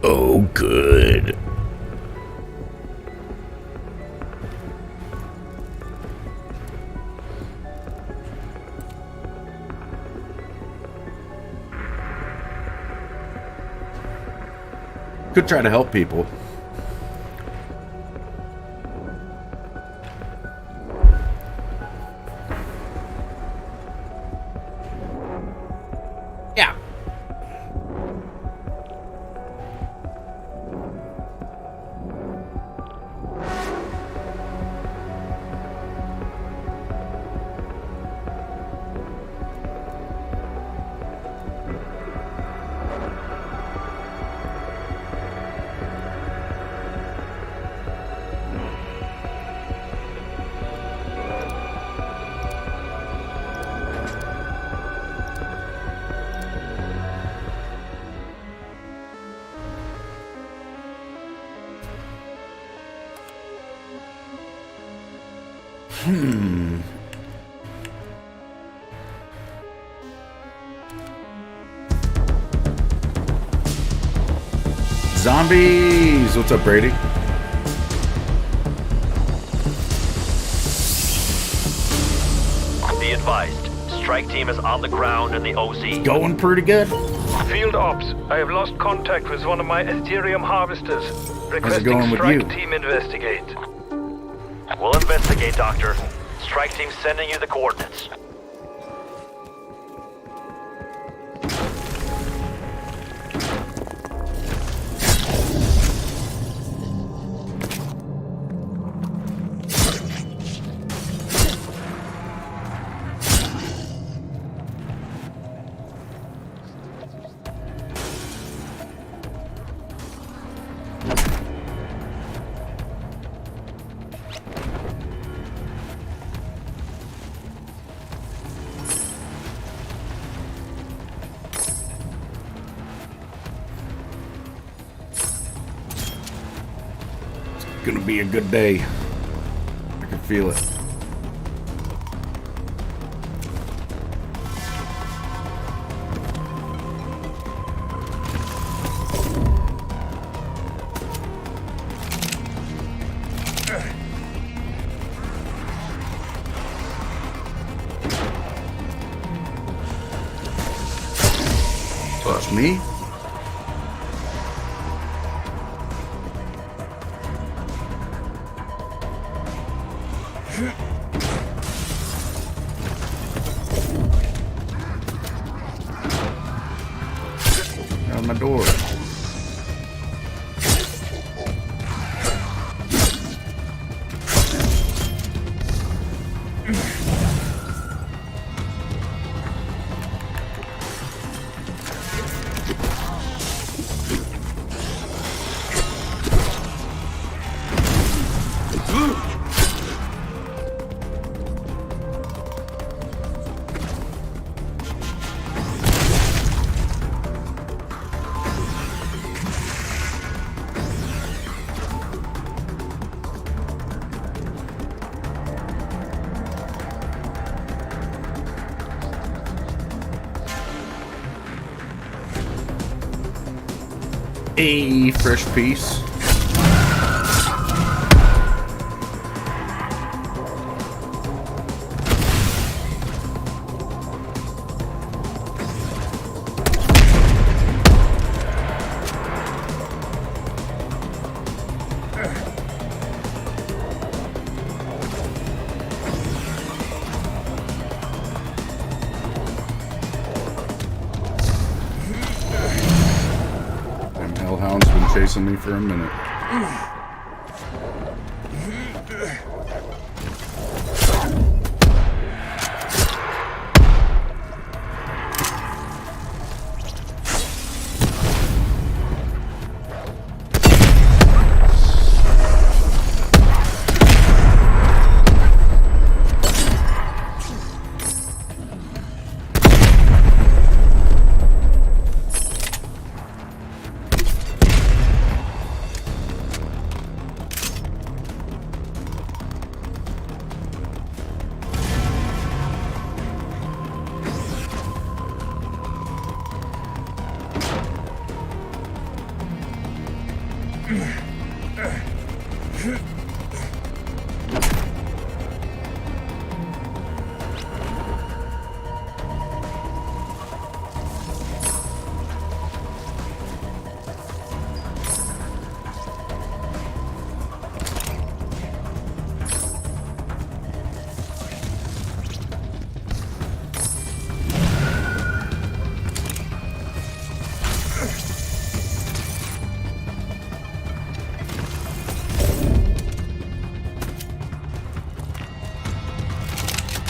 Oh, good. Could try to help people. Yeah. Zombies! What's up, Brady? Be advised, strike team is on the ground in the OZ. Going pretty good. Field Ops, I have lost contact with one of my Ethereum harvesters. Requesting going with strike you? team investigate. We'll investigate, Doctor. Strike team sending you the coordinates. Gonna be a good day. I can feel it. Touch me. Out my door. A fresh piece. Hellhound's been chasing me for a minute.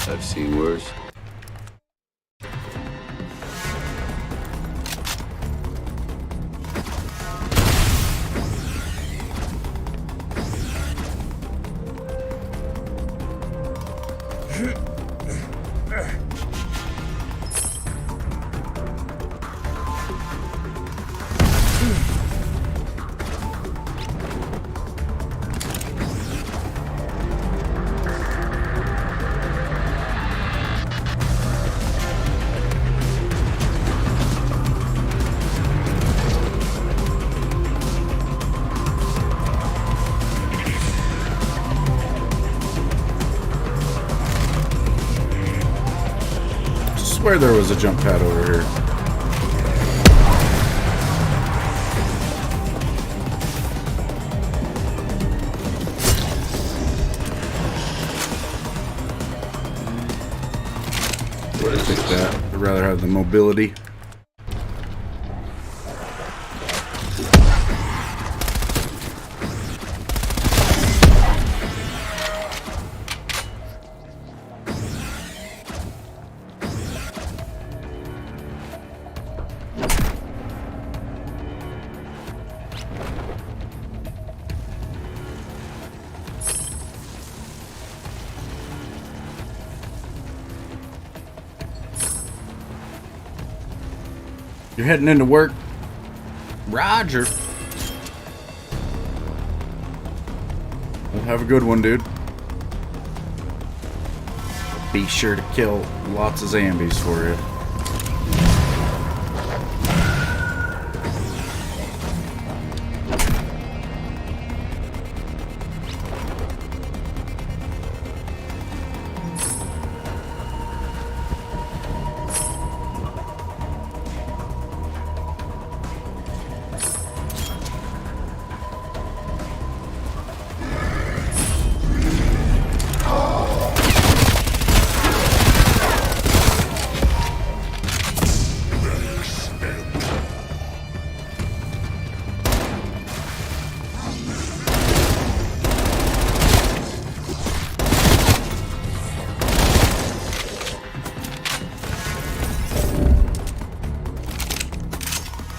I've seen worse. I swear there was a jump pad over here. I think that. I'd rather have the mobility. You're heading into work? Roger. Well, have a good one, dude. Be sure to kill lots of zombies for you.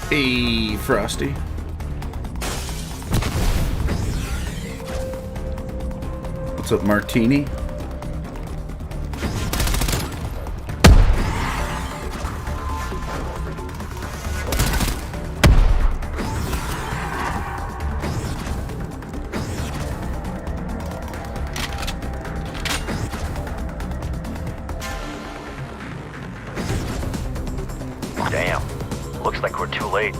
Hey, Frosty. What's up, Martini? Damn. Looks like we're too late.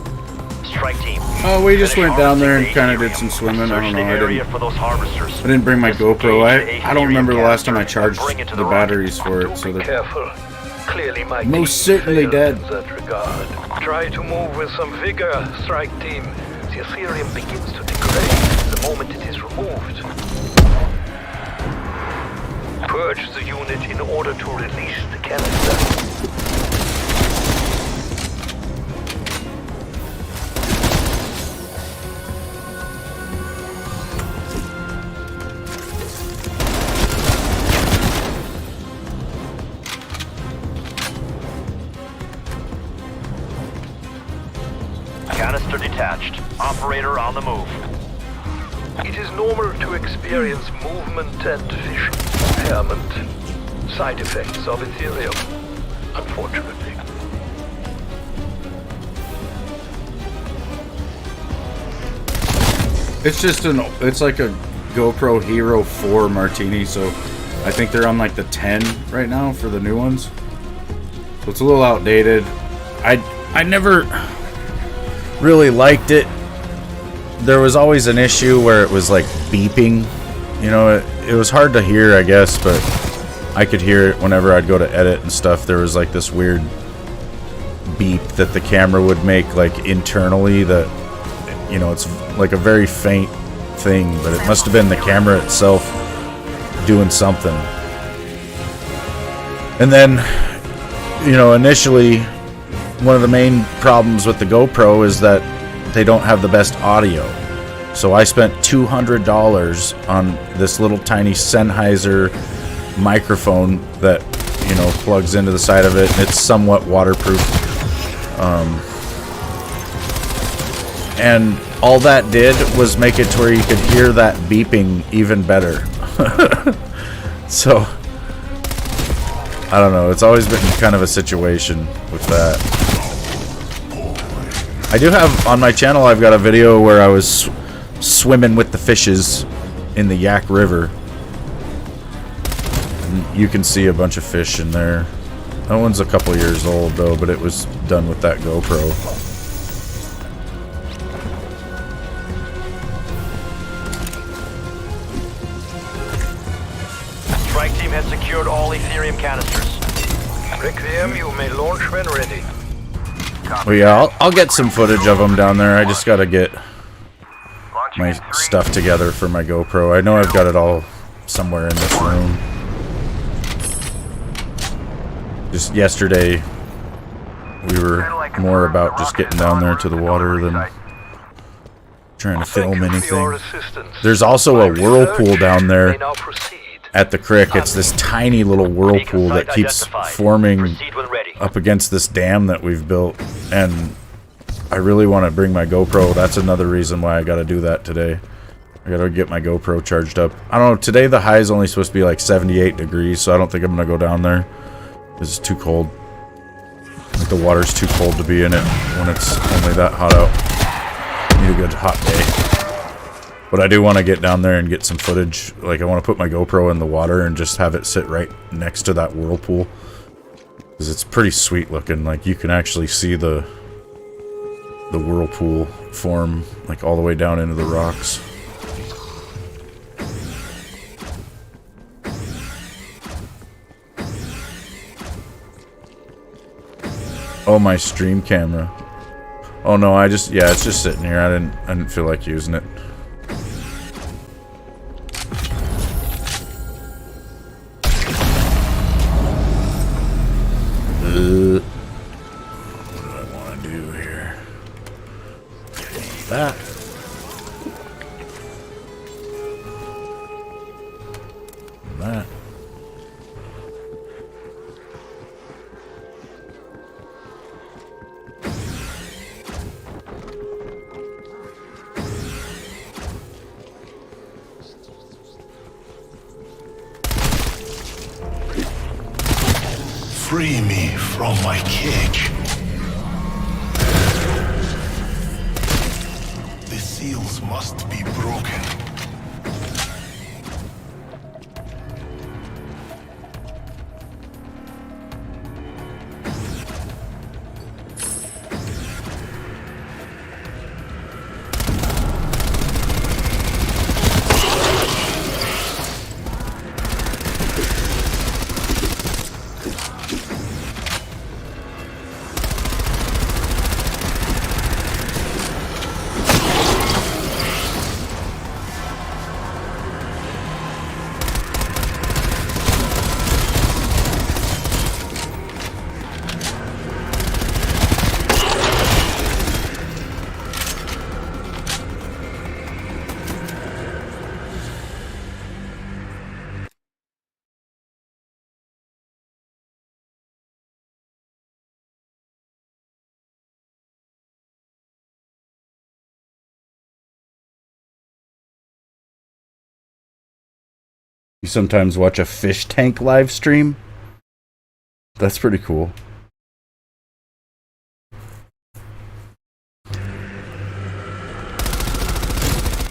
Strike team. Oh, we just finish went down there and harvesting kind the of did Ethereum. some swimming. I don't Search know. the area for those harvesters. I didn't bring my GoPro. Disengage the I don't remember the last time I canister charged and bring it to the rock. batteries for it, so Be they're careful. Clearly, my most team certainly failed dead. in that regard. Try to move with some vigor, strike team. The Ethereum begins to degrade the moment it is removed. Purge the unit in order to release the canister. Canister detached. Operator on the move. It is normal to experience movement and vision impairment. Side effects of Ethereum, unfortunately. It's just it's like a GoPro Hero 4 Martini, so I think they're on like the 10 right now for the new ones. So it's a little outdated. I never really liked it. There was always an issue where it was like beeping. You know, it was hard to hear, I guess, but I could hear it whenever I'd go to edit and stuff. There was like this weird beep that the camera would make like internally that, you know, it's like a very faint thing, but it must have been the camera itself doing something. And then, you know, initially one of the main problems with the GoPro is that they don't have the best audio. So I spent $200 on this little tiny Sennheiser microphone that, you know, plugs into the side of it, and it's somewhat waterproof. And all that did was make it to where you could hear that beeping even better. So, I don't know, it's always been kind of a situation with that. I do have, on my channel, I've got a video where I was swimming with the fishes in the Yak River. And you can see a bunch of fish in there. That one's a couple years old though, but it was done with that GoPro. Strike team has secured all Ethereum canisters. Requiem, you may launch when ready. Well, yeah, I'll get some footage of them down there. I just gotta get my stuff together for my GoPro. I know I've got it all somewhere in this room. Just yesterday, we were more about just getting down there to the water than trying to film anything. There's also a whirlpool down there at the creek. It's this tiny little whirlpool that keeps forming up against this dam that we've built, and I really want to bring my GoPro. That's another reason why I got to do that today. I got to get my GoPro charged up. I don't know, today the high is only supposed to be like 78 degrees, so I don't think I'm going to go down there. It's too cold. Like the water's too cold to be in it when it's only that hot out. Need a good hot day. But I do want to get down there and get some footage. Like, I want to put my GoPro in the water and just have it sit right next to that whirlpool. Because it's pretty sweet looking. Like, you can actually see the whirlpool form, like, all the way down into the rocks. Oh, my stream camera. Oh no, yeah, it's just sitting here. I didn't feel like using it. What do I want to do here? That. That. Free me from my cage. The seals must be broken. You sometimes watch a fish tank live stream? That's pretty cool.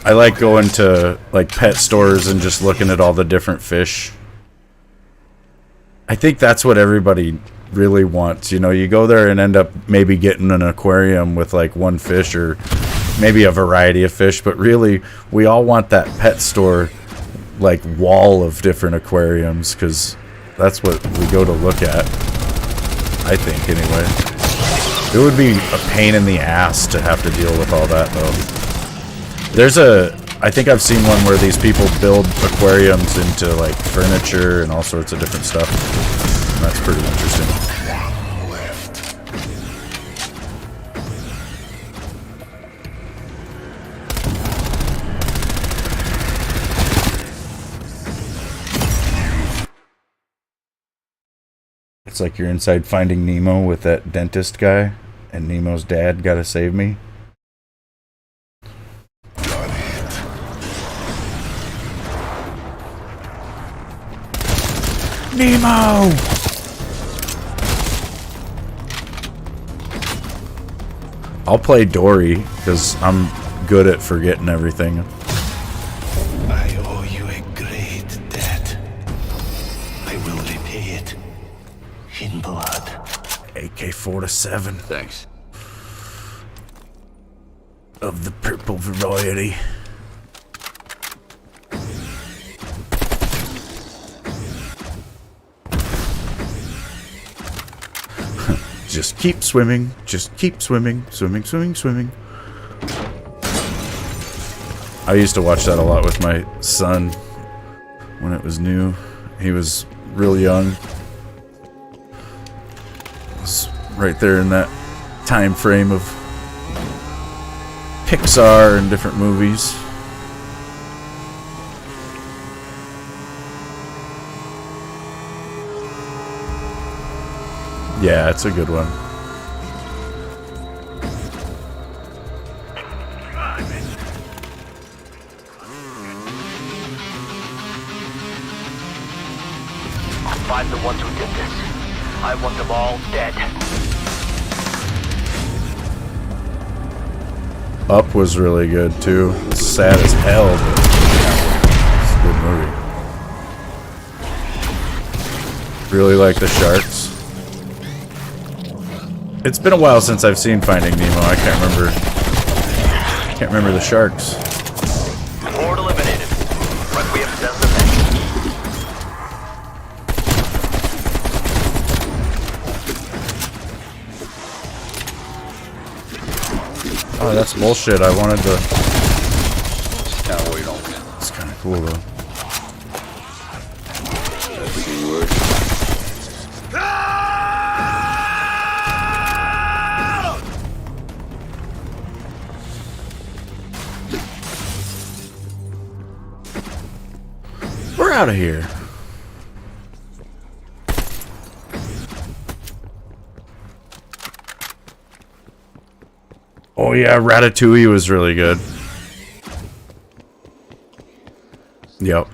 I like going to like pet stores and just looking at all the different fish. I think that's what everybody really wants. You know, you go there and end up maybe getting an aquarium with like one fish or maybe a variety of fish, but really we all want that pet store like wall of different aquariums, because that's what we go to look at, I think, anyway. It would be a pain in the ass to have to deal with all that, though. I think I've seen one where these people build aquariums into like furniture and all sorts of different stuff. And that's pretty interesting. It's like you're inside Finding Nemo with that dentist guy, and Nemo's dad gotta save me. Got it. Nemo! I'll play Dory, because I'm good at forgetting everything. I owe you a great debt. I will repay it in blood. AK-47 Thanks. of the purple variety. Just keep swimming. Just keep swimming. Swimming, swimming, swimming. I used to watch that a lot with my son when it was new. He was real young. It was right there in that time frame of Pixar and different movies. Yeah, it's a good one. Find the ones who did this. I want them all dead. Up was really good too. It's sad as hell, but it's a good movie. Really like the sharks. It's been a while since I've seen Finding Nemo. I can't remember the sharks. Horde eliminated. Requiem sends them in. Oh, that's bullshit. I wanted to. Just kind of wait on it. It's kind of cool though. Everything works. We're out of here. Oh yeah, Ratatouille was really good. Yep.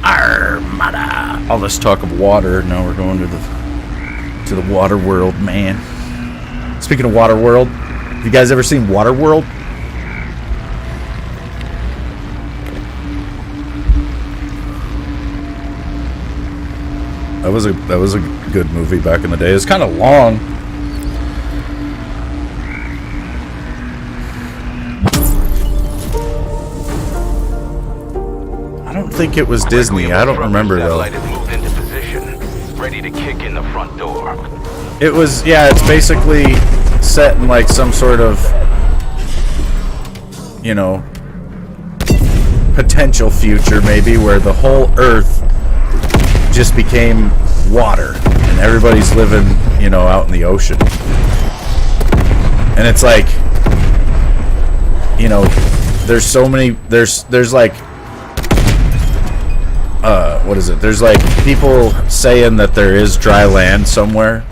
Armada. All this talk of water. Now we're going to the water world, man. Speaking of water world, have you guys ever seen Water World? That was a good movie back in the day. It's kind of long. I don't think it was Disney. I don't remember though. Satellite has moved into position, ready to kick in the front door. It was, yeah, it's basically set in like some sort of, you know, potential future maybe where the whole Earth just became water and everybody's living, you know, out in the ocean. And it's like, you know, there's so many, there's like, what is it? There's like people saying that there is dry land somewhere,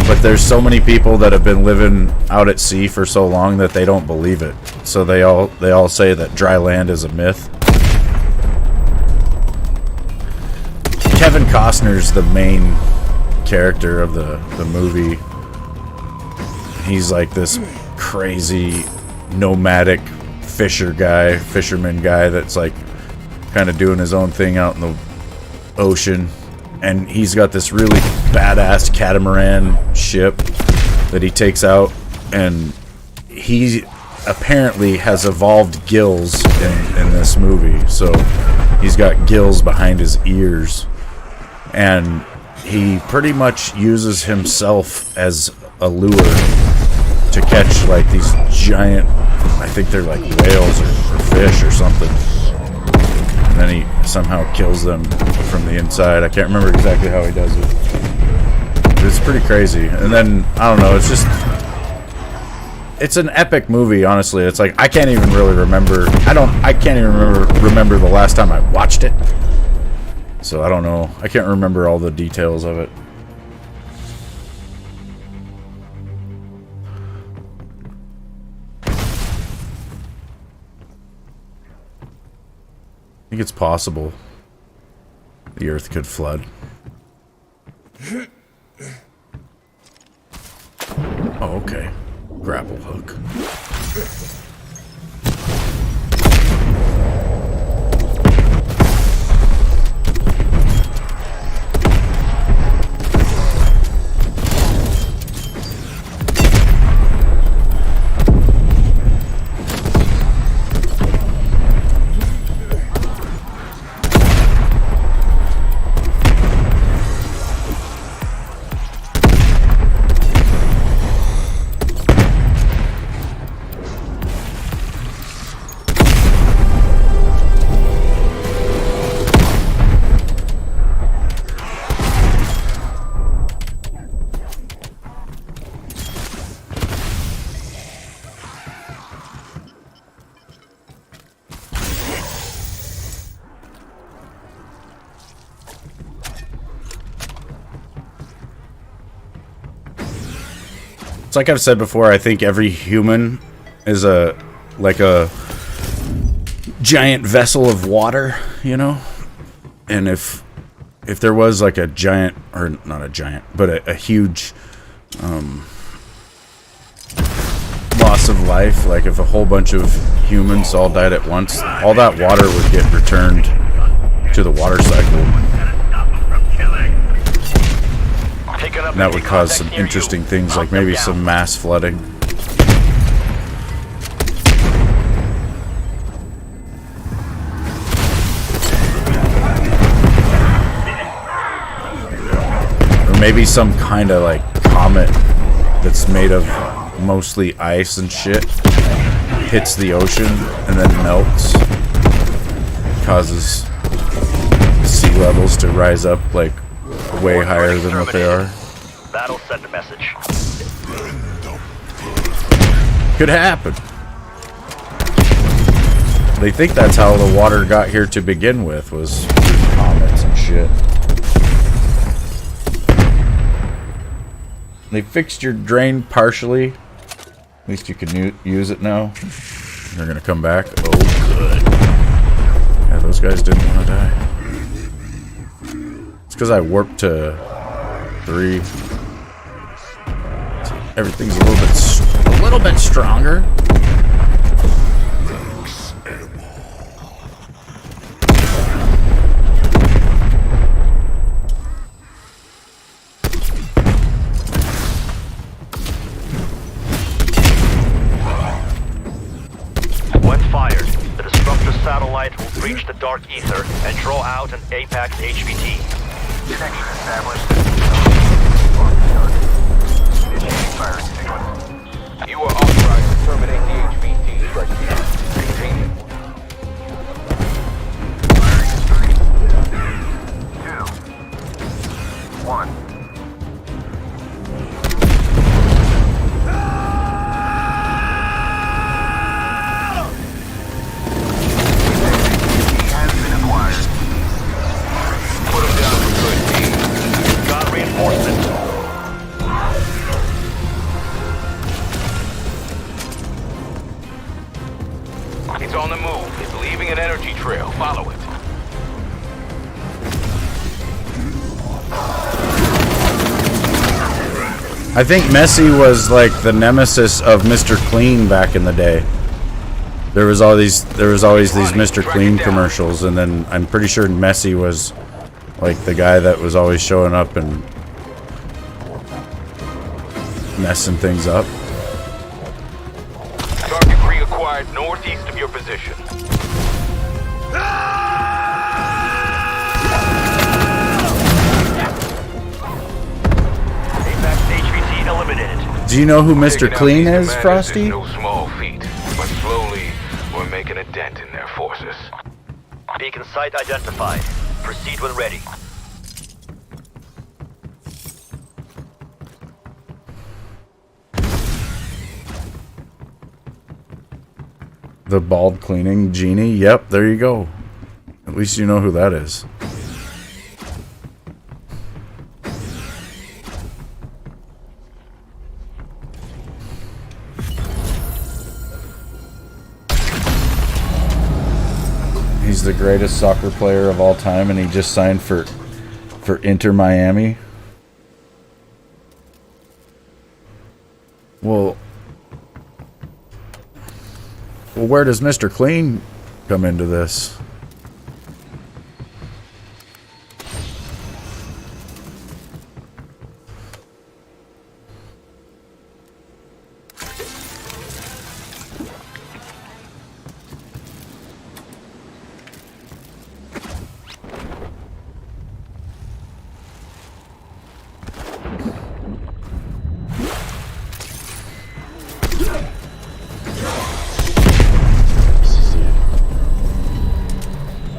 but there's so many people that have been living out at sea for so long that they don't believe it. So they all say that dry land is a myth. Kevin Costner's the main character of the movie. He's like this crazy nomadic fisherman guy that's like kind of doing his own thing out in the ocean. and he's got this really badass catamaran ship that he takes out, and he apparently has evolved gills in this movie. So he's got gills behind his ears, and he pretty much uses himself as a lure to catch like these giant, I think they're like whales or fish or something. And then he somehow kills them from the inside. I can't remember exactly how he does it. It's pretty crazy. And then, I don't know, it's an epic movie, honestly. It's like, I can't even really remember, I can't even remember the last time I watched it. So I don't know. I can't remember all the details of it. I think it's possible the Earth could flood. Oh, okay. Grapple hook. Like I've said before, I think every human is like a giant vessel of water, you know? And if there was like a giant, or not a giant, but a huge loss of life, like if a whole bunch of humans all died at once, all that water would get returned to the water cycle. And that would cause some interesting things, like maybe some mass flooding. Or maybe some kind of like comet that's made of mostly ice and shit hits the ocean and then melts. Causes sea levels to rise up like way higher than what they are. That'll send a message. Could happen. They think that's how the water got here to begin with, was through comets and shit. They fixed your drain partially. At least you can use it now. They're gonna come back. Oh, good. Yeah, those guys didn't want to die. It's because I warped to 3. So everything's a little bit stronger. When fired, the disruptor satellite will breach the dark ether and draw out an Apex HVT. Connection established. Initiating firing sequence. You are authorized to terminate the HVT right here. Containment. Firing 3, 2, 1. It's on the move. It's leaving an energy trail. Follow it. I think Messi was like the nemesis of Mr. Clean back in the day. There was always these Mr. Clean commercials, and then I'm pretty sure Messi was Like the guy that was always showing up and messing things up. Target reacquired northeast of your position. Apex HVT eliminated. Do you know who Mr. Taking out Clean these is, commanders Frosty? no small feat, but slowly we're making a dent in their forces. Beacon site identified. Proceed when ready. The bald cleaning genie? Yep, there you go. At least you know who that is. He's the greatest soccer player of all time, and he just signed for Inter Miami. Well, where does Mr. Clean come into this?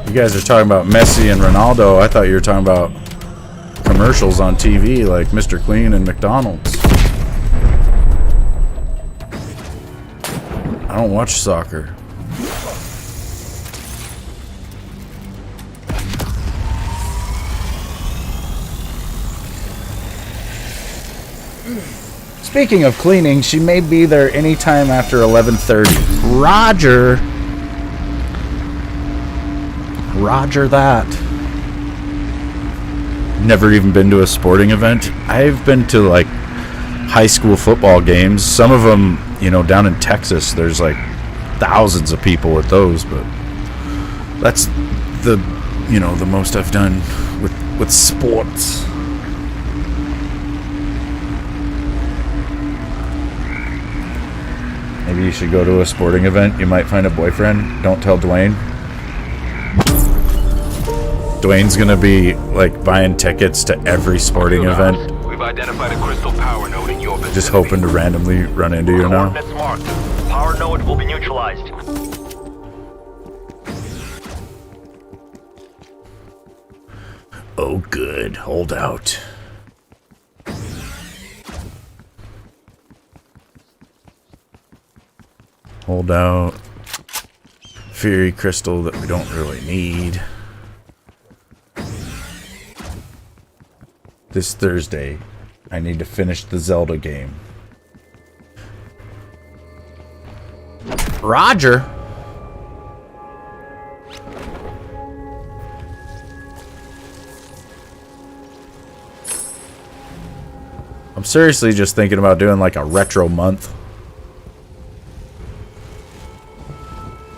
You guys are talking about Messi and Ronaldo. I thought you were talking about commercials on TV like Mr. Clean and McDonald's. I don't watch soccer. Speaking of cleaning, she may be there anytime after 11:30. Roger. Roger that. Never even been to a sporting event. I've been to like high school football games. Some of them, you know, down in Texas, there's like thousands of people at those, but that's the, you know, the most I've done with sports. Maybe you should go to a sporting event. You might find a boyfriend. Don't tell Dwayne. Dwayne's gonna be like buying tickets to every sporting event. We've identified a crystal power node in your vicinity. Just hoping to randomly run into you now. Coordinates marked. Power node will be neutralized. Oh good, hold out. Hold out. Fury crystal that we don't really need. This Thursday, I need to finish the Zelda game. Roger! I'm seriously just thinking about doing like a retro month.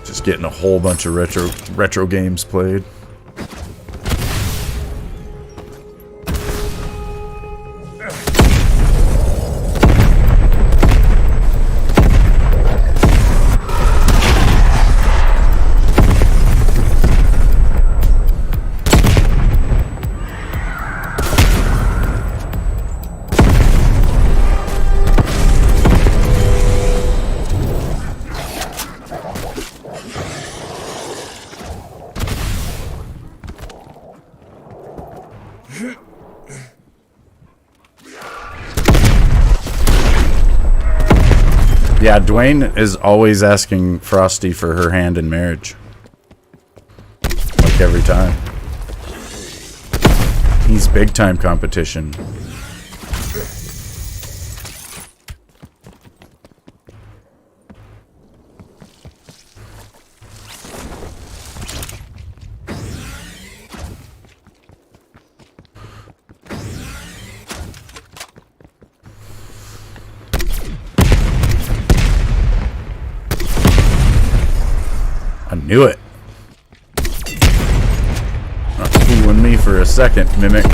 Just getting a whole bunch of retro games played. Yeah, Dwayne is always asking Frosty for her hand in marriage. Like every time. He's big time competition. I knew it. Not fooling me for for a second, Mimic.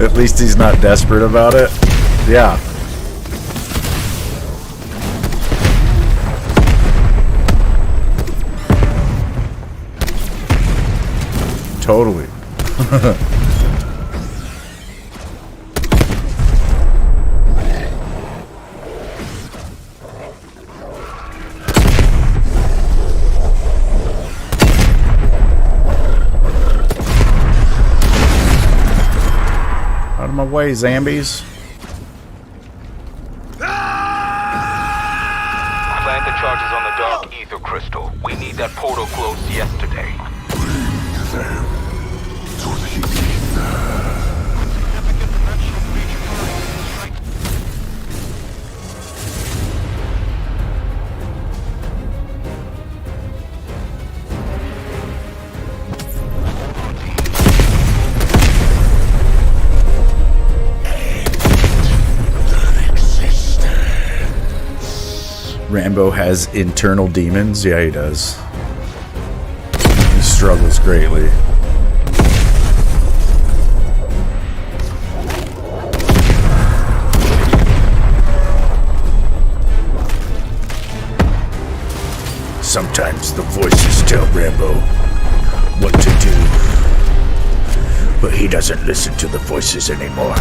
At least he's not desperate about it. Yeah. Totally. Out of my way, zombies. Plant the charges on the dark ether crystal. We need that portal closed yesterday. Rambo has internal demons? Yeah, he does. He struggles greatly. Sometimes the voices tell Rambo what to do, but he doesn't listen to the voices anymore.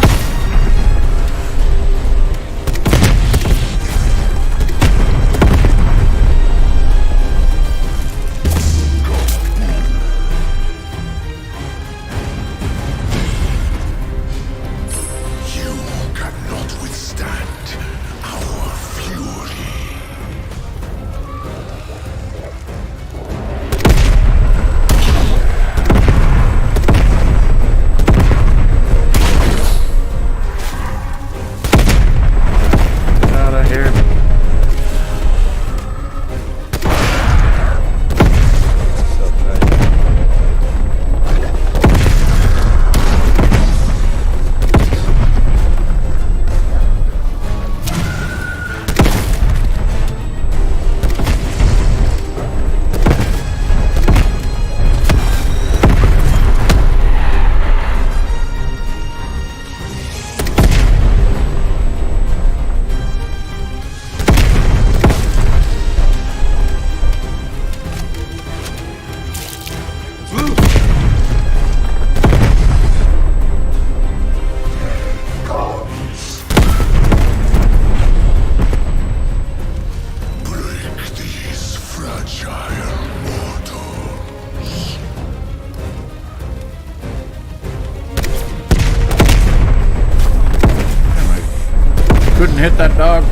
Couldn't hit that dog.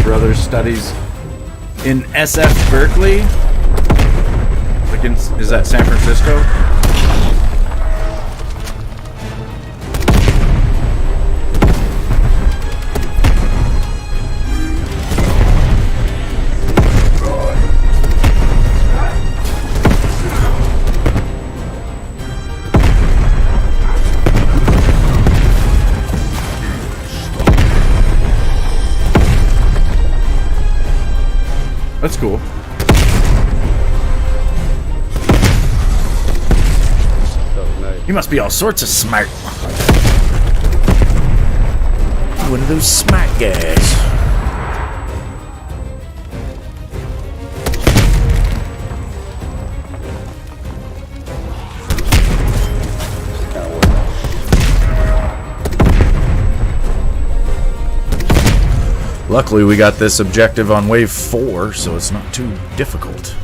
Brother studies in SF Berkeley. Like is that San Francisco? That's cool. You must be all sorts of smart. One of those smart guys. Luckily, we got this objective on wave 4, so it's not too difficult.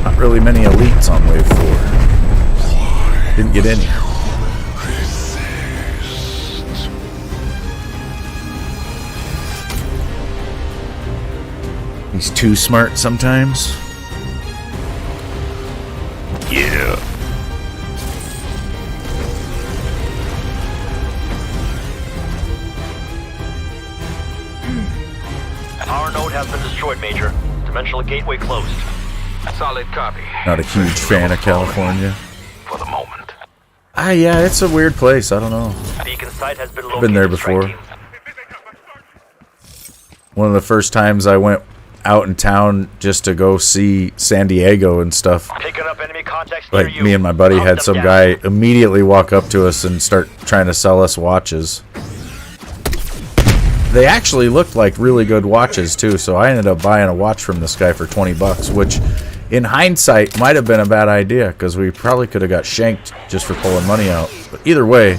Not really many elites on wave 4. Didn't get any. He's too smart sometimes. Yeah. Power node has been destroyed, Major. Dimensional gateway closed. Solid copy. Not a huge fan of California. For the moment. Yeah, it's a weird place. I don't know. Beacon site has been located. Been there before. Strike One of the first times I went out in town just to go see San Diego and stuff. team. Picking up enemy contacts near Like you. me and my buddy Hunt had them some down. guy immediately walk up to us and start trying to sell us watches. They actually looked like really good watches too, so I ended up buying a watch from this guy for $20, which in hindsight might have been a bad idea because we probably could have got shanked just for pulling money out. But either way,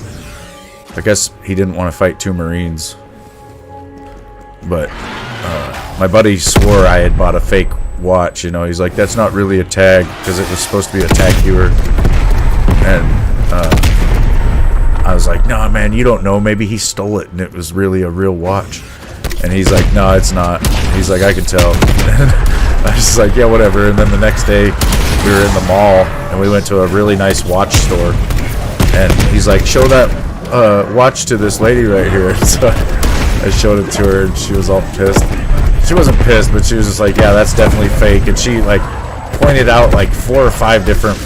I guess he didn't want to fight 2 Marines. But my buddy swore I had bought a fake watch, you know. He's like, that's not really a tag because it was supposed to be a tag viewer. And I was like, no, man, you don't know. Maybe he stole it and it was really a real watch. And he's like, no, it's not. He's like, I can tell. I was just like, yeah, whatever. And then the next day we were in the mall and we went to a really nice watch store. And he's like, show that watch to this lady right here. So I showed it to her and she was all pissed. She wasn't pissed, but she was just like, yeah, that's definitely fake. And she like pointed out like 4 or 5 different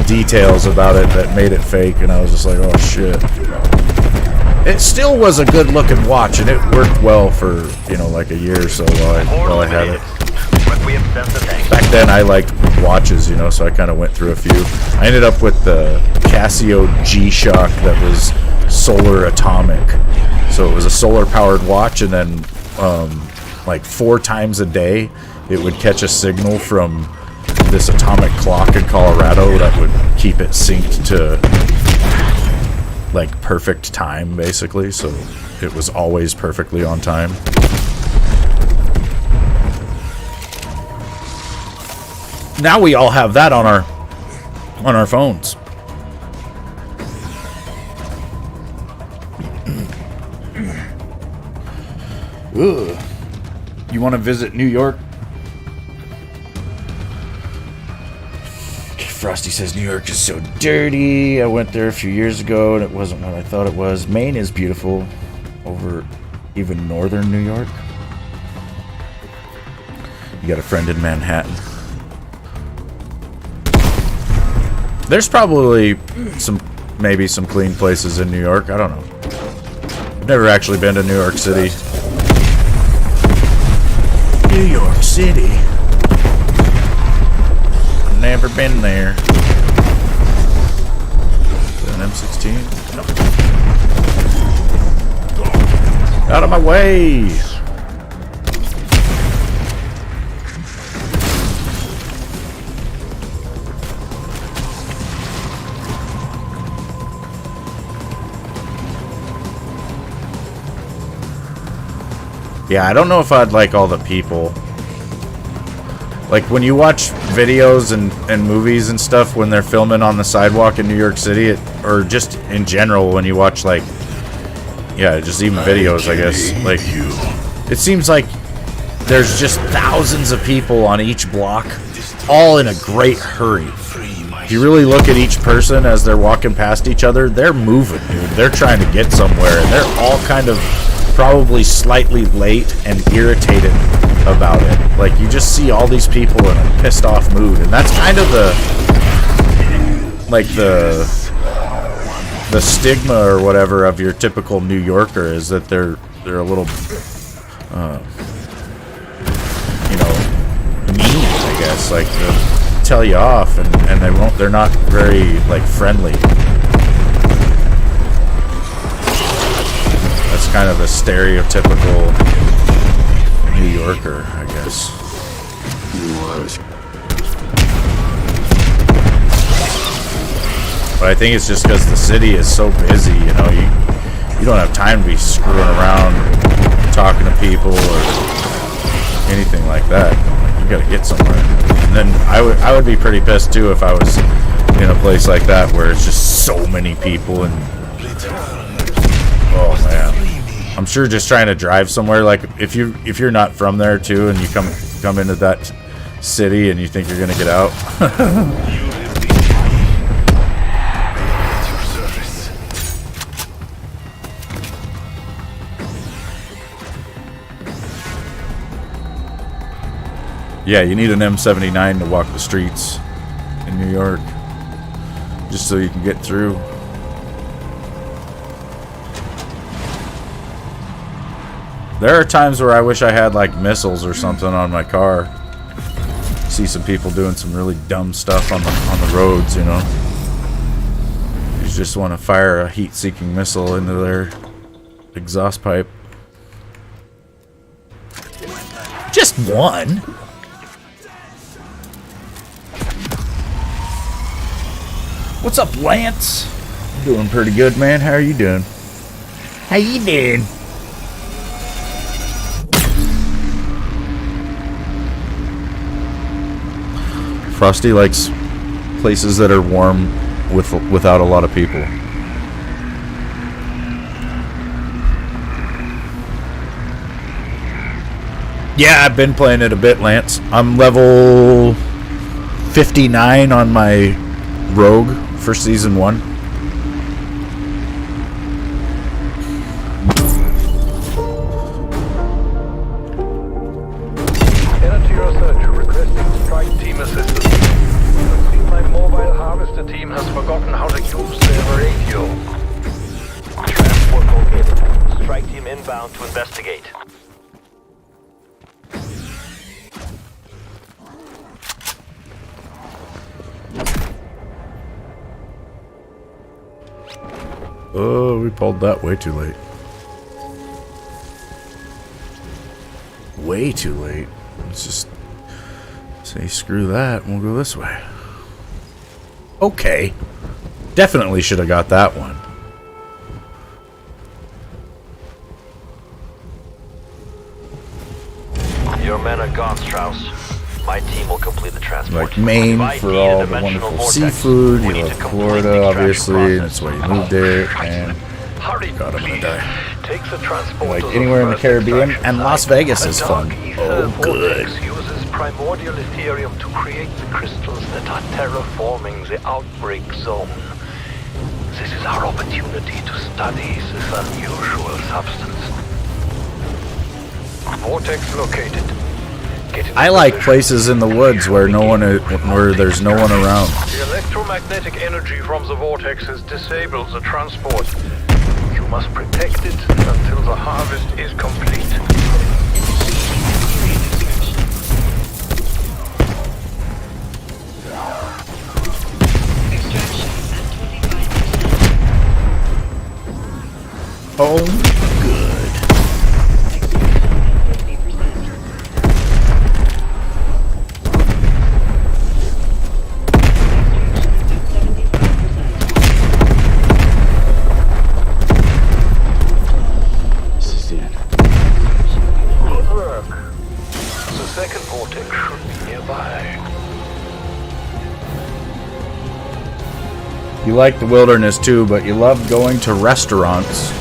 details about it that made it fake, and I was just like, oh shit. It still was a good looking watch, and it worked well for, you know, like a year or so while I had it. Requiem sends the tank. Back then I liked watches, you know, so I kind of went through a few. I ended up with the Casio G-Shock that was solar atomic. So it was a solar powered watch, and then like 4 times a day it would catch a signal from this atomic clock in Colorado that would keep it synced to like perfect time, basically, so it was always perfectly on time. Now we all have that on our phones. Ugh. You want to visit New York? Frosty says New York is so dirty. I went there a few years ago and it wasn't what I thought it was. Maine is beautiful over even northern New York. You got a friend in Manhattan. There's probably maybe some clean places in New York. I don't know. I've never actually been to New York City. New York City. Never been there. Is that an M16? No. Out of my way! Yeah, I don't know if I'd like all the people. Like, when you watch videos and movies and stuff when they're filming on the sidewalk in New York City, or just in general when you watch, like, yeah, just even videos, I guess, like, it seems like there's just thousands of people on each block, all in a great hurry. If you really look at each person as they're walking past each other, they're moving, dude. They're trying to get somewhere, and they're all kind of probably slightly late and irritated about it. Like, you just see all these people in a pissed off mood, and that's kind of the stigma or whatever of your typical New Yorker, is that they're a little you know, mean, I guess. Like, they'll tell you off, and they're not very, like, friendly. That's kind of a stereotypical New Yorker, I guess. But I think it's just because the city is so busy, you know, you don't have time to be screwing around talking to people or anything like that. Like, you gotta get somewhere. And then I would be pretty pissed too if I was in a place like that where it's just so many people and oh man. I'm sure just trying to drive somewhere, like if you're not from there too and you come into that city and you think you're gonna get out. Yeah, you need an M79 to walk the streets in New York, just so you can get through. There are times where I wish I had like missiles or something on my car. See some people doing some really dumb stuff on the roads, you know. You just want to fire a heat-seeking missile into their exhaust pipe. Just one. What's up, Lance? Doing pretty good, man. How are you doing? How you doing? Frosty likes places that are warm without a lot of people. Yeah, I've been playing it a bit, Lance. I'm level 59 on my Rogue for Season 1. Energy research requesting strike team assistance. It seems my mobile harvester team has forgotten how to use their radio. Transport located. Strike team inbound to investigate. Oh, we pulled that way too late. Way too late. Let's just say screw that and we'll go this way. Okay. Definitely should have got that one. Your men are gone, Strauss. My team will complete the transport. Like Maine for all the wonderful seafood. You love Florida, obviously. That's why you moved there. And God, I'm gonna die. Takes the transport Like to the anywhere in the first Caribbean, extraction and Las site. Vegas is A fun. dark ether Oh, good. vortex uses primordial Ethereum to create the crystals that are terraforming the Outbreak zone. This is our opportunity to study this unusual substance. Vortex located. I like places in the woods where where there's no one around. The electromagnetic energy from the vortexes disables the transport. You must protect it until the harvest is complete. Oh, good. Good work. The second vortex should be nearby. You like the wilderness too, but you love going to restaurants.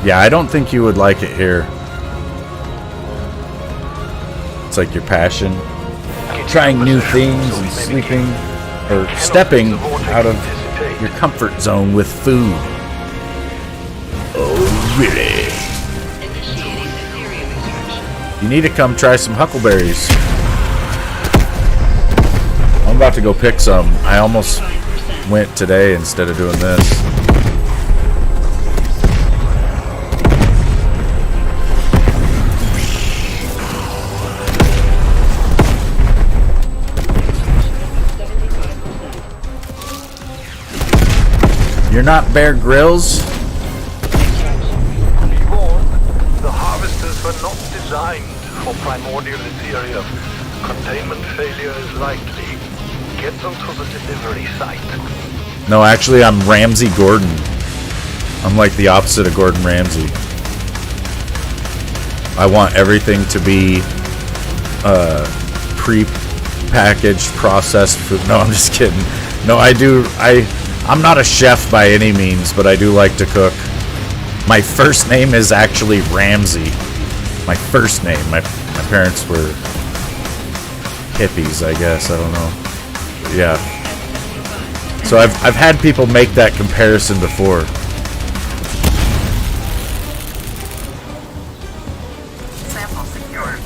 Yeah, I don't think you would like it here. It's like your passion. Trying new things and sleeping or stepping out of your comfort zone with food. Oh, really? You need to come try some huckleberries. I'm about to go pick some. I almost went today instead of doing this. You're not Bear Grylls? Be warned, the harvesters were not designed for primordial Ethereum. Containment failure is likely. Get them to the delivery site. No, actually, I'm Ramsey Gordon. I'm like the opposite of Gordon Ramsay. I want everything to be pre-packaged, processed food. No, I'm just kidding. No, I'm not a chef by any means, but I do like to cook. My first name is actually Ramsey. My first name. My parents were hippies, I guess. I don't know. Yeah. So I've had people make that comparison before. Sample secured.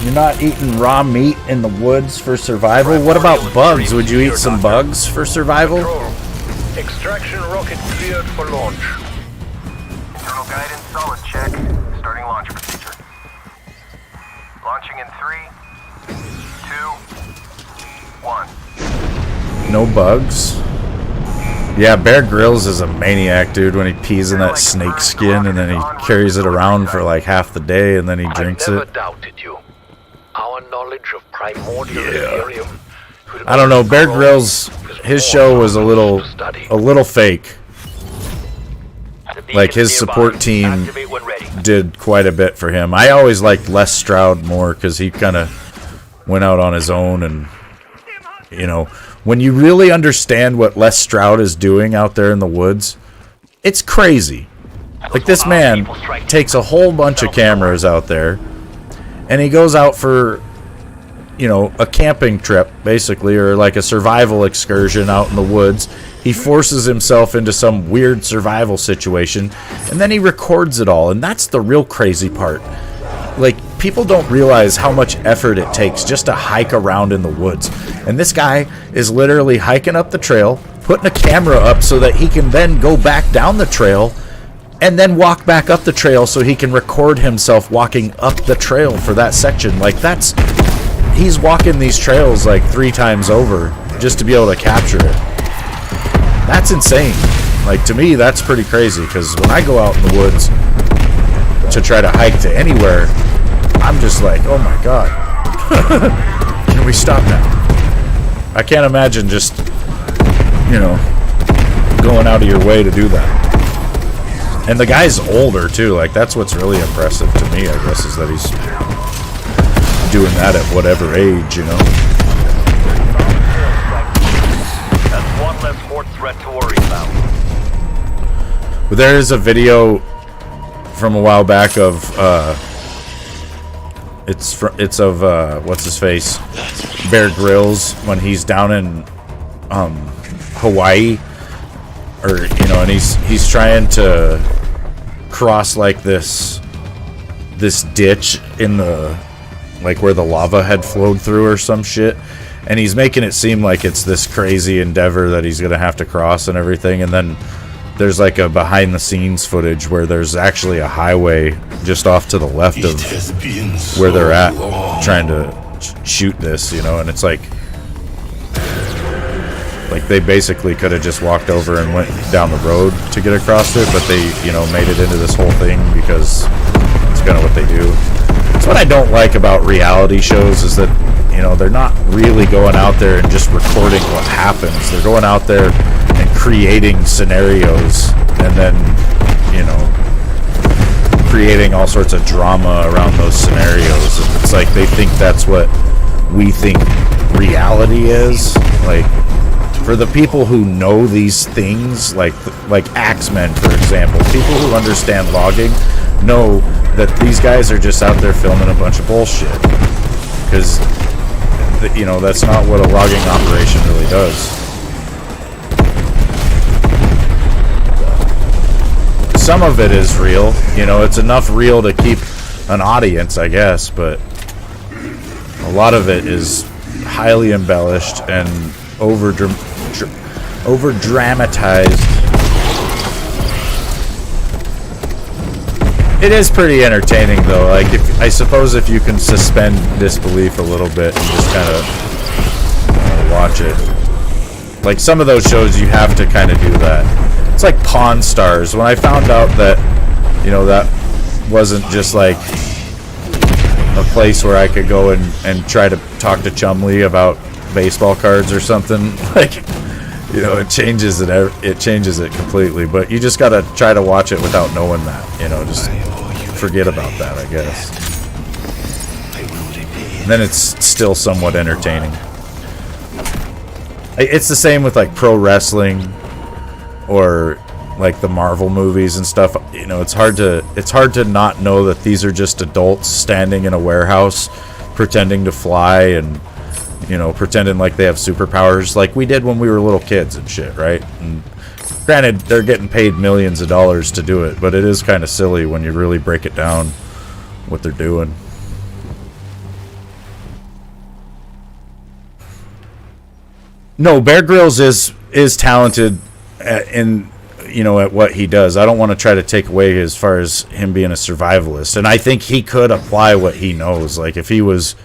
You're not eating raw meat in the woods for survival? What about bugs? Would you eat some bugs for survival? Control. Extraction rocket cleared for launch. Internal guidance solid check. Starting launch procedure. Launching in 3, 2, 1. No bugs? Yeah, Bear Grylls is a maniac, dude, when he pees in that snake skin and then he carries it around for like half the day and then he drinks I never it. doubted you. Our knowledge of primordial Ethereum. I don't know, Bear Grylls, his show was a little fake. Like, his support team did quite a bit for him. I always liked Les Stroud more because he kind of went out on his own. And, you know, when you really understand what Les Stroud is doing out there in the woods, it's crazy. Like, this man takes a whole bunch of cameras out there and he goes out for, you know, a camping trip, basically, or like a survival excursion out in the woods. He forces himself into some weird survival situation, and then he records it all, and that's the real crazy part. Like, people don't realize how much effort it takes just to hike around in the woods. And this guy is literally hiking up the trail, putting a camera up so that he can then go back down the trail and then walk back up the trail so he can record himself walking up the trail for that section. Like, he's walking these trails like 3 times over just to be able to capture it. That's insane. Like, to me, that's pretty crazy, because when I go out in the woods to try to hike to anywhere, I'm just like, oh my god. Can we stop now? I can't imagine just, you know, going out of your way to do that. And the guy's older, too. Like, that's what's really impressive to me, I guess, is that he's doing that at whatever age, you know. That's one less horde threat to worry about. But there is a video from a while back of it's of what's his face, Bear Grylls, when he's down in Hawaii, or, you know, and he's trying to cross like this ditch in the, like, where the lava had flowed through or some shit, and he's making it seem like it's this crazy endeavor that he's gonna have to cross and everything. And then there's like a behind the scenes footage where there's actually a highway just off to the left of where they're at trying to shoot this, you know. And it's like they basically could have just walked over and went down the road to get across it, but they, you know, made it into this whole thing because it's kind of what they do. That's what I don't like about reality shows, is that, you know, they're not really going out there and just recording what happens. They're going out there and creating scenarios and then, you know, creating all sorts of drama around those scenarios. And it's like they think that's what we think reality is. Like, for the people who know these things, like Axemen, for example, people who understand logging know that these guys are just out there filming a bunch of bullshit, because, you know, that's not what a logging operation really does. Some of it is real, you know, it's enough real to keep an audience, I guess, but a lot of it is highly embellished and over dramatized. It is pretty entertaining, though. Like, I suppose if you can suspend disbelief a little bit and just kind of watch it. Like, some of those shows, you have to kind of do that. It's like Pawn Stars. When I found out that, you know, that wasn't just like a a place where I could go and try to talk to Chumley about baseball cards or something. Like, you know, it changes it completely. But you just gotta try to watch it without knowing that. You know, just forget about that, I guess. And then it's still somewhat entertaining. It's the same with like pro wrestling or like the Marvel movies and stuff. You know, it's hard to not know that these are just adults standing in a warehouse pretending to fly and, you know, pretending like they have superpowers like we did when we were little kids and shit, right? And granted, they're getting paid millions of dollars to do it, but it is kind of silly when you really break it down what they're doing. No, Bear Grylls is talented in, you know, at what he does. I don't want to try to take away as far as him being a survivalist, and I think he could apply what he knows. Like if he was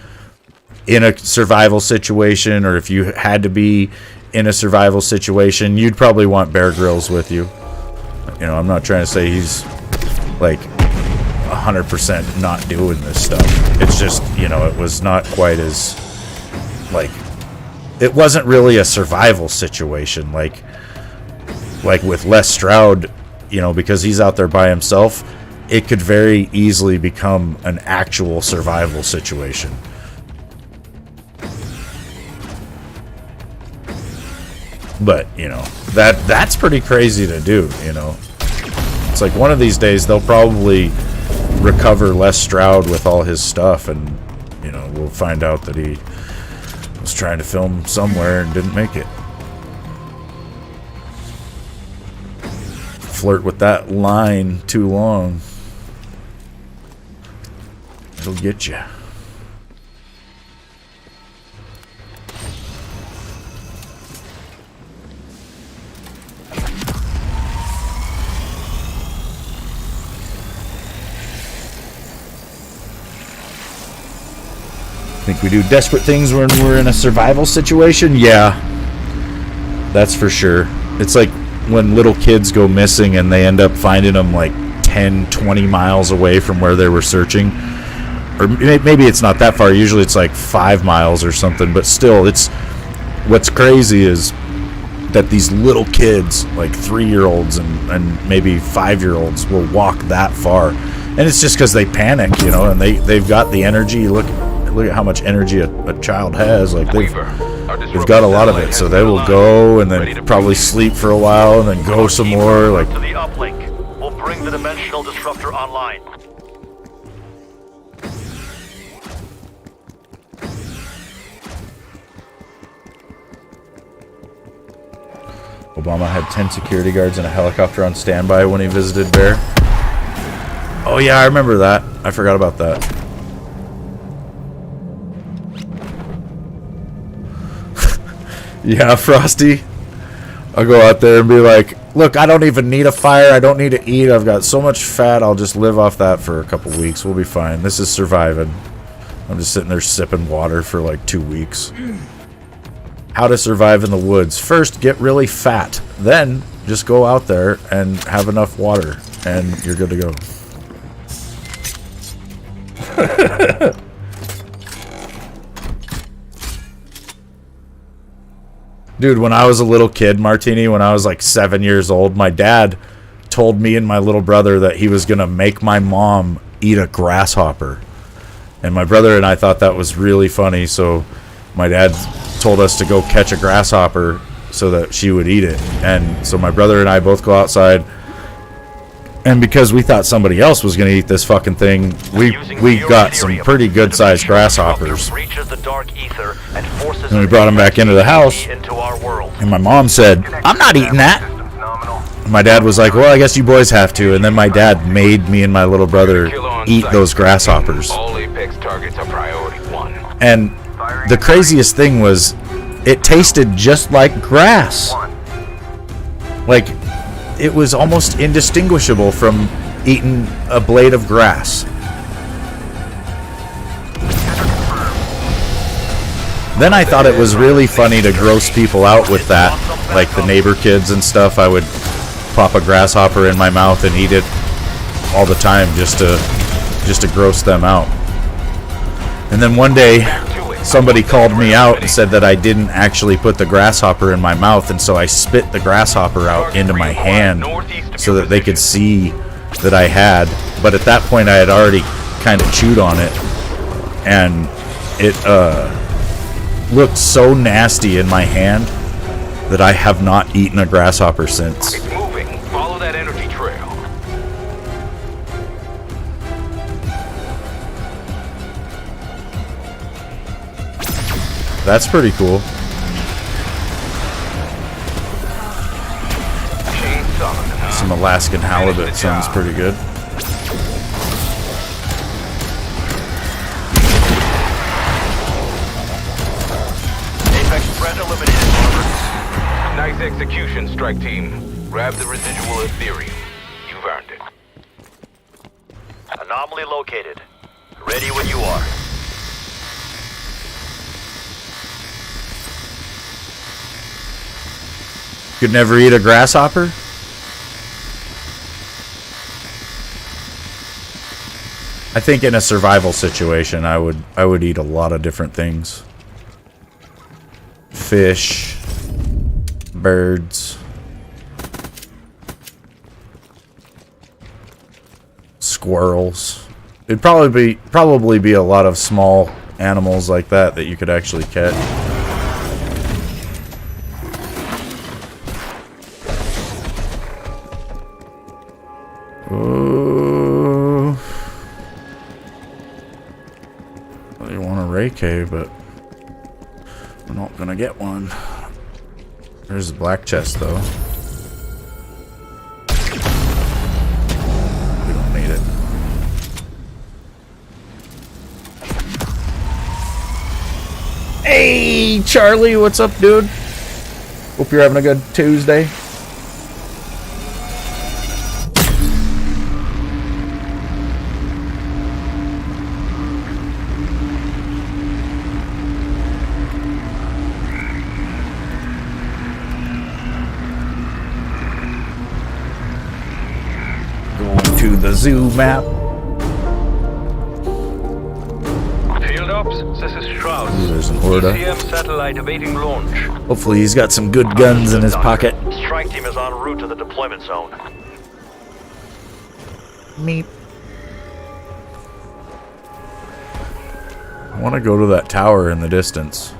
in a survival situation, or if you had to be in a survival situation, you'd probably want Bear Grylls with you. You know, I'm not trying to say he's like 100% not doing this stuff. It's just, you know, it was not quite as like, it wasn't really a survival situation like with Les Stroud, you know, because he's out there by himself. It could very easily become an actual survival situation. But, you know, that's pretty crazy to do, you know. It's like one of these days they'll probably recover Les Stroud with all his stuff, and, you know, we'll find out that he was trying to film somewhere and didn't make it. Flirt with that line too long, it'll get you. Think we do desperate things when we're in a survival situation? Yeah, that's for sure. It's like when little kids go missing and they end up finding them like 10, 20 miles away from where they were searching. Or maybe it's not that far. Usually it's like 5 miles or something. But still, it's what's crazy is that these little kids, like 3-year-olds and maybe 5-year-olds, will walk that far. And it's just because they panic, you know, and they've got the energy. Look at how much energy a child has. Like they've got a lot of it, so they will go and then probably sleep for a while and then go some more. Like to the uplink. We'll bring the dimensional disruptor online. Obama had 10 security guards and a helicopter on standby when he visited Bear. Oh yeah, I remember that. I forgot about that. Yeah, Frosty. I'll go out there and be like, look, I don't even need a fire. I don't need to eat. I've got so much fat. I'll just live off that for a couple weeks. We'll be fine. This is surviving. I'm just sitting there sipping water for like 2 weeks. How to survive in the woods. First, get really fat. Then, just go out there and have enough water. And you're good to go. Dude, when I was a little kid, Martini, when I was like 7 years old, my dad told me and my little brother that he was going to make my mom eat a grasshopper. And my brother and I thought that was really funny, so my dad told us to go catch a grasshopper so that she would eat it. And so my brother and I both go outside, and because we thought somebody else was going to eat this fucking thing, we got some pretty good-sized grasshoppers. And we brought them back into the house, and my mom said, I'm not eating that. And my dad was like, well, I guess you boys have to. And then my dad made me and my little brother eat those grasshoppers. And the craziest thing was, it tasted just like grass. Like, it was almost indistinguishable from eating a blade of grass. Then I thought it was really funny to gross people out with that. Like the neighbor kids and stuff, I would pop a grasshopper in my mouth and eat it all the time just to gross them out. And then one day, somebody called me out and said that I didn't actually put the grasshopper in my mouth, and so I spit the grasshopper out into my hand so that they could see that I had. But at that point, I had already kind of chewed on it, and it looked so nasty in my hand that I have not eaten a grasshopper since. It's moving. Follow that energy trail. That's pretty cool. Chainsaw. Some Alaskan halibut sounds pretty good. Apex threat eliminated, Robert. Nice execution, strike team. Grab the residual Ethereum. You've earned it. Anomaly located. Ready when you are. Could never eat a grasshopper? I think in a survival situation, I would eat a lot of different things. Fish, birds, squirrels. It'd probably be a lot of small animals like that you could actually catch. You want a Ray K, but we're not gonna get one. There's the black chest, though. We don't need it. Hey, Charlie, what's up, dude? Hope you're having a good Tuesday. To the zoo map. Field ops, this is Strauss. Ooh, there's an Orda. CM satellite awaiting launch. Hopefully he's got some good guns in his pocket. Strike team is en route to the deployment zone. Meep. I want to go to that tower in the distance.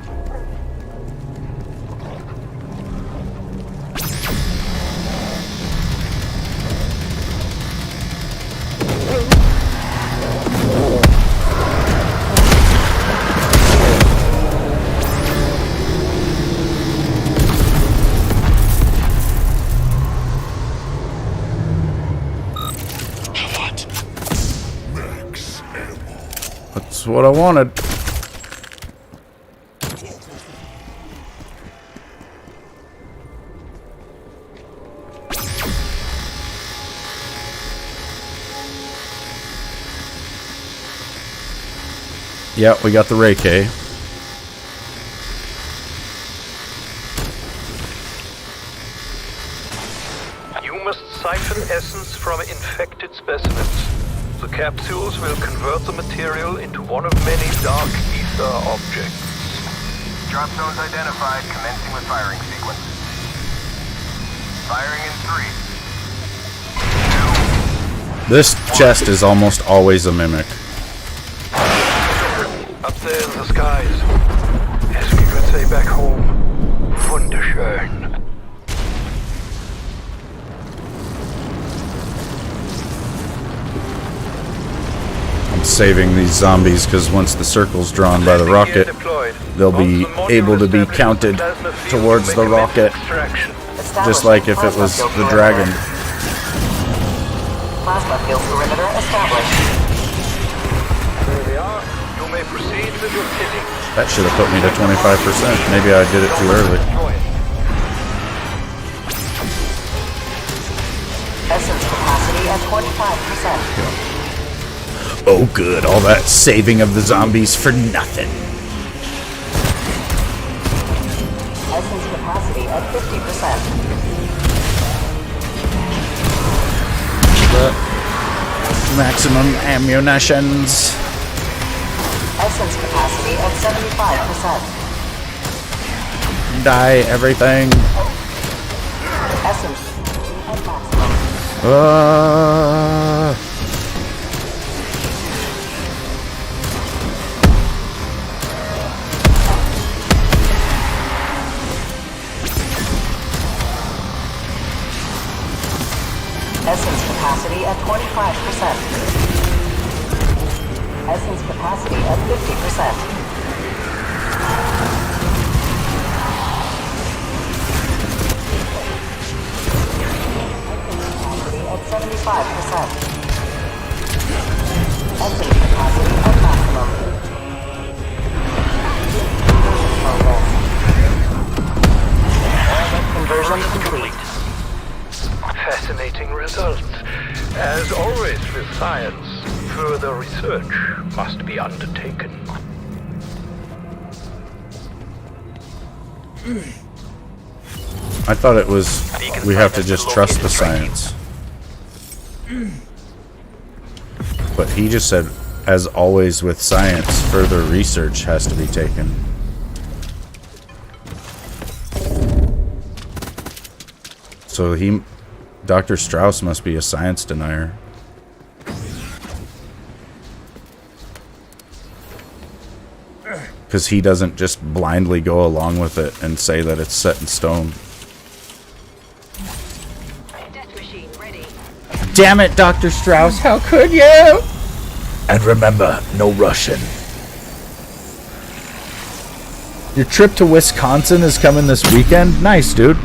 That's what I wanted. Yeah, we got the Ray K. You must siphon essence from infected specimens. The capsules will convert the material into one of many dark ether objects. Drop zones identified, commencing with firing sequence. Firing in 3. This chest is almost always a mimic. Up there in the skies. As we could say back home, wunderschön. I'm saving these zombies because once the circle's drawn by the rocket, they'll be able to be counted towards the rocket, just like if it was the dragon. Plasma field perimeter established. There we are. You may proceed with your killing. That should have put me to 25%. Maybe I did it too early. Essence capacity at 25%. Oh good, all that saving of the zombies for nothing. Essence capacity at 50%. Maximum ammunitions. Essence Essence capacity at 75%. Die, everything. Essence at maximum. Essence capacity at 25%. Essence capacity at 50%. At 75%. Essence capacity at maximum. Conversion complete. Fascinating results. As always with science, further research must be undertaken. I thought it was we have to just trust the science. But he just said, as always with science, further research has to be taken. So Dr. Strauss must be a science denier. Because he doesn't just blindly go along with it and say that it's set in stone. Death machine ready. Damn it, Dr. Strauss, how could you? And remember, no Russian. Your trip to Wisconsin is coming this weekend? Nice, dude.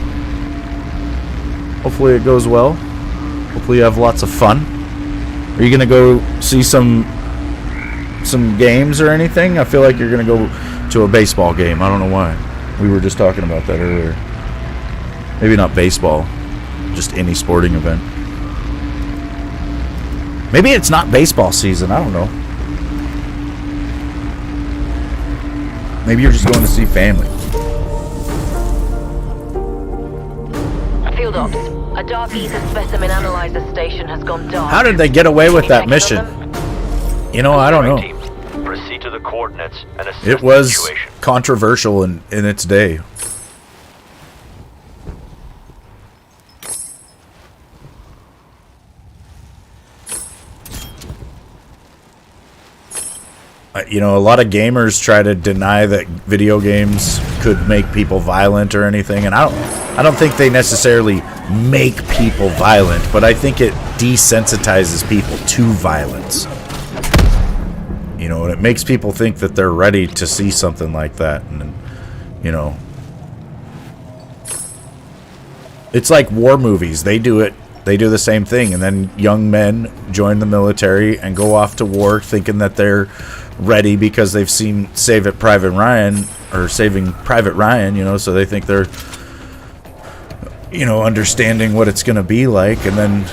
Hopefully it goes well. Hopefully you have lots of fun. Are you going to go see some games or anything? I feel like you're going to go to a baseball game. I don't know why. We were just talking about that earlier. Maybe not baseball. Just any sporting event. Maybe it's not baseball season. I don't know. Maybe you're just going to see family. Field ops. A dark ether specimen analyzer station has gone dark. How did they get away with that mission? You know, I don't know. Proceed to the coordinates and assess It the was situation. controversial in its day. You know, a lot of gamers try to deny that video games could make people violent or anything, and I don't think they necessarily make people violent, but I think it desensitizes people to violence. You know, and it makes people think that they're ready to see something like that, and you know, it's like war movies. They do the same thing, and then young men join the military and go off to war thinking that they're ready because they've seen Saving Private Ryan, you know, so they think they're, you know, understanding what it's going to be like, and then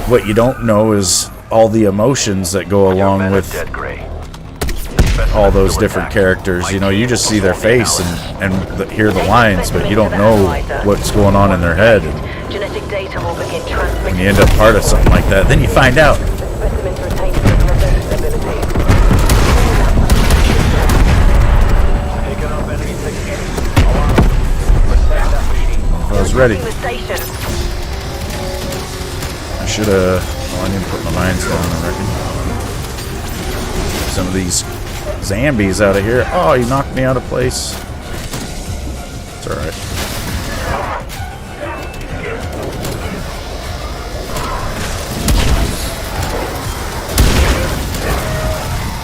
what you don't know is all the emotions that go along with all those different characters. You know, you just see their face and hear the lines, but you don't know what's going on in their head. And Genetic data will begin transmitting. when you end up part of something like that, then you find out. Specimens retain preservation ability. If I was ready, The station. I should have. Well, I need to put my mines down, I reckon. Some of these zombies out of here. Oh, you knocked me out of place. It's alright.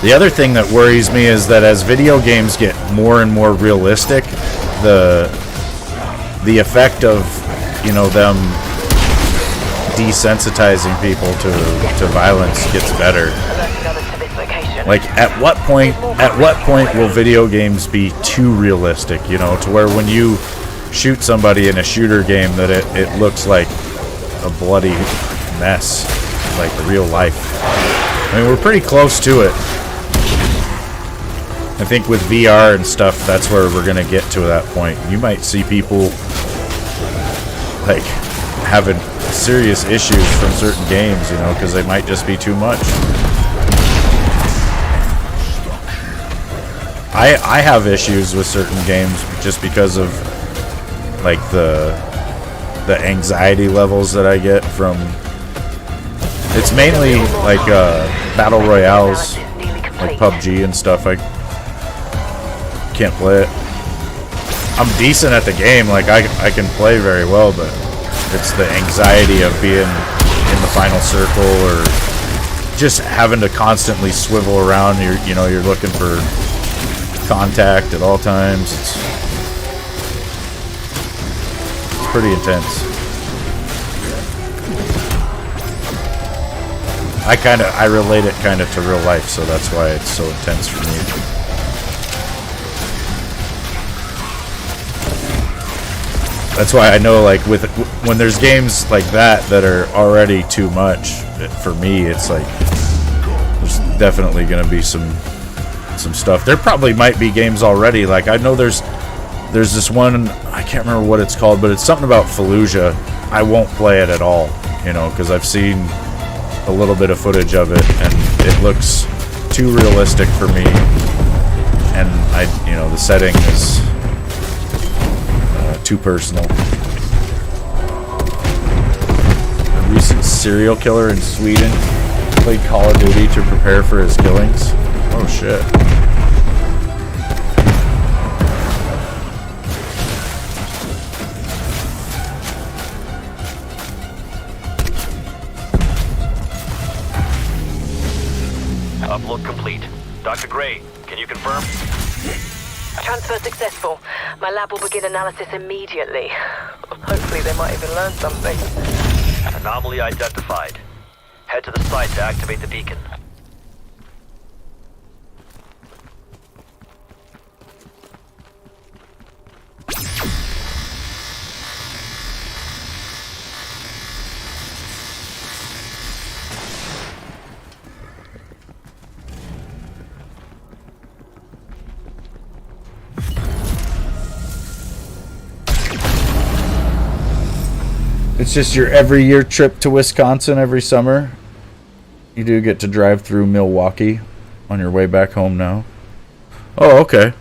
The other thing that worries me is that as video games get more and more realistic, the effect of, you know, them desensitizing people to violence gets better. Like, at what point will video games be too realistic, you know, to where when you shoot somebody in a shooter game that it looks like a bloody mess, like real life. I mean, we're pretty close to it. I think with VR and stuff, that's where we're going to get to that point. You might see people, like, having serious issues from certain games, you know, because they might just be too much. I have issues with certain games just because of like the anxiety levels that I get from. It's mainly like battle royales, like PUBG and stuff. I can't play it. I'm decent at the game, like I can play very well, but it's the anxiety of being in the final circle or just having to constantly swivel around. You're looking for contact at all times. It's pretty intense. I relate it kind of to real life, so that's why it's so intense for me. That's why I know, like, when there's games like that are already too much for me, it's like there's definitely going to be some stuff. There probably might be games already. Like, I know there's this one, I can't remember what it's called, but it's something about Fallujah. I won't play it at all, because I've seen a little bit of footage of it, and it looks too realistic for me. And the setting is too personal. A recent serial killer in Sweden played Call of Duty to prepare for his killings. Oh shit. Upload complete. Dr. Gray, can you confirm? Transfer successful. My lab will begin analysis immediately. Hopefully they might even learn something. Anomaly identified. Head to the site to activate the beacon. It's just your every year trip to Wisconsin every summer. You do get to drive through Milwaukee on your way back home now. Oh, okay.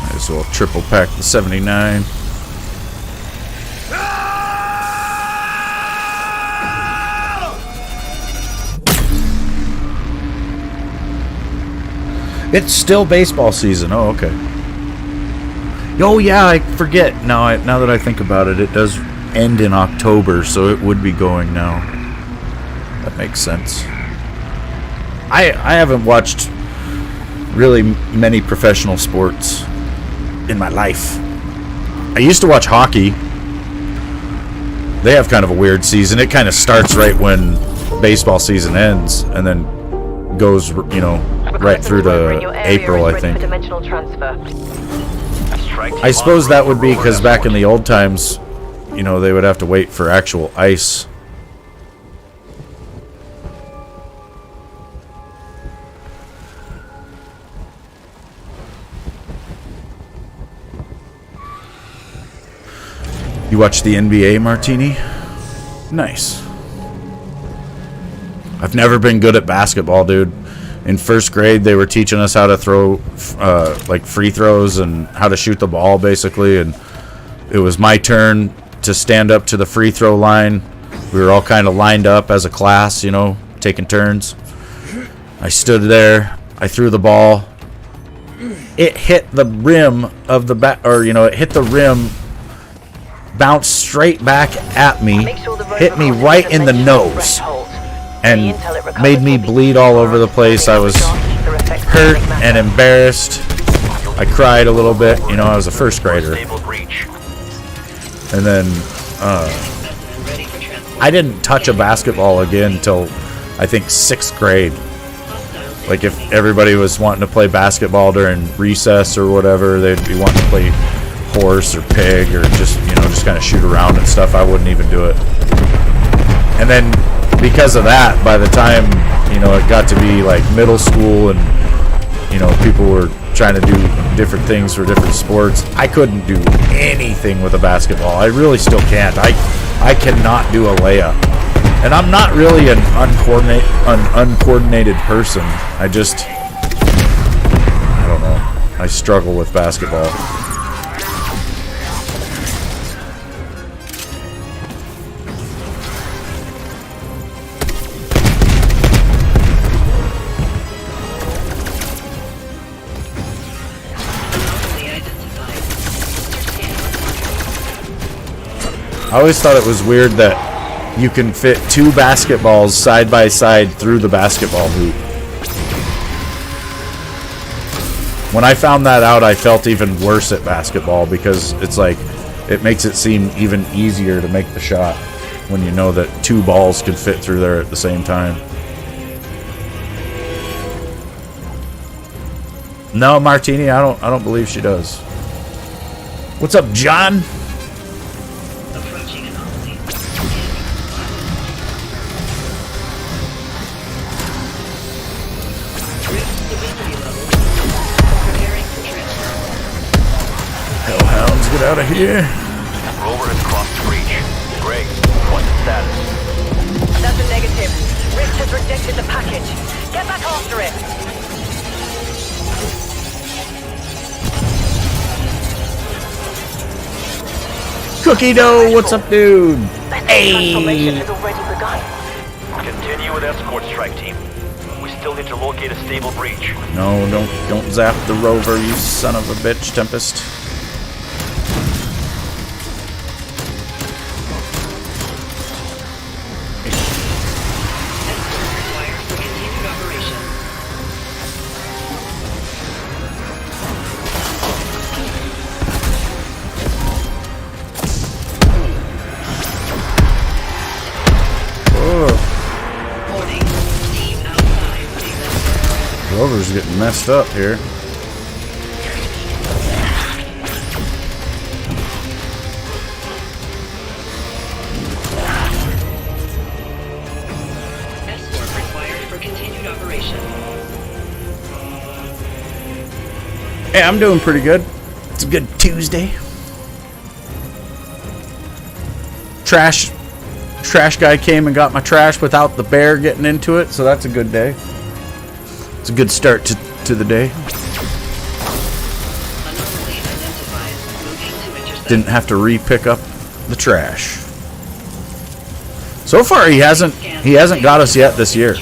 Might as well triple pack the 79. It's still baseball season. Oh, okay. Oh, yeah, I forget. Now that I think about it, it does end in October, so it would be going now. That makes sense. I haven't watched really many professional sports in my life. I used to watch hockey. They have kind of a weird season. It kind of starts right when baseball season ends, and then goes, right through to April, I think. I suppose that would be because back in the old times, they would have to wait for actual ice. You watch the NBA, Martini? Nice. I've never been good at basketball, dude. In first grade, they were teaching us how to throw, like, free throws and how to shoot the ball, basically. And it was my turn to stand up to the free throw line. We were all kind of lined up as a class, taking turns. I stood there. I threw the ball. It hit the rim of the it hit the rim, bounced straight back at me, hit me right in the nose, and made me bleed all over the place. I was hurt and embarrassed. I cried a little bit. I was a first grader. And then I didn't touch a basketball again until I think 6th grade. Like, if everybody was wanting to play basketball during recess or whatever, they'd be wanting to play horse or pig or just kind of shoot around and stuff. I wouldn't even do it. And then because of that, by the time it got to be like middle school and you know, people were trying to do different things for different sports. I couldn't do anything with a basketball. I really still can't. I cannot do a layup. And I'm not really an uncoordinated person. I don't know. I struggle with basketball. I always thought it was weird that you can fit 2 basketballs side by side through the basketball hoop. When I found that out, I felt even worse at basketball because it's like it makes it seem even easier to make the shot when you know that 2 balls could fit through there at the same time. No, Martini, I don't believe she does. What's up, John? Hellhounds, get out of here. Rover has crossed the breach. Great. What's the status? That's a negative. Rift has rejected the package. Get back after it. Cookie dough, what's up, dude? Transformation has already begun. Continue with escort, strike team. We still need to locate a stable breach. No, don't zap the rover, you son of a bitch, Tempest. Rover's getting messed up here. Escort required for continued operation. Hey, I'm doing pretty good. It's a good Tuesday. Trash guy came and got my trash without the bear getting into it, so that's a good day. It's a good start to the day. Didn't have to re-pick up the trash. So far, he hasn't got us yet this year.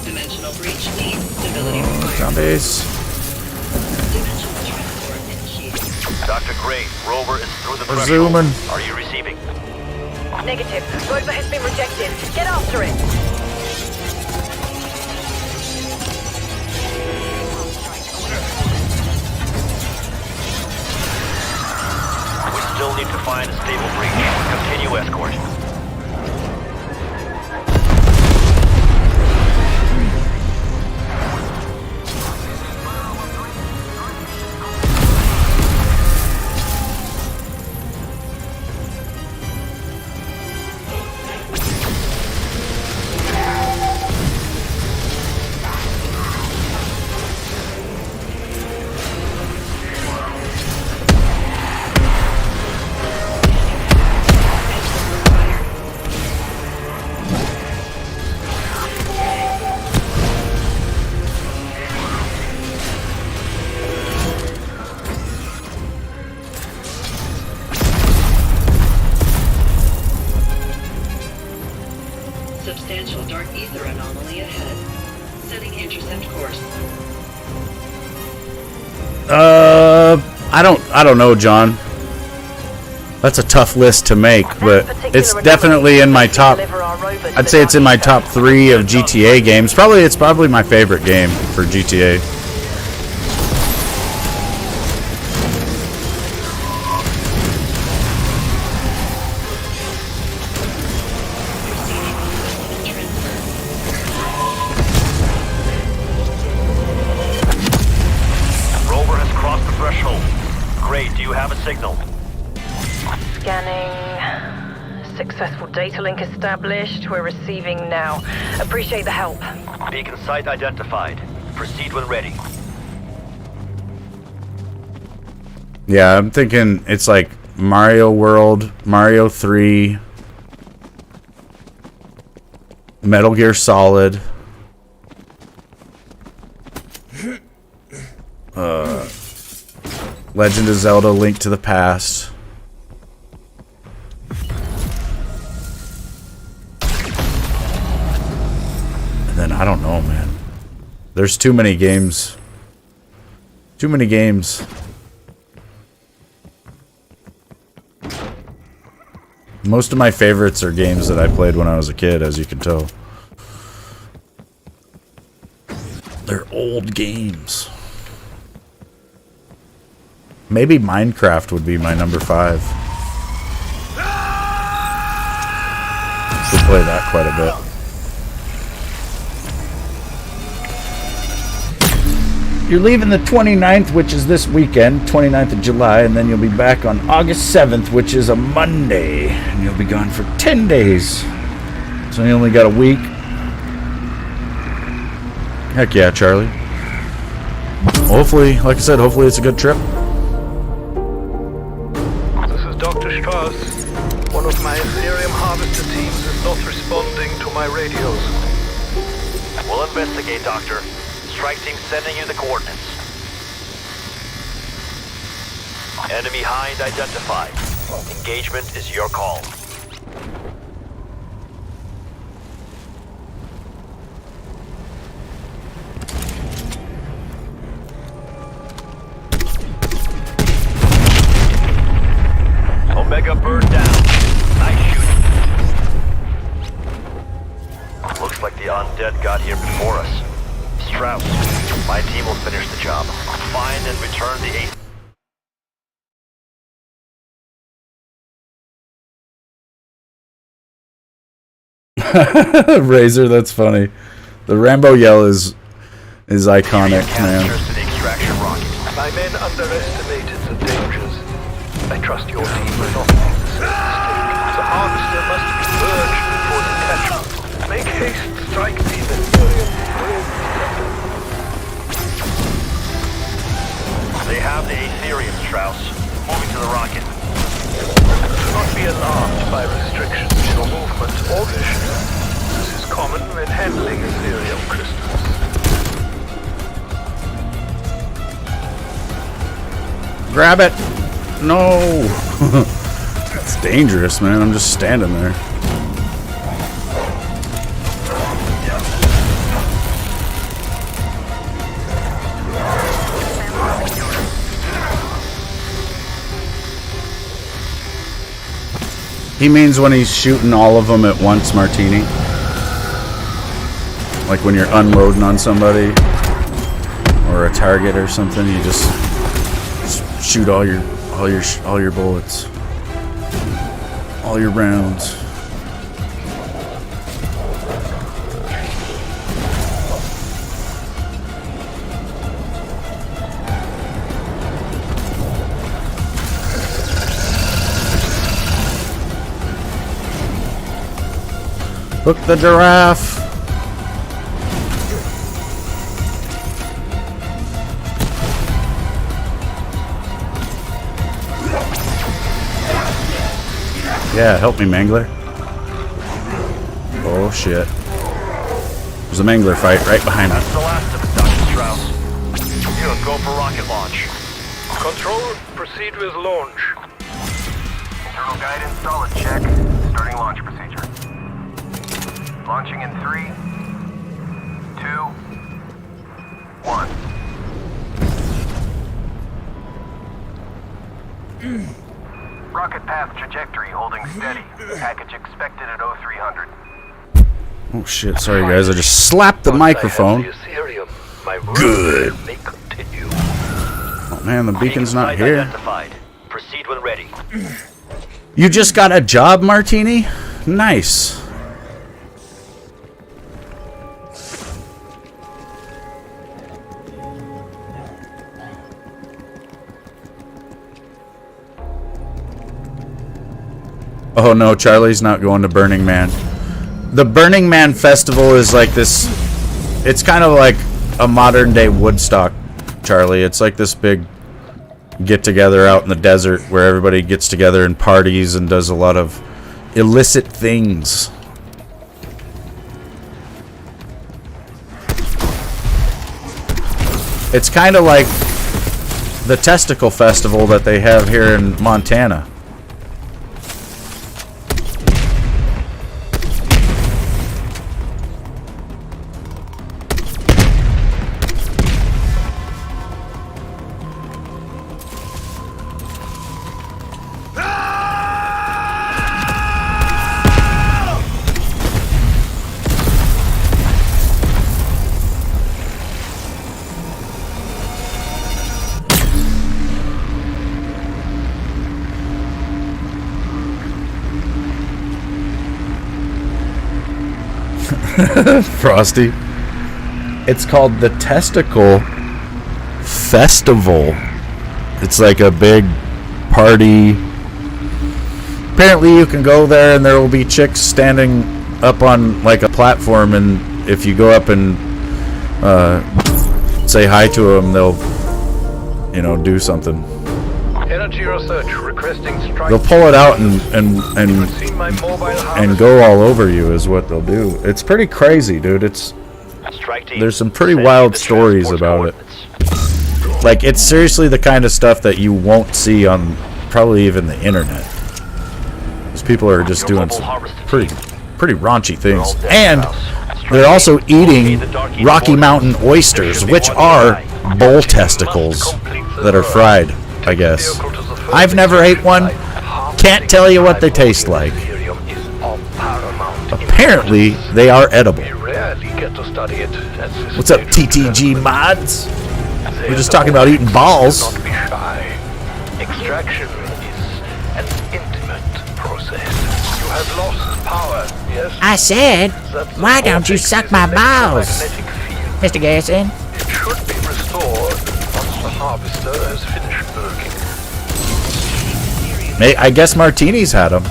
Dimensional breach needs stability required. Zombies. Dimensional transport initiated. Dr. Gray, Rover is through the We're threshold. zooming. Are you receiving? Negative. Rover has been rejected. Get after it. We still need to find a stable breach. Continue escort. Substantial dark ether anomaly ahead. Setting intercept course. I don't know, John. That's a tough list to make, but it's definitely in my top. I'd say it's in my top 3 of GTA games. It's probably my favorite game for GTA. Rover has crossed the threshold. Great, do you have a signal? Scanning. Successful data link established. We're receiving now. Appreciate the help. Beacon site identified. Proceed when ready. Yeah, I'm thinking it's like Mario World, Mario 3, Metal Gear Solid, Legend of Zelda: Link to the Past. And then I don't know, man. There's too many games. Too many games. Most of my favorites are games that I played when I was a kid, as you can tell. They're old games. Maybe Minecraft would be my number 5. Should play that quite a bit. You're leaving the 29th, which is this weekend, 29th of July, and then you'll be back on August 7th, which is a Monday. And you'll be gone for 10 days. So you only got a week. Heck yeah, Charlie. Hopefully, like I said, hopefully it's a good trip. This is Dr. Strauss. One of my Ethereum harvester teams is not responding to my radios. We'll investigate, Doctor. Strike team sending you the coordinates. Enemy hind identified. Engagement is your call. Omega bird down. Nice shooting. Looks like the undead got here before us. Strauss, my team will finish the job. Find and return the 8th. Razor, that's funny. The Rambo yell is iconic, man. To the extraction rocket. My men underestimated the dangers. I trust your team will not make the same mistake. The harvester must be purged before detachment. Make haste, strike the Ethereum. They have the Aetherium, Strauss. Moving to the rocket. Do not be alarmed by restrictions to your movement or vision. This is common when handling Ethereum crystals. Grab it! No! It's dangerous, man. I'm just standing there. He means when he's shooting all of them at once, Martini. Like when you're unloading on somebody or a target or something, you just shoot all your bullets, all your rounds. Look, the giraffe. Yeah, help me, Mangler. Oh shit. There's a Mangler fight right behind us. That's the last of it, Dr. Strauss. You go for rocket launch. Control, proceed with launch. Internal guidance solid check. Starting launch procedure. Launching in 3, 2, 1. Rocket path trajectory holding steady. Package expected at 0300. Oh shit, sorry guys, I just slapped the microphone. Good. May continue. Oh man, the beacon's not Site here. identified. Proceed when ready. You just got a job, Martini? Nice. Oh no, Charlie's not going to Burning Man. The Burning Man festival is like this. It's kind of like a modern day Woodstock, Charlie. It's like this big get together out in the desert where everybody gets together and parties and does a lot of illicit things. It's kind of like the Testicle Festival that they have here in Montana. Frosty. It's called the Testicle Festival. It's like a big party. Apparently you can go there and there will be chicks standing up on like a platform, and if you go up and say hi to them, they'll, you know, do something. Energy research requesting strike. They'll pull it out and Seen my mobile and harvester. go all over you is what they'll do. It's pretty crazy, dude. Strike team. There's some pretty Send wild the stories transport about it. coordinates. Like, it's seriously the kind of stuff that you won't see on probably even the internet. These people are just doing some pretty raunchy things. And they're also eating Rocky Mountain oysters, which are bull testicles that are fried, I guess. I've never ate one. Can't tell you what they taste like. Apparently, they are edible. Rarely get to study it at this What's up, stage. TTG mods? We're just talking about eating balls. Not be shy. Extraction is an intimate process. You have lost power, yes? I said, That why don't you vortex suck is my an balls, electromagnetic field. Mr. Garrison? It should be restored once the harvester has finished working. I guess Martini's had them.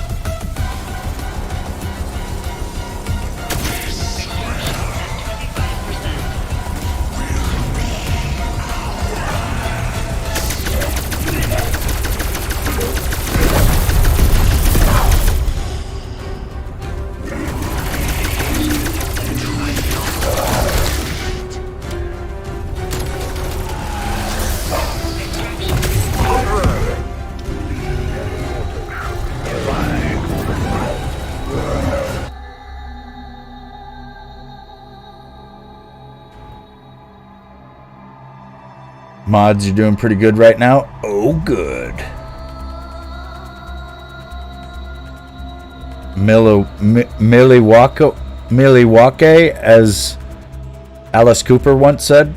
Mods, you're doing pretty good right now. Oh, good. Milwaukee, as Alice Cooper once said.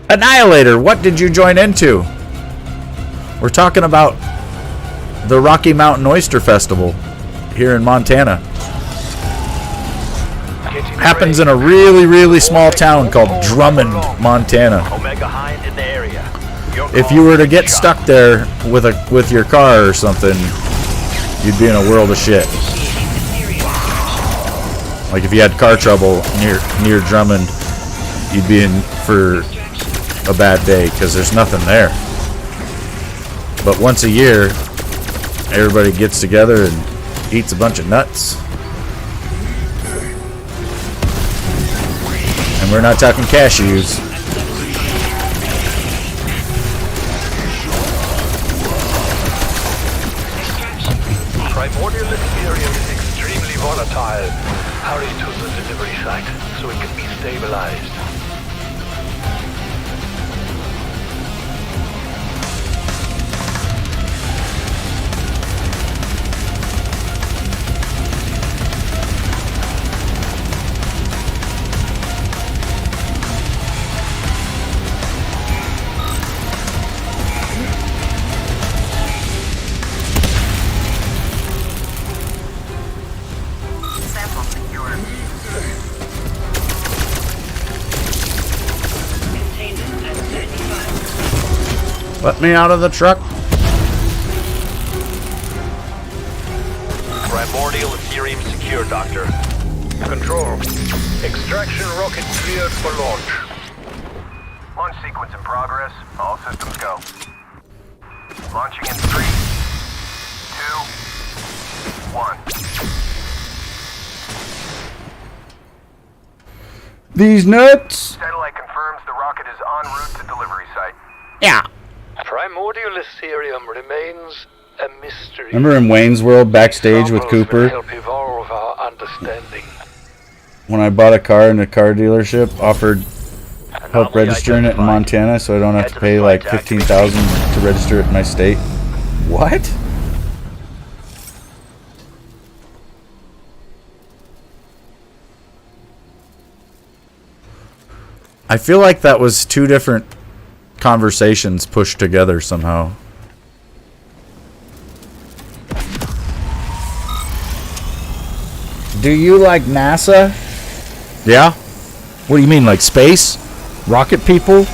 Annihilator, what did you join into? We're talking about the Rocky Mountain Oyster Festival here in Montana. Happens in a really small town called Drummond, Montana. Omega Hind in the area. If you were to get stuck there with your car or something, you'd be in a world of shit. Like if you had car trouble near Drummond, you'd be in for a bad day because there's nothing there. But once a year, everybody gets together and eats a bunch of nuts. And we're not talking cashews. Primordial Ethereum is extremely volatile. Hurry to the delivery site so it can be stabilized. Let me out of the truck. Primordial Ethereum secure, Doctor. Control. Extraction rocket cleared for launch. Launch sequence in progress. All systems go. Launching in 3, 2, 1. These nuts. Satellite confirms the rocket is en route to delivery site. Yeah. Primordial Ethereum remains a mystery. Remember in Wayne's World backstage with Samples Cooper? will help evolve our understanding. When I bought a car in a car dealership, offered help Anomaly registering it in identified. Montana so I don't have Head to to pay the like site to activate $15,000 to register it in my state. What? I feel like that was two different conversations pushed together somehow. Do you like NASA? Yeah? What do you mean, like space? Rocket people?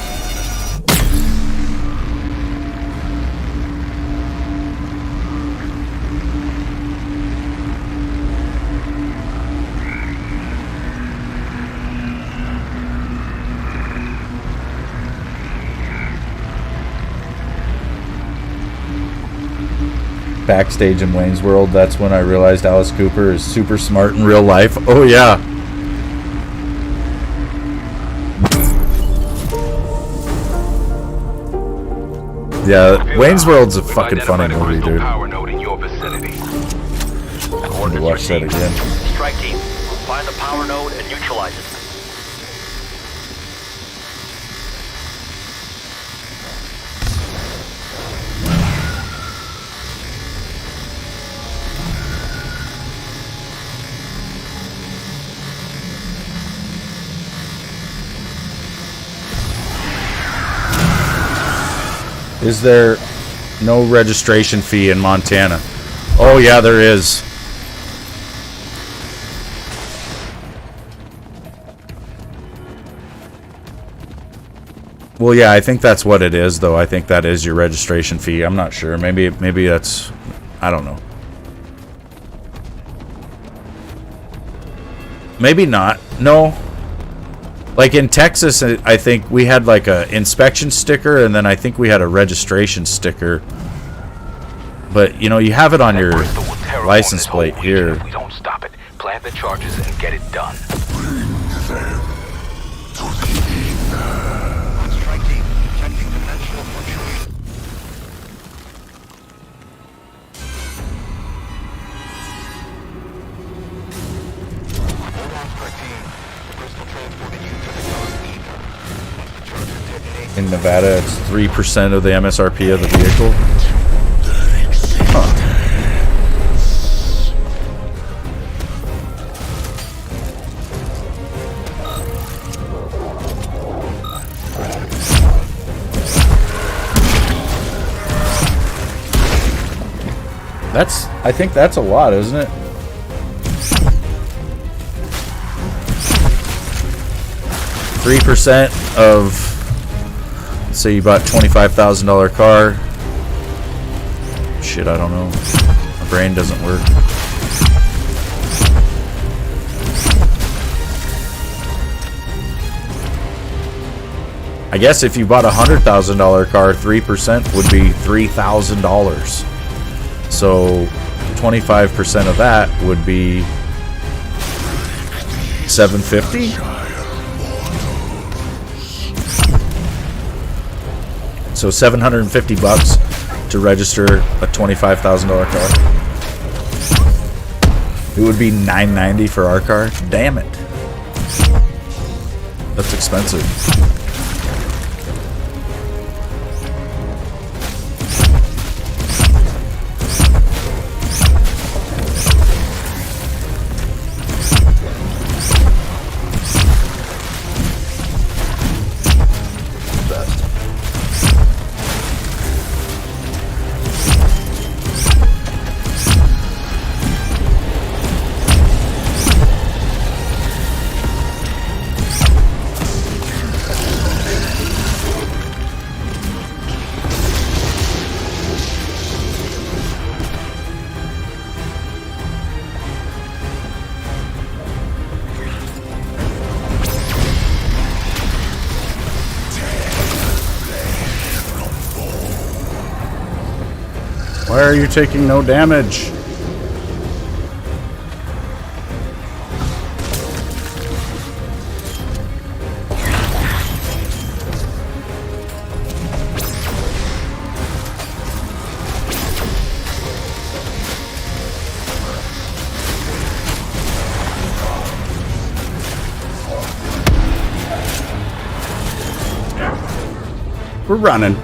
Backstage in Wayne's World, that's when I realized Alice Cooper is super smart in real life. Oh yeah. Yeah, Wayne's World's a We've fucking funny identified a movie, crystal dude. power node in your vicinity. Need to watch that again. Strike team, find the power node and neutralize it. Is there no registration fee in Montana? Oh yeah, there is. Well, yeah, I think that's what it is, though. I think that is your registration fee. I'm not sure. Maybe that's... I don't know. Maybe not. No. Like in Texas, I think we had like a inspection sticker, and then I think we had a registration sticker. But, you know, you have it on your Bristol will terraform license this whole plate region here. If we don't stop it, plant the charges and get it done. Strike team, detecting dimensional fluctuation. Hold on, strike team. The crystal transporting you to the dark ether. Once the charges detonate, In Nevada, it's 3% of the MSRP of the vehicle. Huh. I think that's a lot, isn't it? %3 of, let's say you bought $25,000 car. Shit, I don't know. My brain doesn't work. I guess if you bought a $100,000 car, 3% would be $3,000. So 25% of that would be $750. So $750 to register a $25,000 car. It would be $990 for our car. Damn it. That's expensive. Why are you taking no damage? We're running.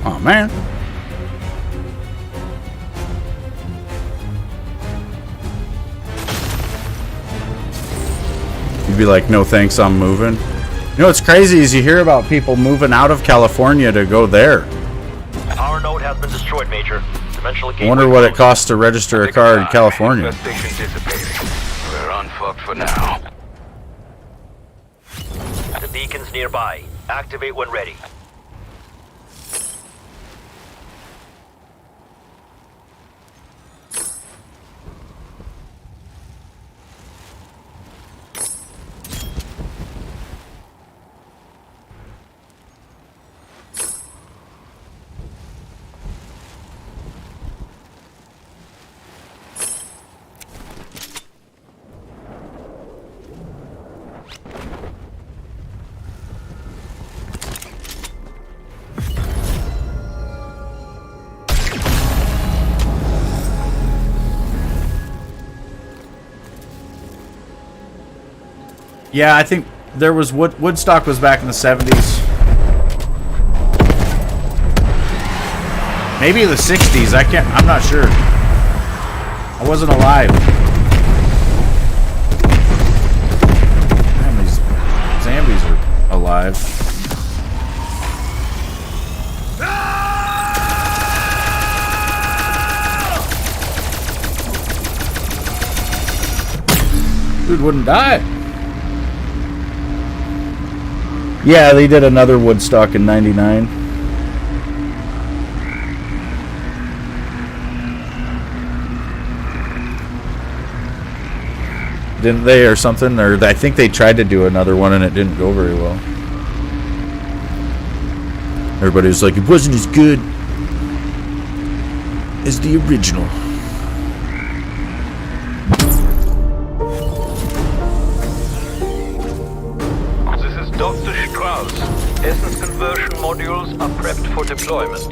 Oh man. You'd be like, no thanks, I'm moving. You know what's crazy is you hear about people moving out of California to go there. Our node has been destroyed, Major. Dimensional I wonder what it costs to register a car in California. Infestation dissipating. We're unfucked for now. The beacon's nearby. Activate when ready. Yeah, I think there was Woodstock was back in the 70s. Maybe the 60s. I'm not sure. I wasn't alive. Damn, these zombies are alive. Dude wouldn't die. Yeah, they did another Woodstock in '99. Didn't they, or something? Or I think they tried to do another one and it didn't go very well. Everybody was like, it wasn't as good as the original. Dr. Strauss, essence conversion modules are prepped for deployment.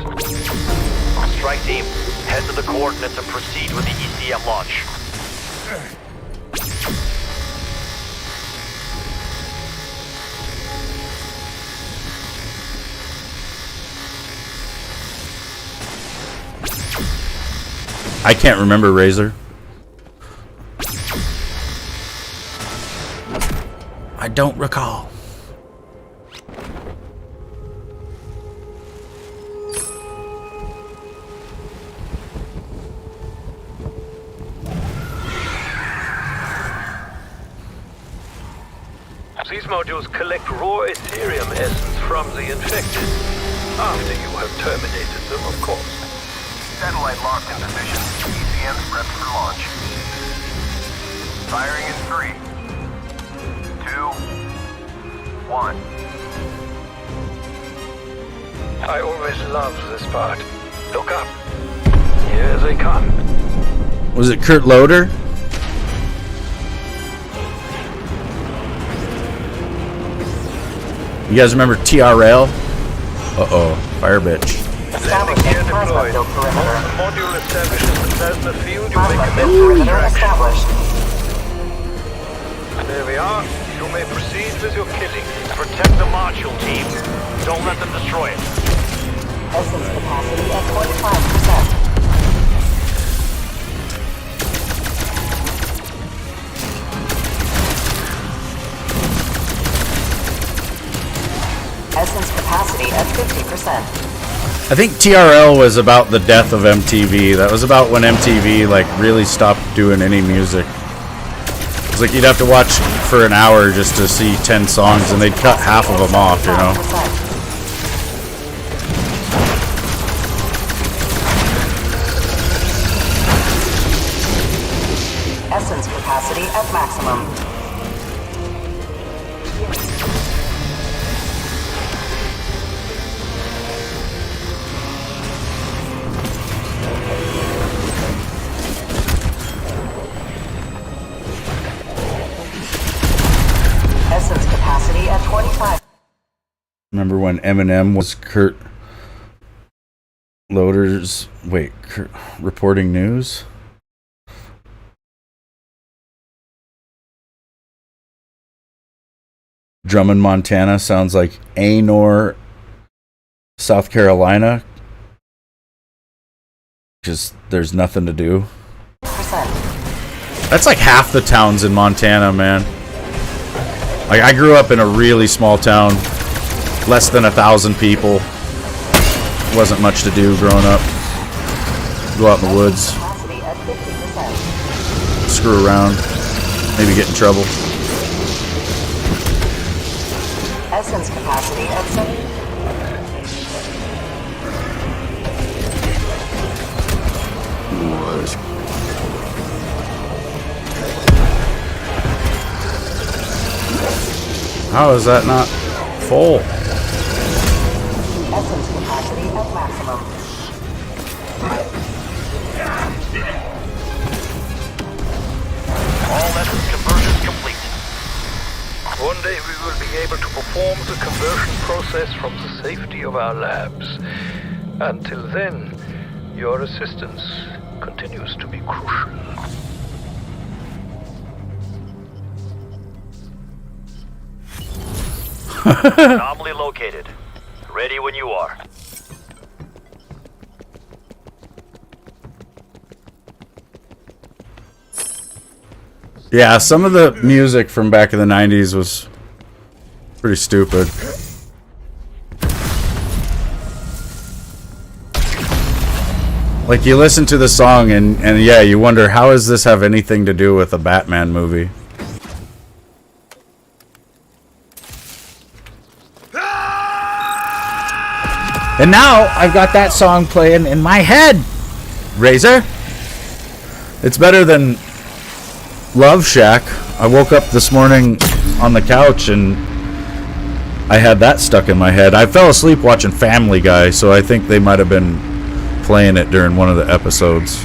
Strike team, head to the coordinates and proceed with the ECM launch. I can't remember, Razor. I don't recall. These modules collect raw Ethereum essence from the infected. After you have terminated them, of course. Satellite locked in position. ECM's prepped for launch. Firing in 3, 2, 1. I always loved this part. Look up. Here they come. Was it Kurt Loder? You guys remember TRL? Uh-oh. Fire bitch. Landing gear deployed. Once the module establishes the plasma field, you may commence Perimeter extraction. established. There we are. You may proceed with your killing. Protect the module, team. Don't let them destroy it. Essence capacity at 25%. Essence capacity at 50%. I think TRL was about the death of MTV. That was about when MTV like really stopped doing any music. It's like you'd have to watch for an hour just to see 10 songs, and they'd cut half of them off, you know. Essence capacity at maximum. Essence capacity at 25. Remember when Eminem was Kurt reporting news? Drummond, Montana sounds like Anor, South Carolina. Just there's nothing to do. That's like half the towns in Montana, man. Like I grew up in a really small town, less than 1,000 people. Wasn't much to do growing up. Go out in the woods, screw around, maybe get in trouble. Essence capacity at 70. How is that not full? Essence capacity at maximum. All essence conversions complete. One day we will be able to perform the conversion process from the safety of our labs. Until then, your assistance continues to be crucial. Anomaly located. Ready when you are. Yeah, some of the music from back in the 90s was pretty stupid. Like you listen to the song and yeah, you wonder how does this have anything to do with a Batman movie? And now I've got that song playing in my head. Razor. It's better than Love Shack. I woke up this morning on the couch and I had that stuck in my head. I fell asleep watching Family Guy, so I think they might have been playing it during one of the episodes.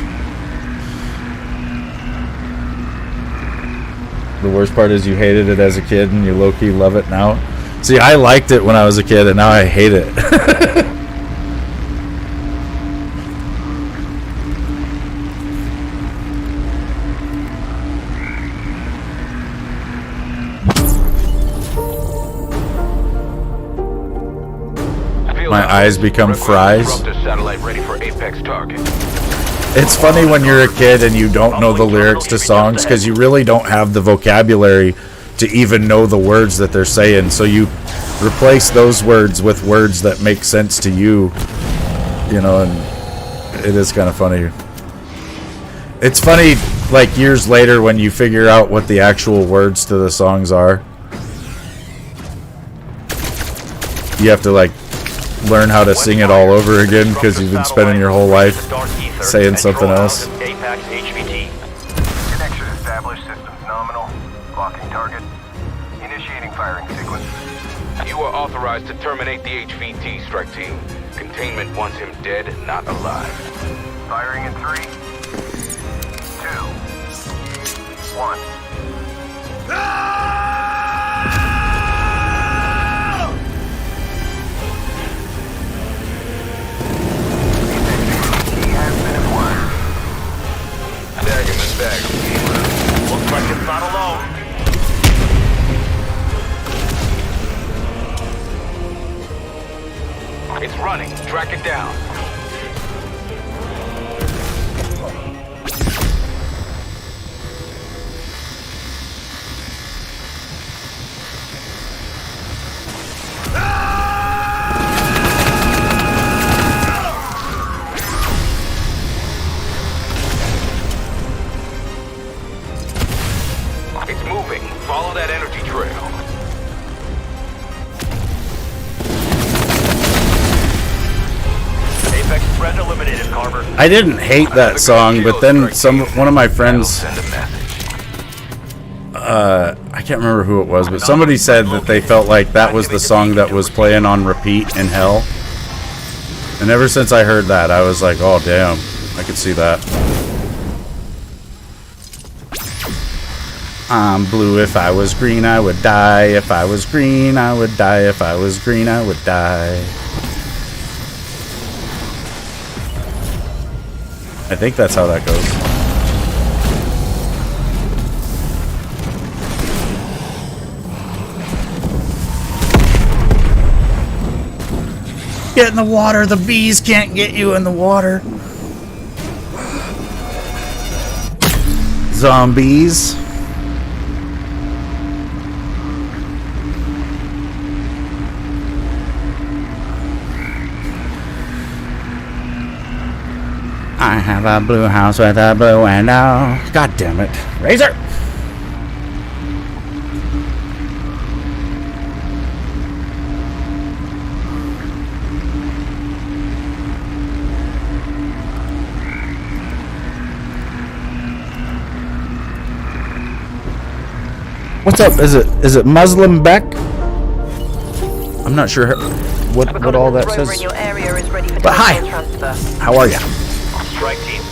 The worst part is you hated it as a kid and you low-key love it now. See, I liked it when I was a kid and now I hate it. My eyes become fries. Satellite ready for apex target. It's funny when you're a kid and you don't know the lyrics to songs because you really don't have the vocabulary to even know the words that they're saying. So you replace those words with words that make sense to you, you know, and it is kind of funny. It's funny, like, years later when you figure out what the actual words to the songs are. You have to, like, learn how to sing it all over again because you've been spending your whole life saying something else. Apex HVT. Connection established. Systems nominal. Locking target. Initiating firing sequence. You are authorized to terminate the HVT, strike team. Containment wants him dead, not alive. Firing in 3, 2, 1. Looks like it's not alone. It's running. Track it down. It's moving. Follow that energy trail. Apex threat eliminated, Carver. I didn't hate that song, but then one of my friends, Send a message. I can't remember who it was, but somebody said that they felt like that was the song that was playing on repeat in hell. And ever since I heard that, I was like, oh damn, I could see that. I'm blue, if I was green, I would die. If I was green, I would die. If I was green, I would die. I think that's how that goes. Get in the water. The bees can't get you in the water. Zombies. I have a blue house with a blue window. God damn it. Razor! What's up? Is it Muslim Beck? I'm not sure what all that says. In your area is ready for But hi. transfer. How are ya? Strike team,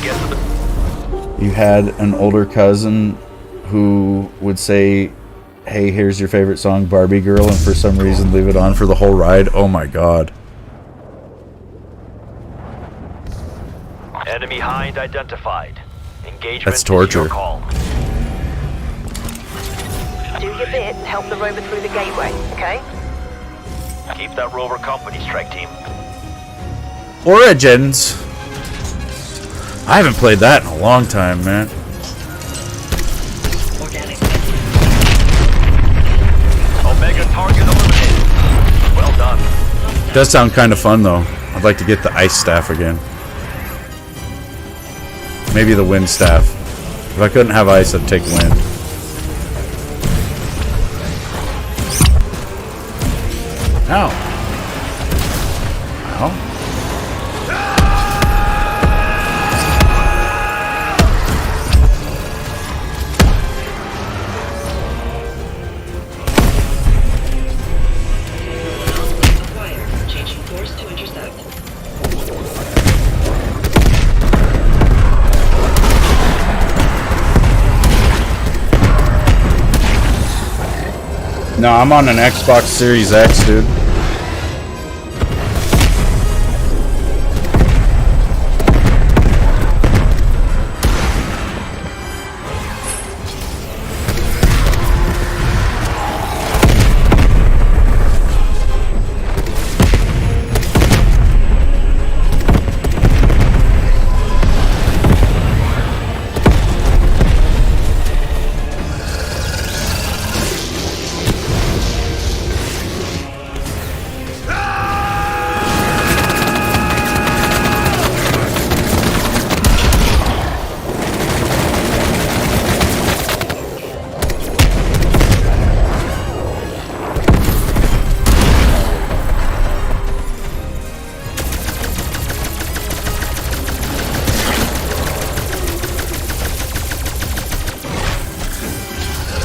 get to the... You had an older cousin who would say, hey, here's your favorite song, Barbie Girl, and for some reason leave it on for the whole ride. Oh my god. Enemy hind identified. Engagement That's is torture. your call. Do your bit and help the rover through the gateway, okay? Keep that rover company, strike team. Origins. I haven't played that in a long time, man. Organic. Omega target eliminated. Well done. It does sound kind of fun, though. I'd like to get the ice staff again. Maybe the wind staff. If I couldn't have ice, I'd take wind. Ow. Ow. Acquired. Changing course to intercept. No, I'm on an Xbox Series X, dude.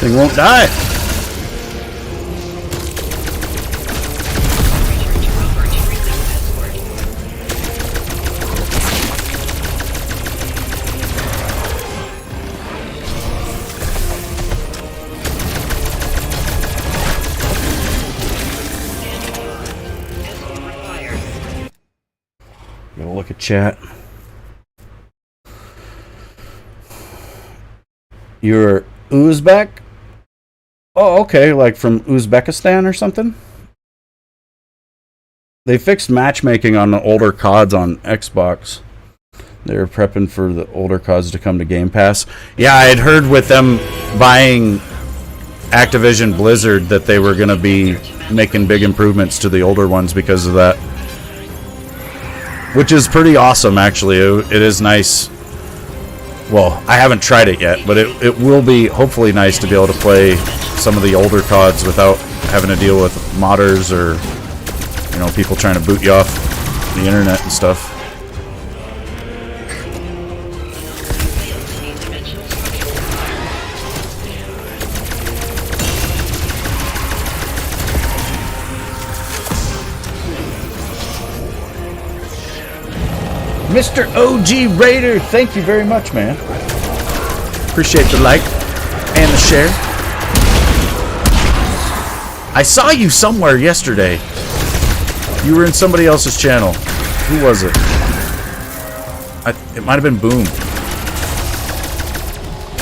Thing won't die. Return to rover to resume escort. Escort required. Gotta look at chat. You're Uzbek? Oh, okay, like from Uzbekistan or something? They fixed matchmaking on the older CODs on Xbox. They were prepping for the older CODs to come to Game Pass. Yeah, I had heard with them buying Activision Blizzard that they were going to be making big improvements to the older ones because of that. Which is pretty awesome, actually. It is nice. Well, I haven't tried it yet, but it will be hopefully nice to be able to play some of the older CODs without having to deal with modders or, you know, people trying to boot you off the internet and stuff. Mr. OG Raider, thank you very much, man. Appreciate the like and the share. I saw you somewhere yesterday. You were in somebody else's channel. Who was it? It might have been Boom.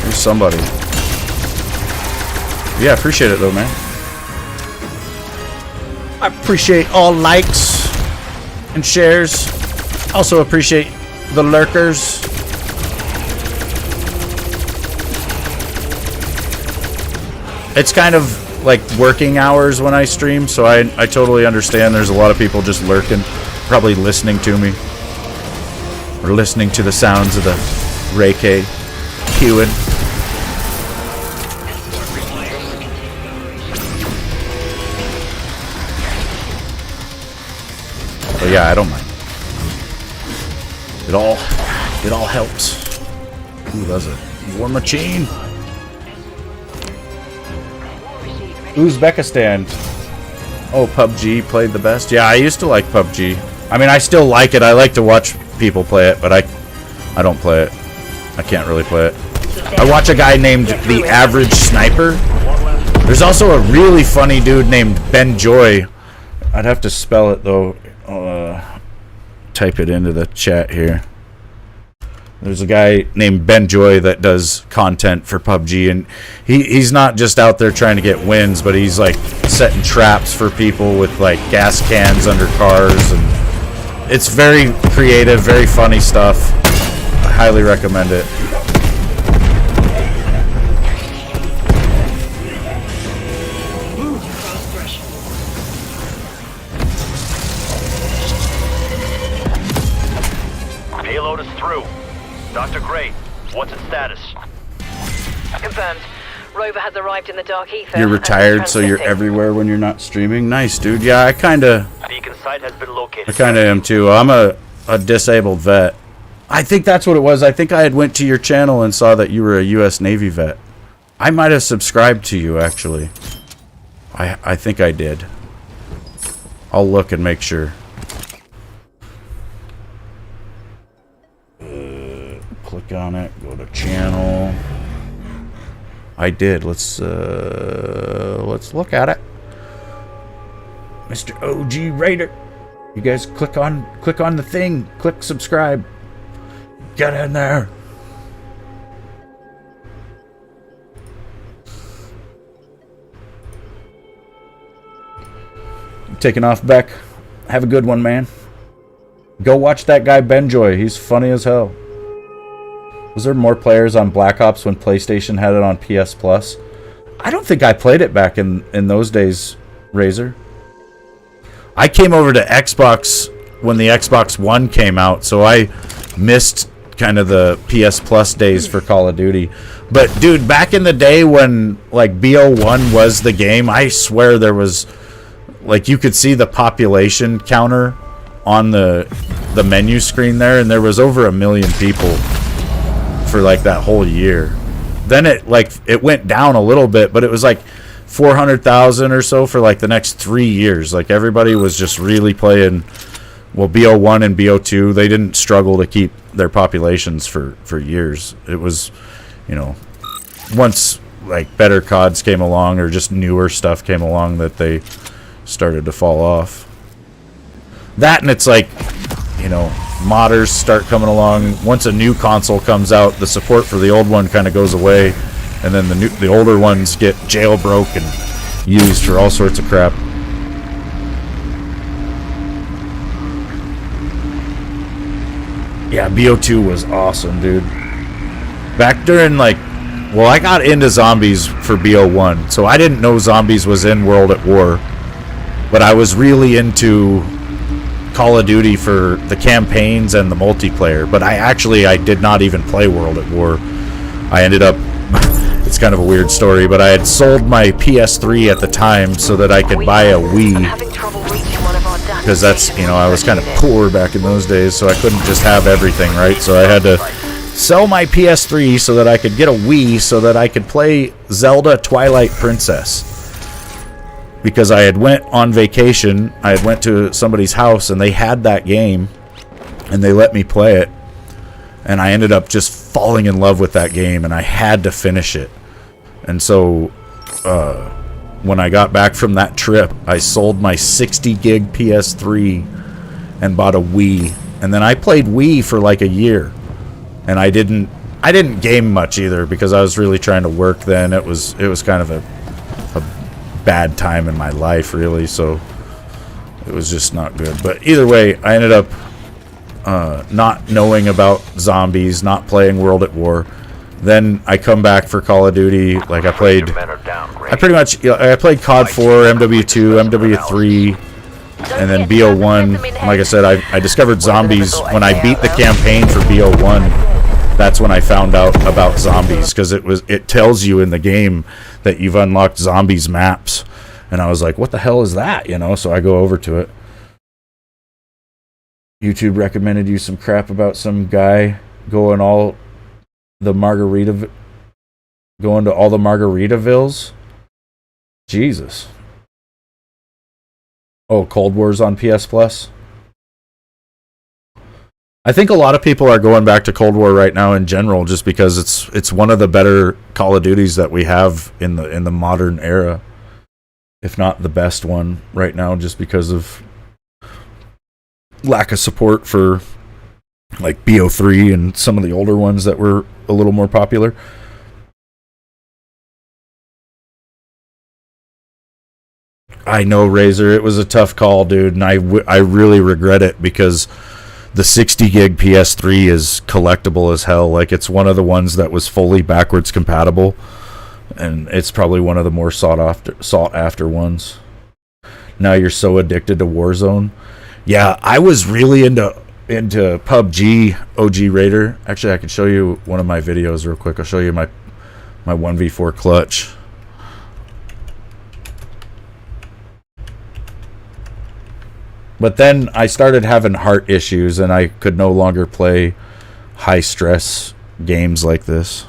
Or somebody. Yeah, appreciate it though, man. I appreciate all likes and shares. Also appreciate the lurkers. It's kind of like working hours when I stream, so I totally understand there's a lot of people just lurking, probably listening to me. Or listening to the sounds of the Reiki queuing. But yeah, I don't mind. It all helps. Ooh, that's a war machine. Uzbekistan. Oh, PUBG played the best. Yeah, I used to like PUBG. I mean, I still like it. I like to watch people play it, but I don't play it. I can't really play it. I watch a guy named The Average Sniper. There's also a really funny dude named Ben Joy. I'd have to spell it though. Type it into the chat here. There's a guy named Ben Joy that does content for PUBG, and he's not just out there trying to get wins, but he's like setting traps for people with like gas cans under cars, and it's very creative, very funny stuff. I highly recommend it. Payload is through. Dr. Gray, what's its status? Confirmed. Rover has arrived in the dark ether. You're retired, so you're everywhere when you're not streaming. Nice, dude. Yeah, I kind of Beacon site has been located. am too. I'm a disabled vet. I think that's what it was. I think I had went to your channel and saw that you were a U.S. Navy vet. I might have subscribed to you, actually. I think I did. I'll look and make sure. Click on it. Go to channel. I did. Let's look at it. Mr. OG Raider. You guys click on the thing. Click subscribe. Get in there. I'm taking off, Beck. Have a good one, man. Go watch that guy Benjoy. He's funny as hell. Was there more players on Black Ops when PlayStation had it on PS Plus? I don't think I played it back in those days, Razor. I came over to Xbox when the Xbox One came out, so I missed kind of the PS Plus days for Call of Duty. But dude, back in the day when like BO1 was the game, I swear there was like you could see the population counter on the menu screen there, and there was over 1 million people for like that whole year. Then it went down a little bit, but it was like 400,000 or so for like the next 3 years. Like everybody was just really playing. Well, BO1 and BO2, they didn't struggle to keep their populations for years. It was, you know, once like better CODs came along or just newer stuff came along that they started to fall off. That, and it's like, you know, modders start coming along. Once a new console comes out, the support for the old one kind of goes away, and then the older ones get jailbroke and used for all sorts of crap. Yeah, BO2 was awesome, dude. Back during, like... Well, I got into zombies for BO1, so I didn't know zombies was in World at War. But I was really into Call of Duty for the campaigns and the multiplayer. But I did not even play World at War. I ended up... It's kind of a weird story, but I had sold my PS3 at the time so that I could buy a Wii. Because that's, you know, I was kind of poor back in those days, so I couldn't just have everything, right? So I had to sell my PS3 so that I could get a Wii so that I could play Zelda Twilight Princess. Because I had went on vacation, I had went to somebody's house and they had that game and they let me play it. And I ended up just falling in love with that game and I had to finish it. And so when I got back from that trip, I sold my 60 gig PS3 and bought a Wii. And then I played Wii for like a year. And I didn't game much either because I was really trying to work then. It was kind of a bad time in my life, really, so it was just not good. But either way, I ended up not knowing about zombies, not playing World at War. Then I come back for Call of Duty. Like I played COD 4, MW2, MW3, and then BO1. Like I said, I discovered zombies when I beat the campaign for BO1. That's when I found out about zombies, because it tells you in the game that you've unlocked zombies maps. And I was like, what the hell is that? You know, so I go over to it. YouTube recommended you some crap about some guy going to all the Margaritavilles. Jesus. Oh, Cold War's on PS Plus. I think a lot of people are going back to Cold War right now in general, just because it's one of the better Call of Duties that we have in the modern era, if not the best one right now, just because of lack of support for like BO3 and some of the older ones that were a little more popular. I know, Razor, it was a tough call, dude, and I really regret it because the 60 gig PS3 is collectible as hell. Like, it's one of the ones that was fully backwards compatible, and it's probably one of the more sought after ones. Now you're so addicted to Warzone. Yeah, I was really into PUBG, OG Raider. Actually, I can show you one of my videos real quick. I'll show you my 1v4 clutch. But then I started having heart issues and I could no longer play high stress games like this.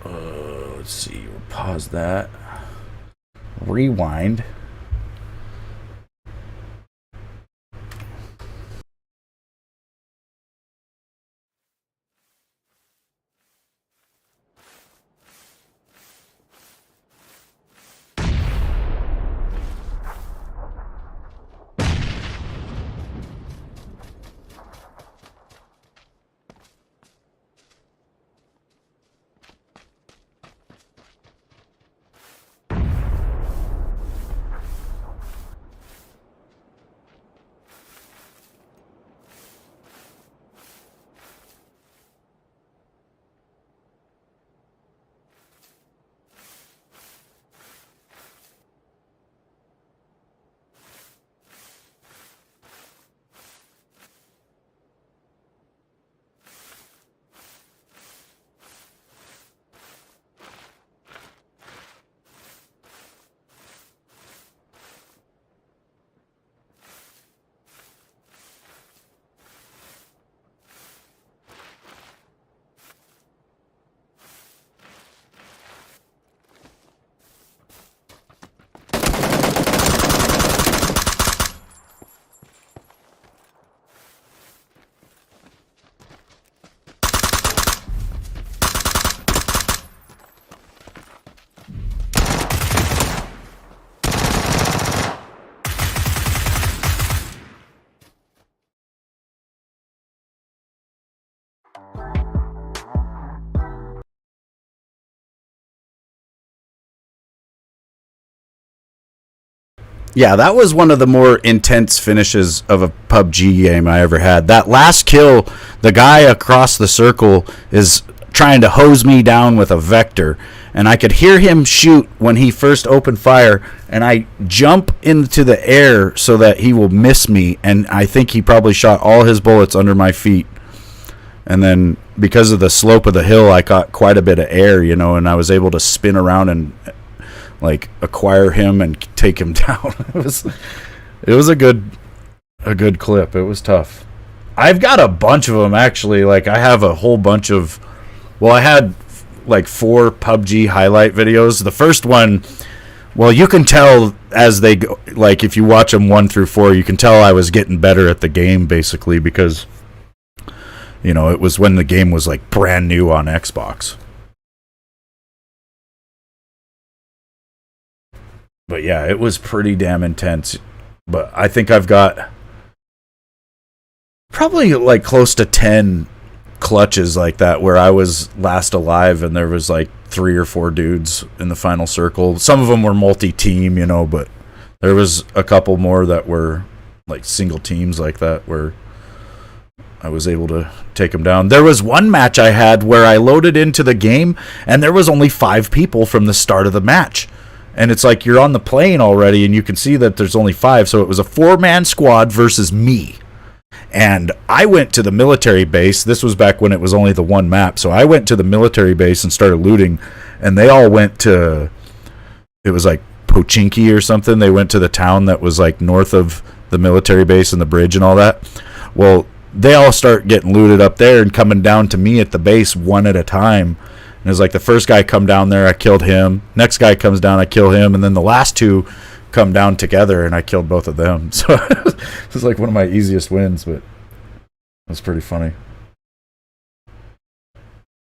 Let's see, we'll pause that. Rewind. Yeah, that was one of the more intense finishes of a PUBG game I ever had. That last kill, the guy across the circle is trying to hose me down with a vector, and I could hear him shoot when he first opened fire, and I jump into the air so that he will miss me, and I think he probably shot all his bullets under my feet. And then because of the slope of the hill, I got quite a bit of air, you know, and I was able to spin around and like acquire him and take him down. It was a good clip. It was tough. I've got a bunch of them actually. Like I have a whole bunch of. Well, I had like 4 PUBG highlight videos. The first one, well, you can tell as they go. Like if you watch them 1 through 4, you can tell I was getting better at the game basically because, you know, it was when the game was like brand new on Xbox. But yeah, it was pretty damn intense. But I think I've got probably like close to 10 clutches like that where I was last alive and there was like 3 or 4 dudes in the final circle. Some of them were multi-team, you know, but there was a couple more that were like single teams like that where I was able to take them down. There was one match I had where I loaded into the game and there was only 5 people from the start of the match. And it's like you're on the plane already and you can see that there's only 5. So it was a 4-man squad versus me. And I went to the military base. This was back when it was only the one map. So I went to the military base and started looting. And they all went to, it was like Pochinki or something. They went to the town that was like north of the military base and the bridge and all that. Well, they all start getting looted up there and coming down to me at the base one at a time. And it was like the first guy come down there, I killed him. Next guy comes down, I kill him. And then the last 2 come down together, and I killed both of them. So it was like one of my easiest wins, but it was pretty funny.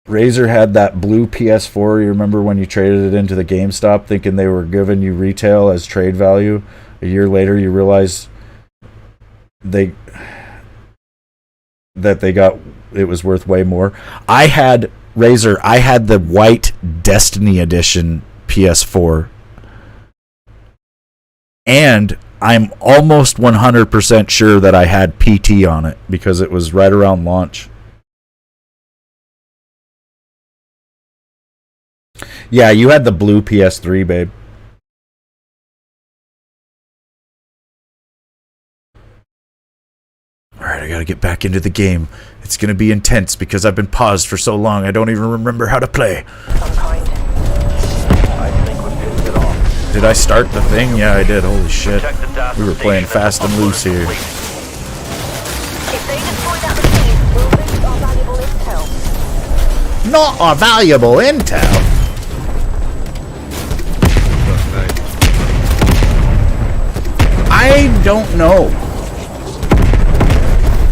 Razer had that blue PS4. You remember when you traded it into the GameStop thinking they were giving you retail as trade value? A year later, you realize that they got it was worth way more. I had Razer, I had the white Destiny Edition PS4. And I'm almost 100% sure that I had PT on it because it was right around launch. Yeah, you had the blue PS3, babe. Alright, I gotta get back into the game. It's gonna be intense because I've been paused for so long I don't even remember how to play. Did I start the thing? Yeah, I did. Holy shit. We were playing fast and loose here. If they destroy that machine, we'll lose our valuable intel. Not our valuable intel. I don't know.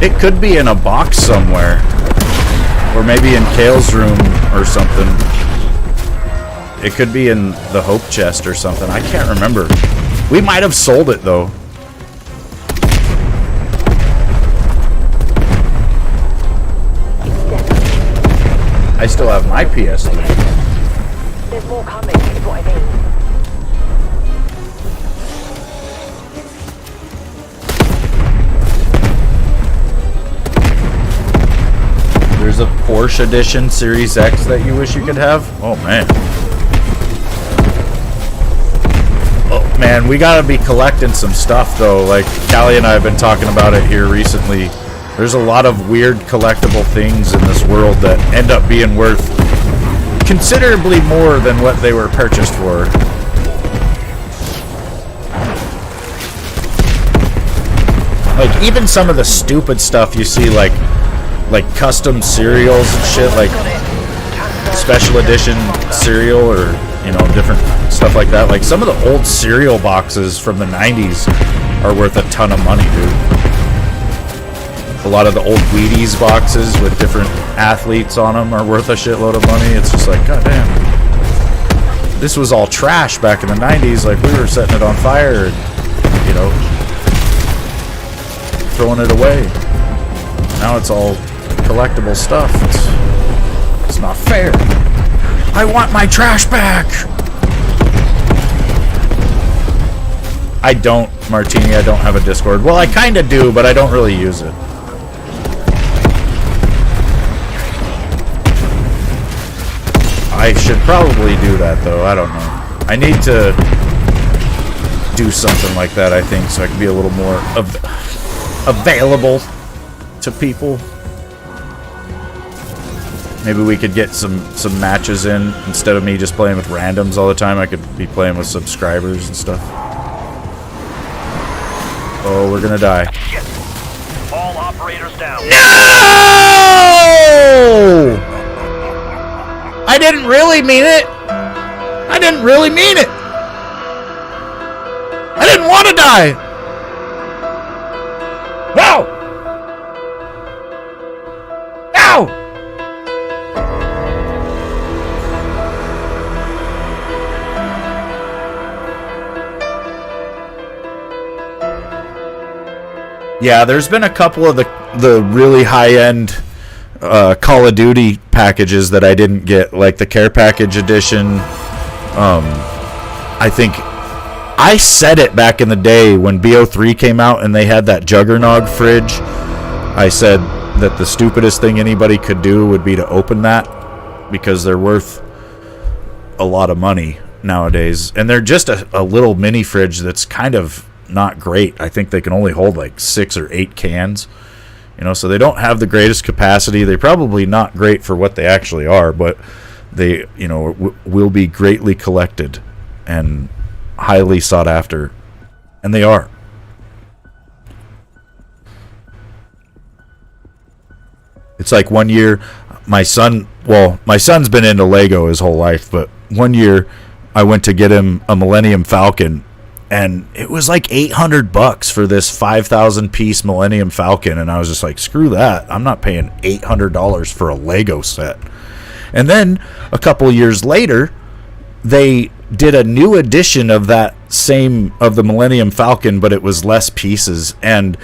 It could be in a box somewhere. Or maybe in Kale's room or something. It could be in the Hope chest or something. I can't remember. We might have sold it, though. I still have my PS3. There's more coming, is what I mean. There's a Porsche Edition Series X that you wish you could have? Oh, man. Oh, man, we gotta be collecting some stuff, though. Like, Callie and I have been talking about it here recently. There's a lot of weird collectible things in this world that end up being worth considerably more than what they were purchased for. Like, even some of the stupid stuff you see, like custom cereals and shit, like special edition cereal or, you know, different stuff like that. Like, some of the old cereal boxes from the 90s are worth a ton of money, dude. A lot of the old Wheaties boxes with different athletes on them are worth a shitload of money. It's just like, goddamn. This was all trash back in the 90s. Like, we were setting it on fire and, you know, throwing it away. Now it's all collectible stuff. It's not fair. I want my trash back. I don't, Martini, I don't have a Discord. Well, I kind of do, but I don't really use it. I should probably do that, though. I don't know. I need to do something like that, I think, so I can be a little more available to people. Maybe we could get some matches in. Instead of me just playing with randoms all the time, I could be playing with subscribers and stuff. Oh, we're gonna die. Shit. All operators down. No! I didn't really mean it. I didn't really mean it. I didn't want to die. No! No! Yeah, there's been a couple of the really high-end Call of Duty packages that I didn't get, like the Care Package Edition. I think I said it back in the day when BO3 came out and they had that Juggernog fridge. I said that the stupidest thing anybody could do would be to open that because they're worth a lot of money nowadays. And they're just a little mini fridge that's kind of not great. I think they can only hold like 6 or 8 cans. You know, so they don't have the greatest capacity. They're probably not great for what they actually are, but they, you know, will be greatly collected and highly sought after. And they are. It's like one year, my son's been into Lego his whole life, but one year I went to get him a Millennium Falcon, and it was like $800 for this 5,000 piece Millennium Falcon, and I was just like, screw that. I'm not paying $800 for a Lego set. And then a couple years later, they did a new edition of that of the Millennium Falcon, but it was less pieces, and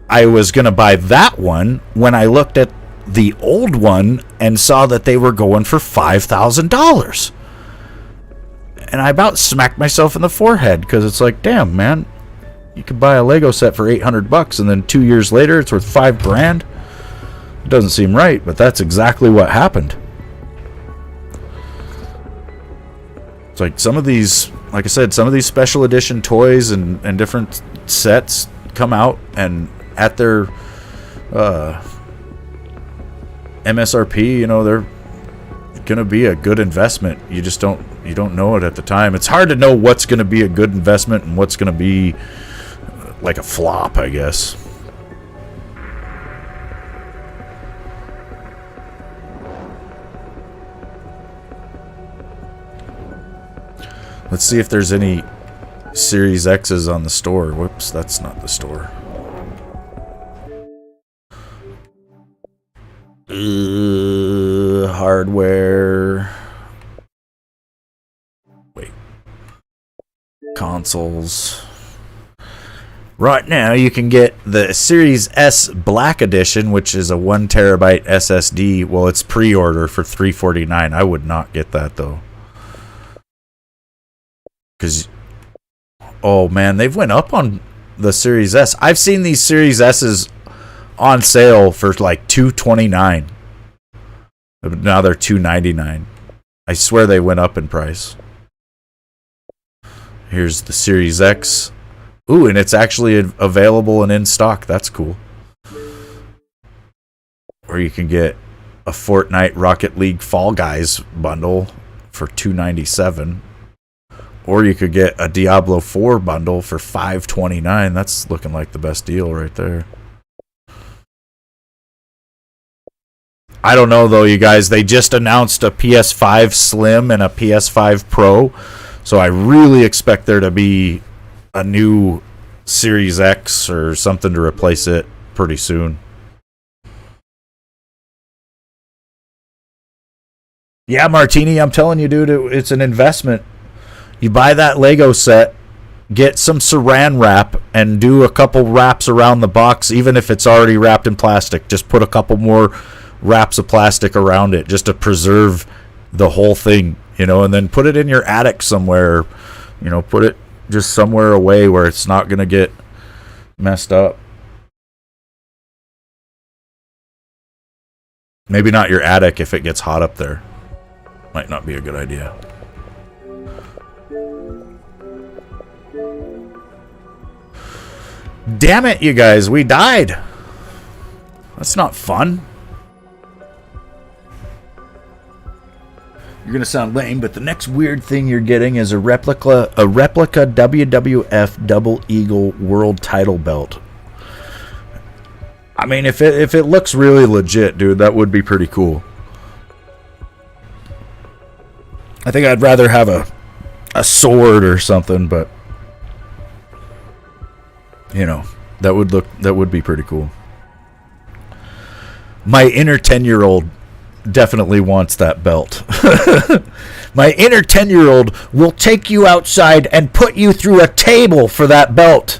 I was going to buy that one when I looked at the old one and saw that they were going for $5,000. And I about smacked myself in the forehead because it's like, damn, man, you could buy a Lego set for $800 and then 2 years later it's worth $5,000. It doesn't seem right, but that's exactly what happened. It's like some of these, like I said, some of these special edition toys and different sets come out, and at their MSRP, you know, they're gonna be a good investment. You just don't know it at the time. It's hard to know what's gonna be a good investment and what's gonna be like a flop, I guess. Let's see if there's any Series X's on the store. Whoops, that's not the store. Hardware. Wait. Consoles. Right now, you can get the Series S Black Edition, which is a 1 terabyte SSD. Well, it's pre-order for $349. I would not get that, though. Because, oh man, they've went up on the Series S. I've seen these Series S's on sale for like $229. Now they're $299. I swear they went up in price. Here's the Series X. Ooh, and it's actually available and in stock. That's cool. Or you can get a Fortnite Rocket League Fall Guys bundle for $297. Or you could get a Diablo 4 bundle for $529. That's looking like the best deal right there. I don't know, though, you guys. They just announced a PS5 Slim and a PS5 Pro. So I really expect there to be a new Series X or something to replace it pretty soon. Yeah, Martini, I'm telling you, dude, it's an investment. You buy that Lego set, get some saran wrap, and do a couple wraps around the box, even if it's already wrapped in plastic. Just put a couple more wraps of plastic around it just to preserve the whole thing, you know, and then put it in your attic somewhere, you know, just somewhere away where it's not going to get messed up. Maybe not your attic if it gets hot up there. Might not be a good idea. Damn it, you guys, we died. That's not fun. You're gonna sound lame, but the next weird thing you're getting is a replica WWF Double Eagle World Title Belt. I mean, if it looks really legit, dude, that would be pretty cool. I think I'd rather have a sword or something, but you know, that would be pretty cool. My inner 10-year-old definitely wants that belt. My inner 10-year-old will take you outside and put you through a table for that belt.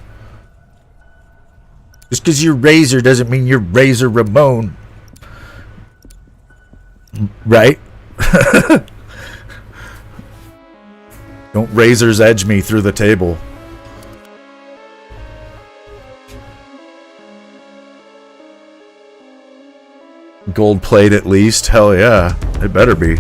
Just because you're Razor doesn't mean you're Razor Ramon. Right? Don't Razor's Edge me through the table. Gold plate at least? Hell yeah. It better be.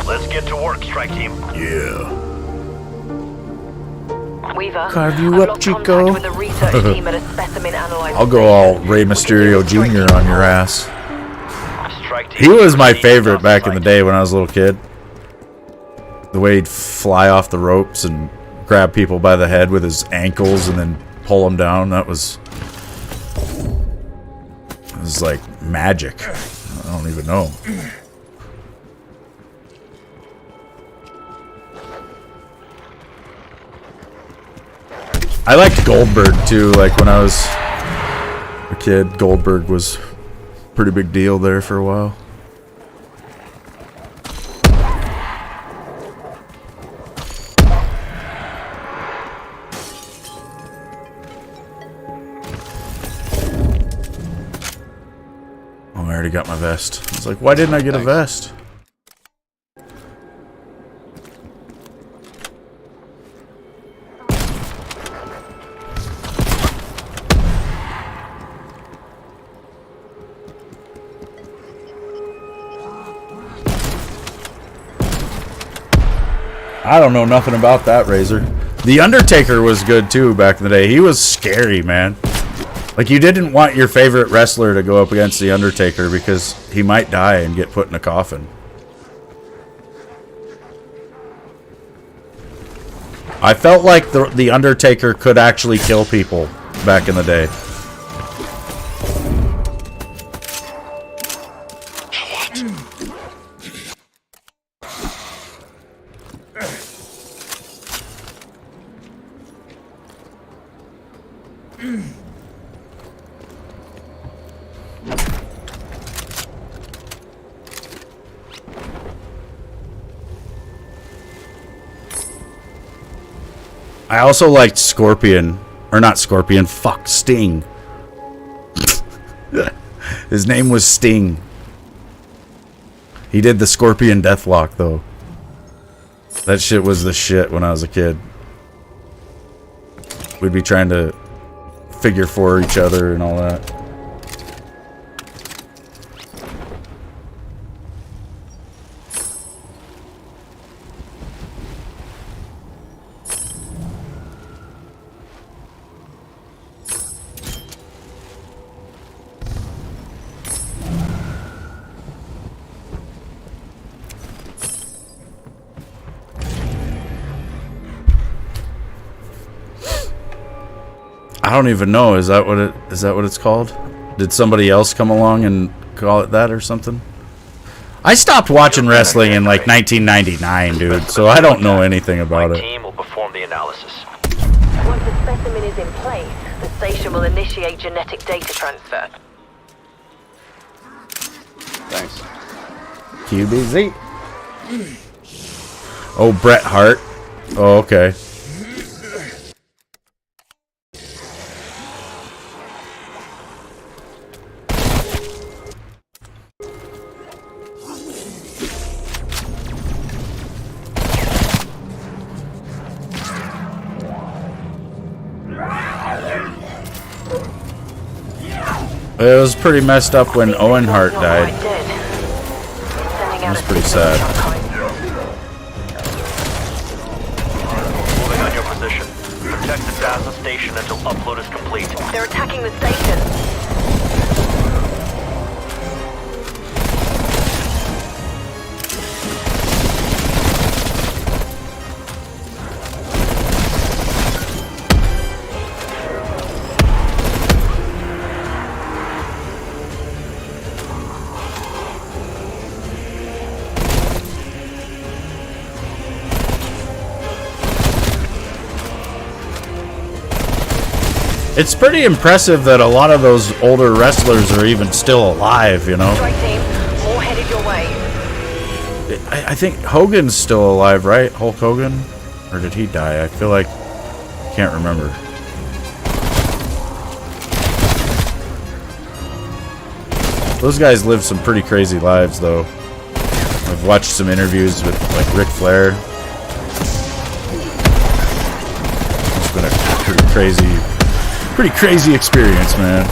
Let's get to work, strike team. Yeah. Weaver, Carve you I've up, lost Chico. contact with the research team at a specimen analyzer I'll go all station. Rey Mysterio Jr. on your ass. Strike team. He was my favorite back in the day when I was a little kid. The way he'd fly off the ropes and grab people by the head with his ankles and then pull them down. It was like magic. I don't even know. I liked Goldberg too. Like when I was a kid, Goldberg was a pretty big deal there for a while. Oh, I already got my vest. I was like, why didn't I get a vest? I don't know nothing about that, Razor. The Undertaker was good too back in the day. He was scary, man. Like, you didn't want your favorite wrestler to go up against The Undertaker because he might die and get put in a coffin. I felt like the Undertaker could actually kill people back in the day. I also liked Scorpion. Or not Scorpion, fuck, Sting. His name was Sting. He did the Scorpion Deathlock, though. That shit was the shit when I was a kid. We'd be trying to figure for each other and all that. I don't even know. Is that what it's called? Did somebody else come along and call it that or something? I stopped watching wrestling in like 1999, dude, so I don't know anything about My it. team will perform the analysis. Once the specimen is in place, the station will initiate genetic data transfer. Thanks. QBZ. Oh, Bret Hart. Oh, okay. It was pretty messed up when Owen Hart died. It was pretty sad. Moving on your position. Protect the Daza station until upload is complete. They're attacking the station. It's pretty impressive that a lot of those older wrestlers are even still alive, you know? Strike team, more headed your way. I think Hogan's still alive, right? Hulk Hogan? Or did he die? I feel like... can't remember. Those guys lived some pretty crazy lives, though. I've watched some interviews with, like, Ric Flair. It's been a pretty crazy experience, man.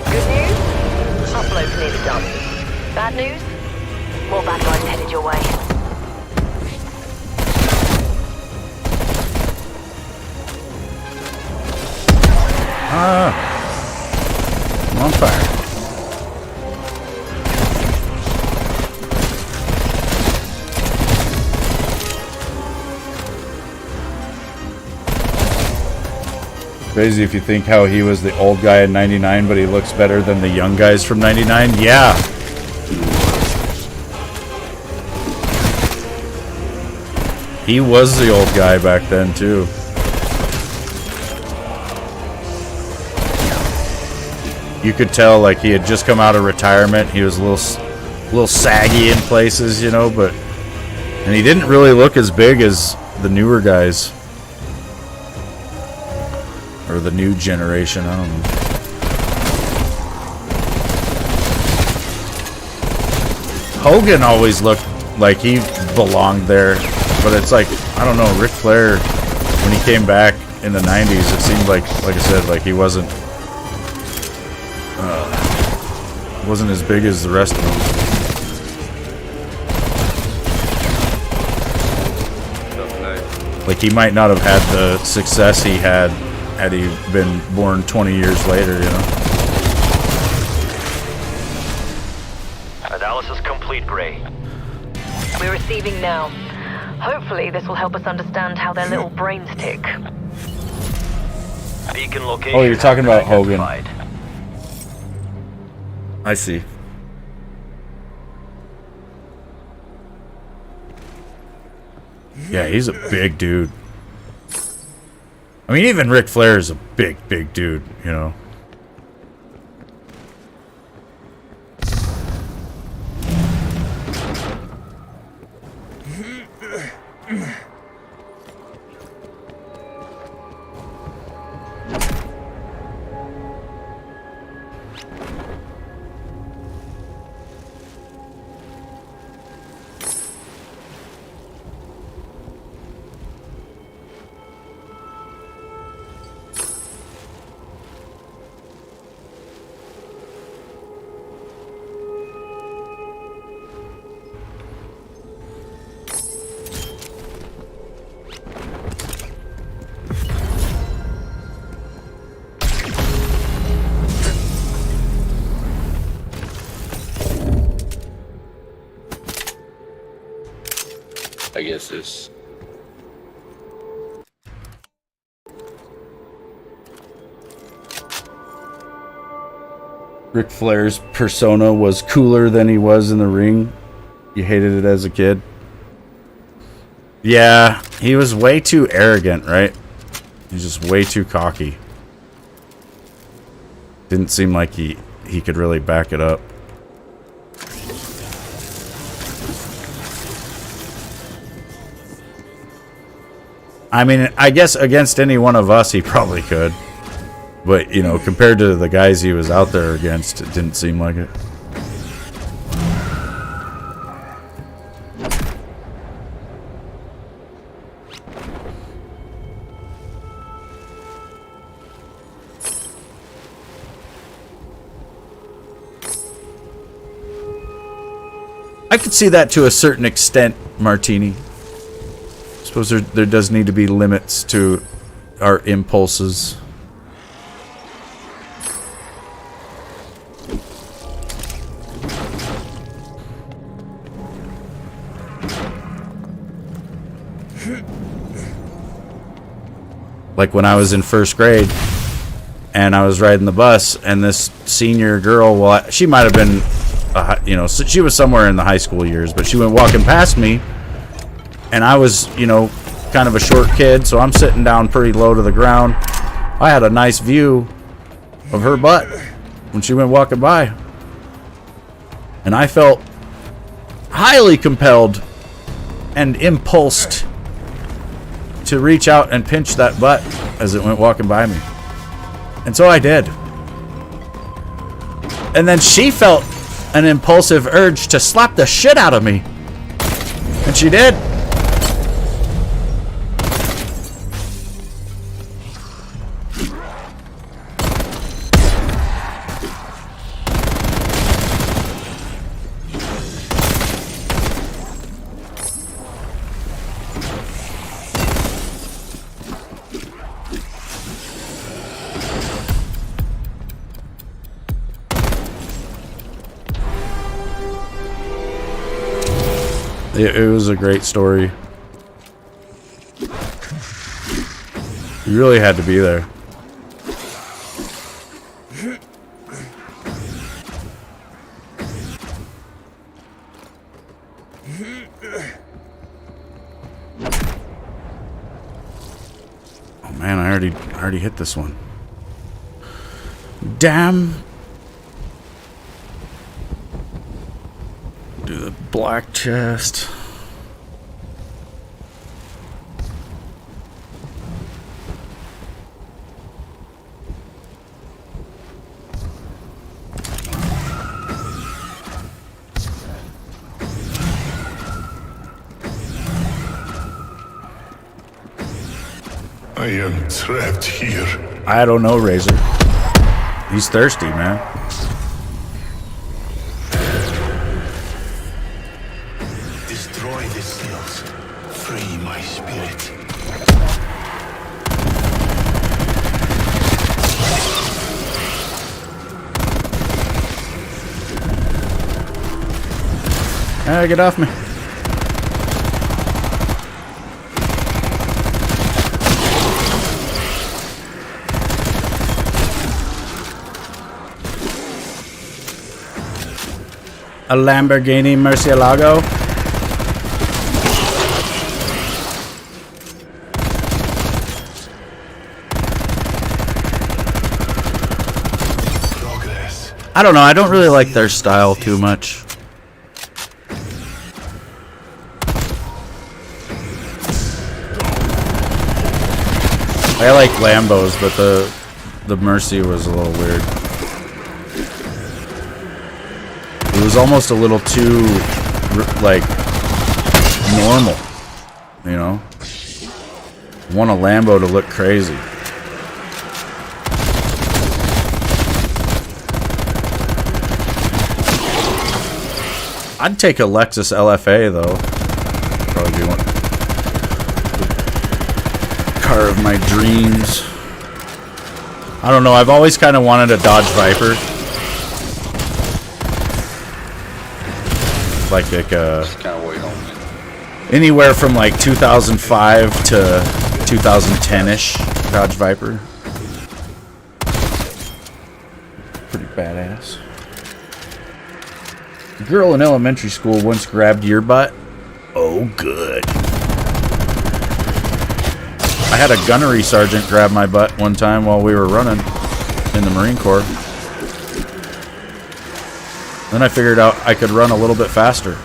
Good news? Upload's nearly done. Bad news? More bad guys headed your way. I'm on fire. Crazy if you think how he was the old guy in 99, but he looks better than the young guys from 99. Yeah. He was the old guy back then, too. You could tell, like, he had just come out of retirement. He was a little saggy in places, you know, and he didn't really look as big as the newer guys. Or the new generation, I don't know. Hogan always looked like he belonged there, but it's like, I don't know, Ric Flair, when he came back in the 90s, it seemed like I said, like he wasn't as big as the rest of them. Like he might not have had the success he had he been born 20 years later, you know. Analysis complete, Gray. We're receiving now. Hopefully this will help us understand how their little brains tick. Beacon location. Oh, you're talking about Hogan. identified. I see. Yeah, he's a big dude. I mean, even Ric Flair is a big dude, you know. I guess this. Ric Flair's persona was cooler than he was in the ring. You hated it as a kid. Yeah, he was way too arrogant, right? He's just way too cocky. Didn't seem like he could really back it up. I mean, I guess against any one of us, he probably could. But, you know, compared to the guys he was out there against, it didn't seem like it. I could see that to a certain extent, Martini. I suppose there does need to be limits to our impulses. Like when I was in first grade and I was riding the bus and this senior girl, well, she might have been, you know, she was somewhere in the high school years, but she went walking past me and I was, you know, kind of a short kid, so I'm sitting down pretty low to the ground. I had a nice view of her butt when she went walking by. And I felt highly compelled and impulsed to reach out and pinch that butt as it went walking by me. And so I did. And then she felt an impulsive urge to slap the shit out of me. And she did. It was a great story. You really had to be there. Oh man, I already hit this one. Damn. Do the black chest. I am trapped here. I don't know, Razor. He's thirsty, man. Destroy the seals. Free my spirit. Get off me. A Lamborghini Murcielago. Progress. I don't know. I don't really like their style too much. I like Lambos, but the Mercy was a little weird. It was almost a little too, like, normal, you know? Want a Lambo to look crazy. I'd take a Lexus LFA, though. Probably be one. Car of my dreams. I don't know, I've always kind of wanted a Dodge Viper. Like Just kind of wait on it. anywhere from like 2005 to 2010-ish Dodge Viper. Pretty badass. A girl in elementary school once grabbed your butt. Oh, good. I had a gunnery sergeant grab my butt one time while we were running in the Marine Corps. Then I figured out I could run a little bit faster.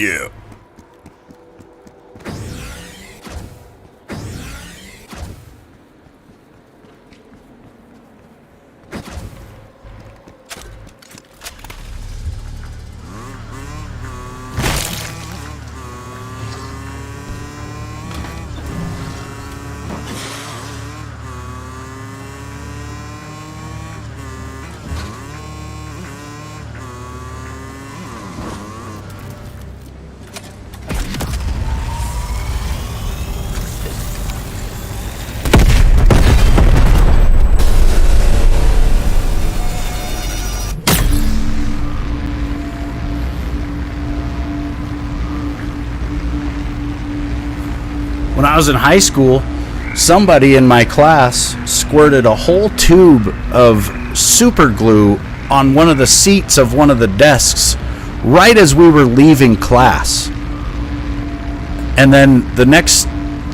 Yeah. When I was in high school, somebody in my class squirted a whole tube of super glue on one of the seats of one of the desks right as we were leaving class. And then the next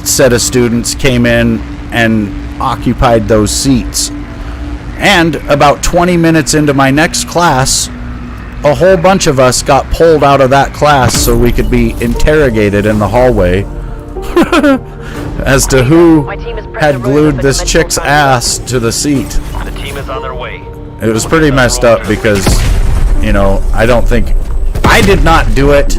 set of students came in and occupied those seats. And about 20 minutes into my next class, a whole bunch of us got pulled out of that class so we could be interrogated in the hallway as to who had glued this chick's ass to the seat. The team is on their way. It was pretty messed up because, you know, I don't think... I did not do it.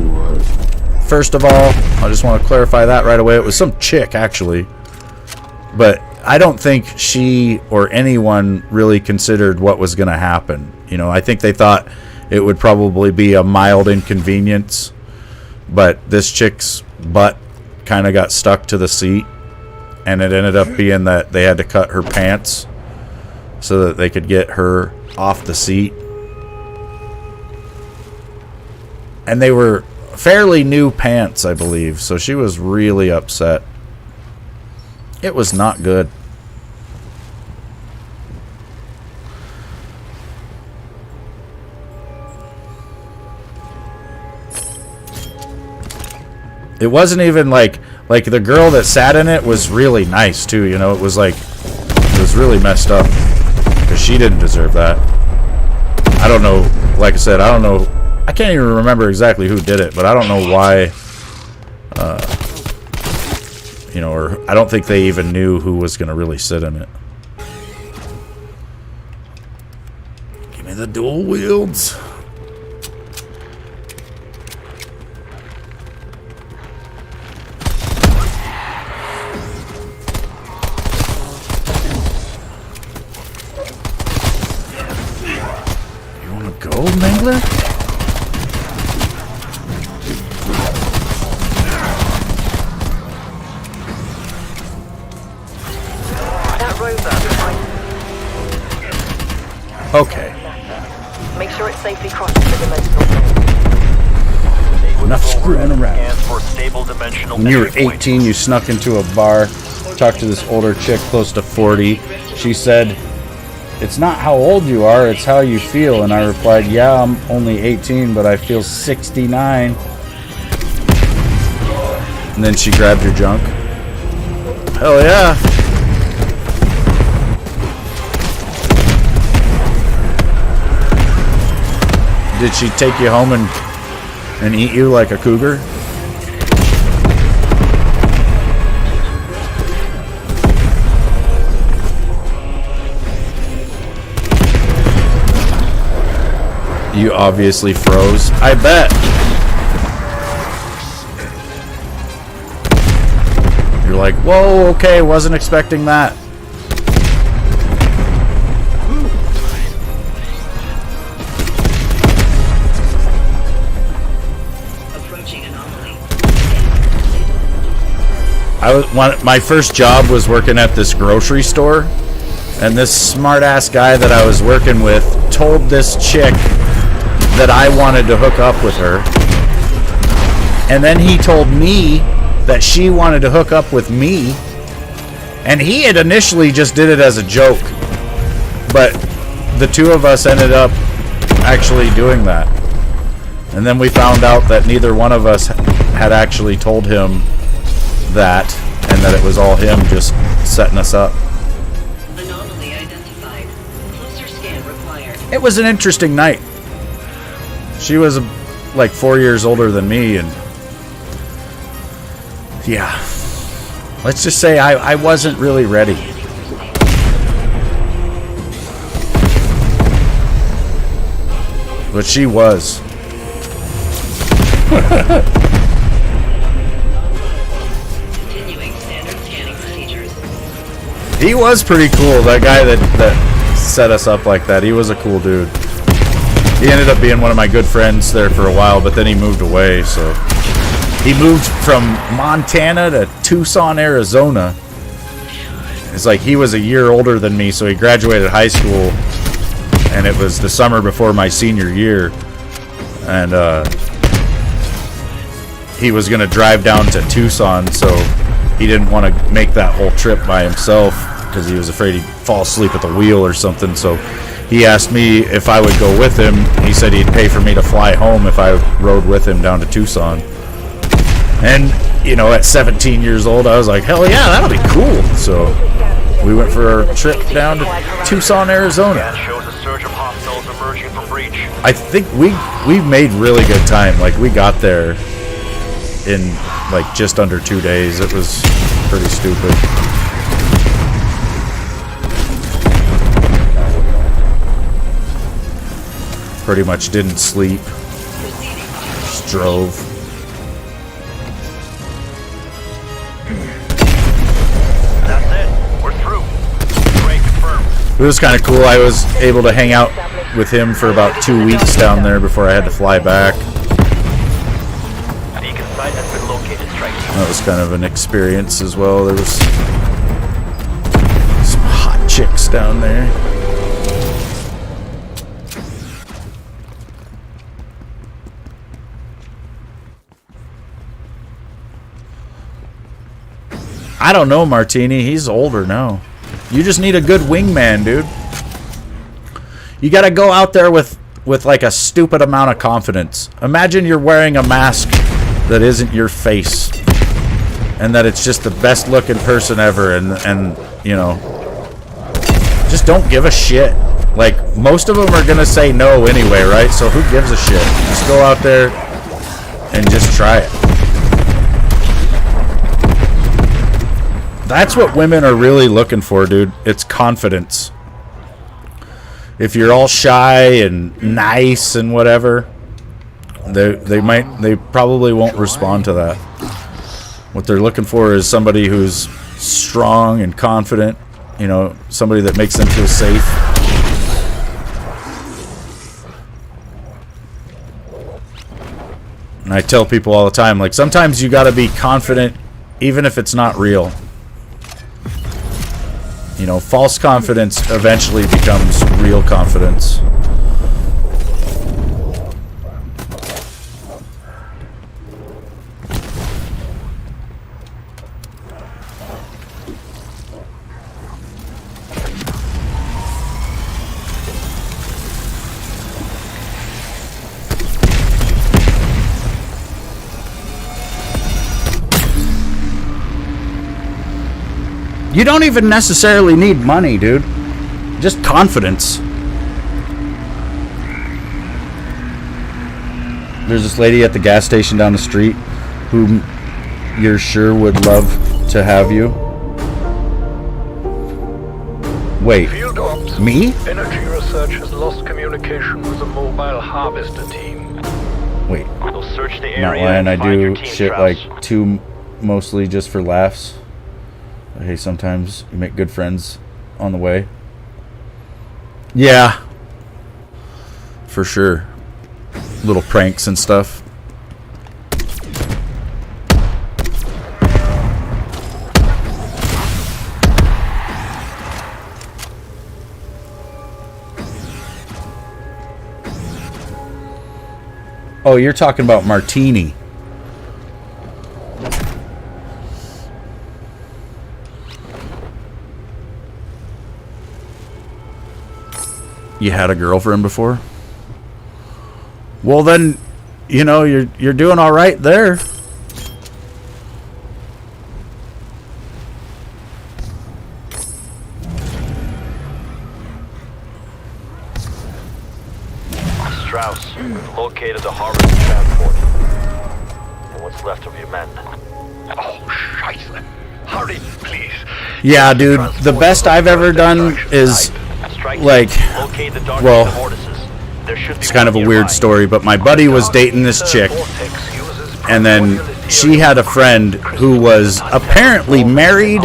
First of all, I just want to clarify that right away. It was some chick, actually. But I don't think she or anyone really considered what was going to happen. You know, I think they thought it would probably be a mild inconvenience. But this chick's butt kind of got stuck to the seat, and it ended up being that they had to cut her pants so that they could get her off the seat. And they were fairly new pants, I believe, so she was really upset. It was not good. It wasn't even like the girl that sat in it was really nice too, you know. It was really messed up because she didn't deserve that. I don't know, like I said, I don't know, I can't even remember exactly who did it, but I don't know why, you know, or I don't think they even knew who was gonna really sit in it. Give me the dual wields. Gold Mangler? That rover. Okay. Make sure it safely crosses the dimensional plane. Enough screwing around. Scans for stable dimensional When you were entry 18, points. you snuck into a bar, talked to this older chick close to 40. She said, "It's not how old you are, it's how you feel." And I replied, "Yeah, I'm only 18, but I feel 69. And then she grabbed your junk. Hell yeah. Did she take you home and eat you like a cougar? You obviously froze. I bet. You're like, whoa, okay, wasn't expecting that. Approaching anomaly. My first job was working at this grocery store, and this smart-ass guy that I was working with told this chick that I wanted to hook up with her, and then he told me that she wanted to hook up with me, and he had initially just did it as a joke, but the two of us ended up actually doing that, and then we found out that neither one of us had actually told him that, and that it was all him just setting us up. Anomaly identified. Closer scan required. It was an interesting night. She was like 4 years older than me, and yeah, let's just say I wasn't really ready. But she was. Continuing standard scanning procedures. He was pretty cool, that guy that set us up like that. He was a cool dude. He ended up being one of my good friends there for a while, but then he moved away, so... He moved from Montana to Tucson, Arizona. It's like he was a year older than me, so he graduated high school, and it was the summer before my senior year. And, he was going to drive down to Tucson, so he didn't want to make that whole trip by himself because he was afraid he'd fall asleep at the wheel or something. So he asked me if I would go with him. He said he'd pay for me to fly home if I rode with him down to Tucson. And, you know, at 17 years old, I was like, hell yeah, that'll be cool. So we went for a trip down to Tucson, Arizona. Shows a surge of hostiles emerging from breach. I think we made really good time. Like, we got there in like just under 2 days. It was pretty stupid. Pretty much didn't sleep. Just drove. That's it. We're through. Great, confirmed. It was kind of cool. I was able to hang out with him for about 2 weeks down there before I had to fly back. Beacon site has been located. Strike. That was kind of an experience as well. There was some hot chicks down there. I don't know, Martini. He's older now. You just need a good wingman, dude. You gotta go out there with like a stupid amount of confidence. Imagine you're wearing a mask that isn't your face, and that it's just the best looking person ever, and you know, just don't give a shit. Like, most of them are gonna say no anyway, right? So who gives a shit? Just go out there and just try it. That's what women are really looking for, dude. It's confidence. If you're all shy and nice and whatever, they probably won't respond to that. What they're looking for is somebody who's strong and confident, you know, somebody that makes them feel safe. And I tell people all the time, like, sometimes you gotta be confident even if it's not real. You know, false confidence eventually becomes real confidence. You don't even necessarily need money, dude. Just confidence. There's this lady at the gas station down the street who you're sure would love to have you. Wait, Field ops. me? Energy research has lost communication with the mobile harvester team. Wait, We'll search the not area lying. I and find your do team, shit Strauss. like two, mostly just for laughs. Hey, sometimes you make good friends on the way. Yeah, for sure. Little pranks and stuff. Oh, you're talking about Martini. You had a girlfriend before? Well, then, you know, you're doing all right there. Strauss, we've located the harvest transport. And what's left of your men. Oh, scheiße. Hurry, please. Yeah, dude, the best I've ever done is, like, well, it's kind of a weird story, but my buddy was dating this chick, and then she had a friend who was apparently married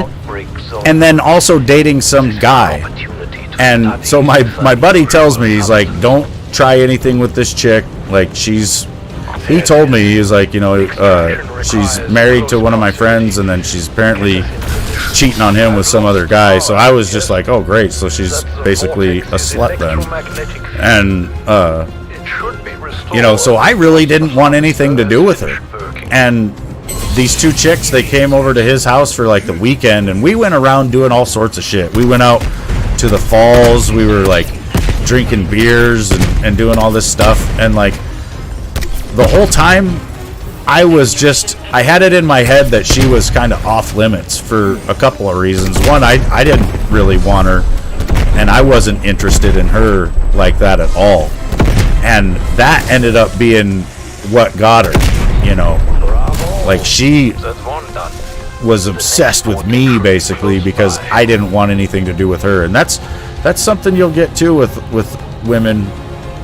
and then also dating some guy. And so my buddy tells me, he's like, don't try anything with this chick. Like, he told me, he's like, you know, she's married to one of my friends, and then she's apparently cheating on him with some other guy. So I was just like, oh, great. So she's basically a slut then. And, you know, so I really didn't want anything to do with her. And these two chicks, they came over to his house for like the weekend, and we went around doing all sorts of shit. We went out to the falls. We were like drinking beers and doing all this stuff. And like the whole time, I had it in my head that she was kind of off limits for a couple of reasons. One, I didn't really want her, and I wasn't interested in her like that at all. And that ended up being what got her, you know. Like, she was obsessed with me, basically, because I didn't want anything to do with her. And that's something you'll get to with women.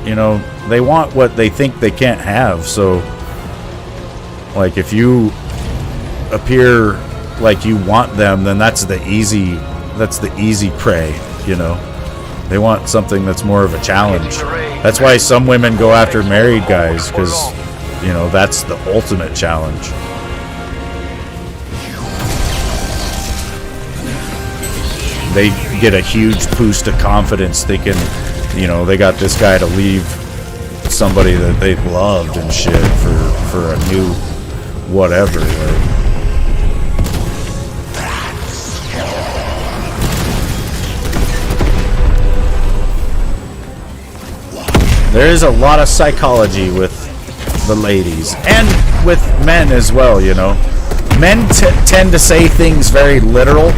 You know, they want what they think they can't have. So, like, if you appear like you want them, then that's the easy prey, you know. They want something that's more of a challenge. That's why some women go after married guys, because, you know, that's the ultimate challenge. They get a huge boost of confidence thinking, you know, they got this guy to leave somebody that they loved and shit for a new whatever. Like, there is a lot of psychology with the ladies and with men as well, you know. Men tend to say things very literal.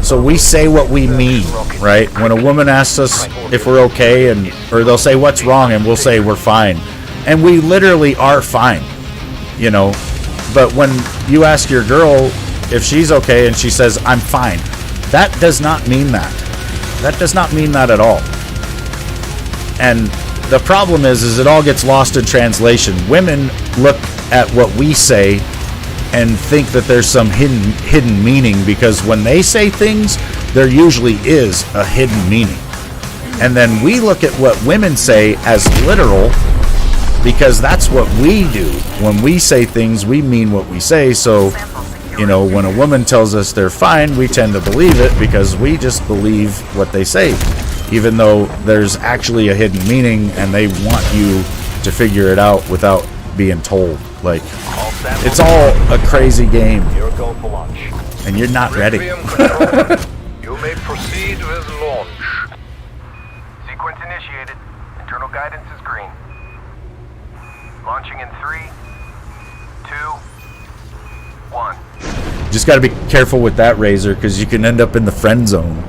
So we say what we mean, right? When a woman asks us if we're okay, or they'll say, what's wrong? And we'll say, we're fine. And we literally are fine, you know. But when you ask your girl if she's okay and she says, I'm fine, that does not mean that. That does not mean that at all. And the problem is it all gets lost in translation. Women look at what we say and think that there's some hidden meaning, because when they say things, there usually is a hidden meaning. And then we look at what women say as literal, because that's what we do. When we say things, we mean what we say. So, you know, when a woman tells us they're fine, we tend to believe it because we just believe what they say, even though there's actually a hidden meaning and they want you to figure it out without being told. Like, it's all a crazy game, and you're not ready. You may proceed with launch. Sequence initiated. Internal guidance is green. Launching in 3, 2, 1. Just got to be careful with that, Razor, because you can end up in the friend zone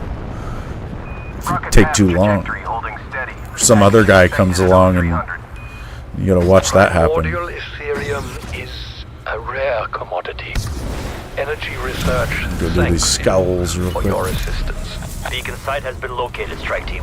if you take too long. Some other guy comes along and you got to watch that happen. Primordial Ethereum is a rare commodity. Energy research. Go do these scowls real for quick. your assistance. Beacon site has been located, strike team.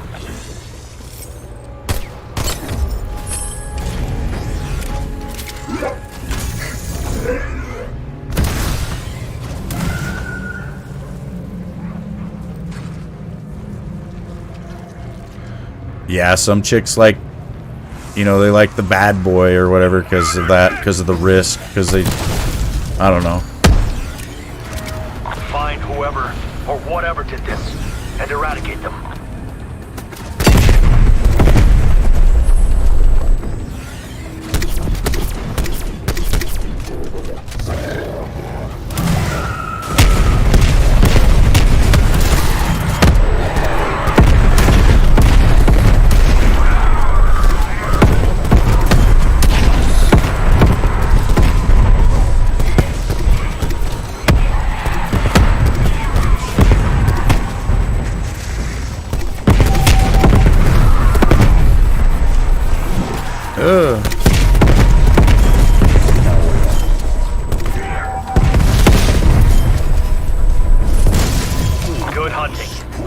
Yeah, some chicks like, you know, they like the bad boy or whatever because of that, because of the risk, because they, I don't know. Find whoever or whatever did this and eradicate them.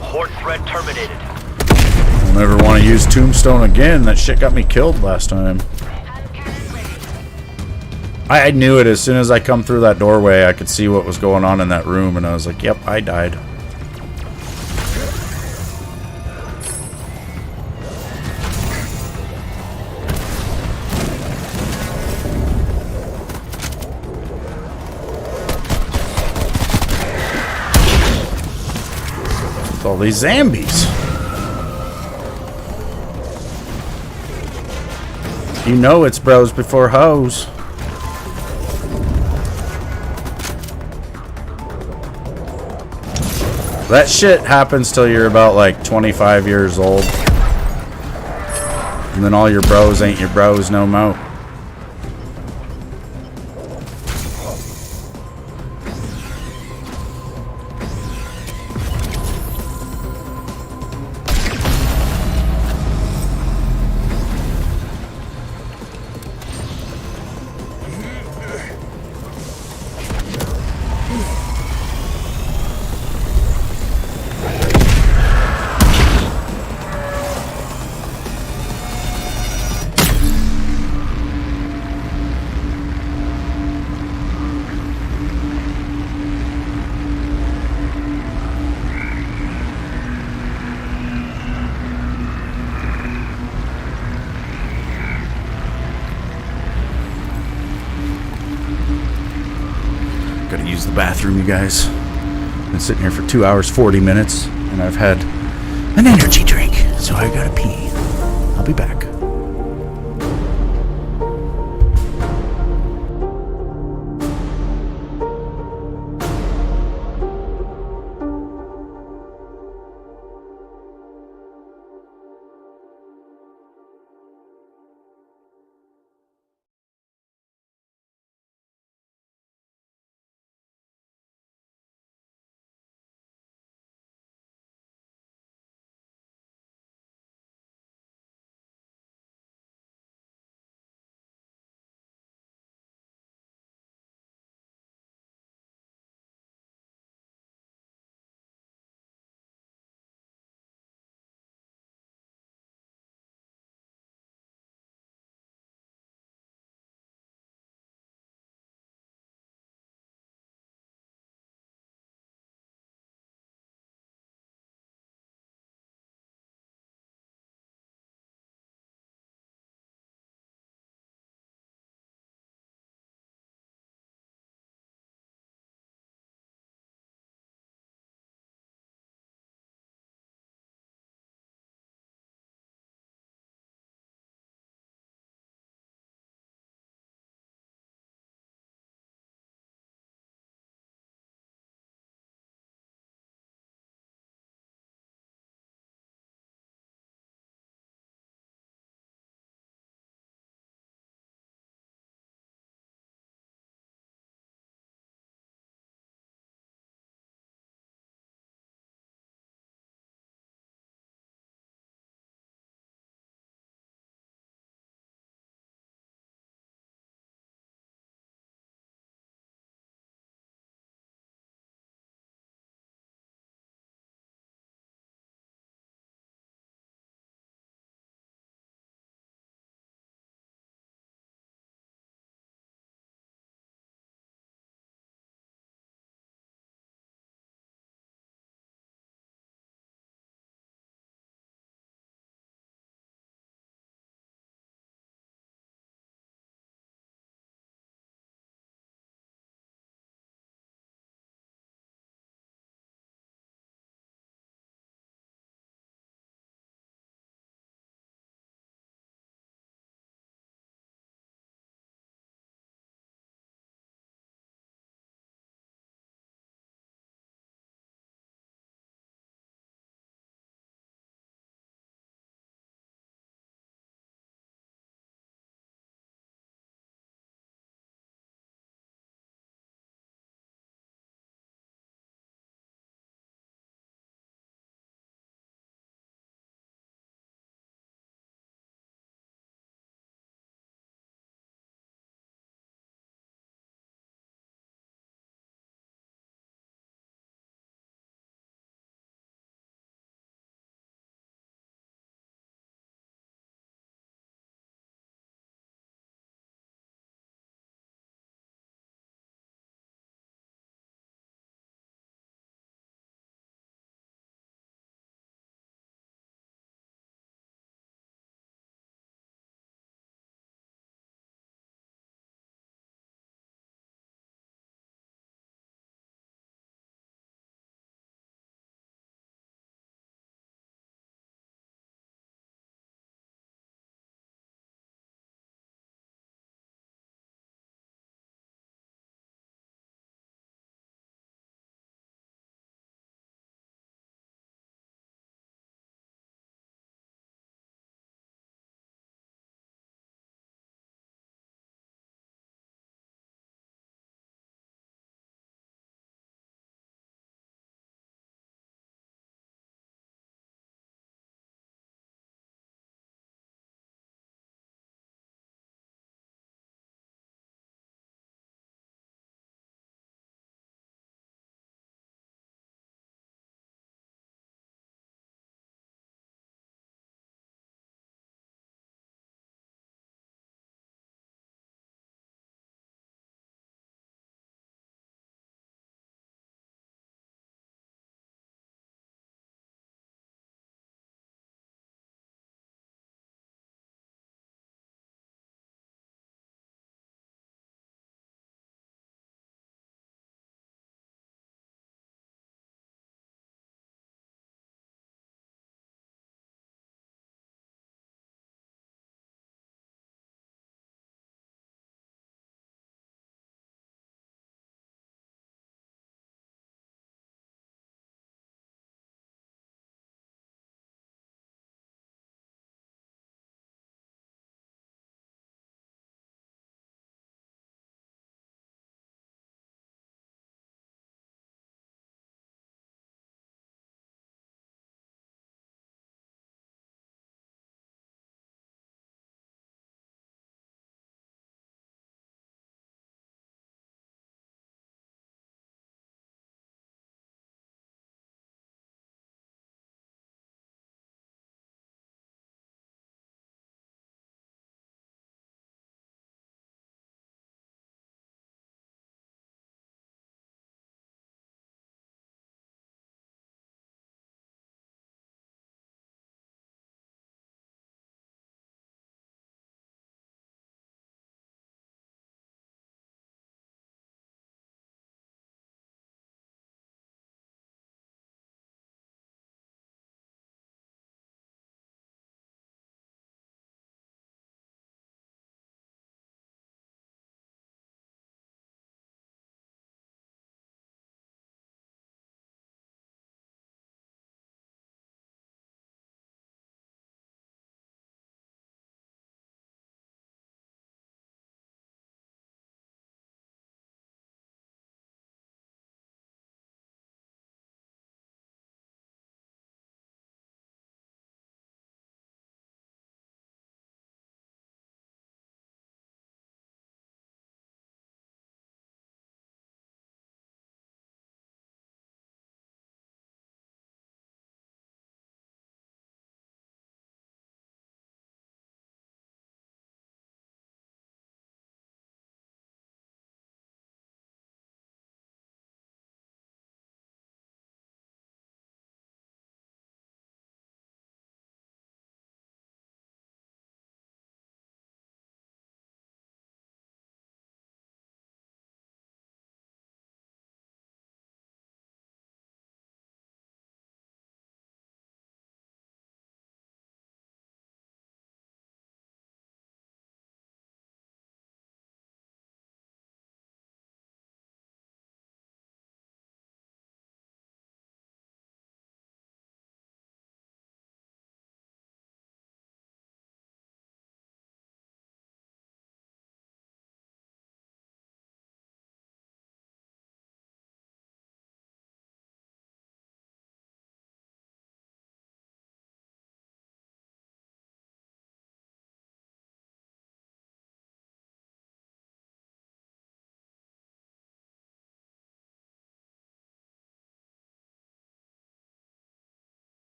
Horde threat terminated. I'll never want to use Tombstone again. That shit got me killed last time. I knew it as soon as I come through that doorway. I could see what was going on in that room, and I was like, yep, I died. With all these zombies. You know it's bros before hoes. That shit happens till you're about like 25 years old. And then all your bros ain't your bros no more. Gotta use the bathroom, you guys. Been sitting here for 2 hours, 40 minutes, and I've had an energy drink, so I gotta pee. I'll be back.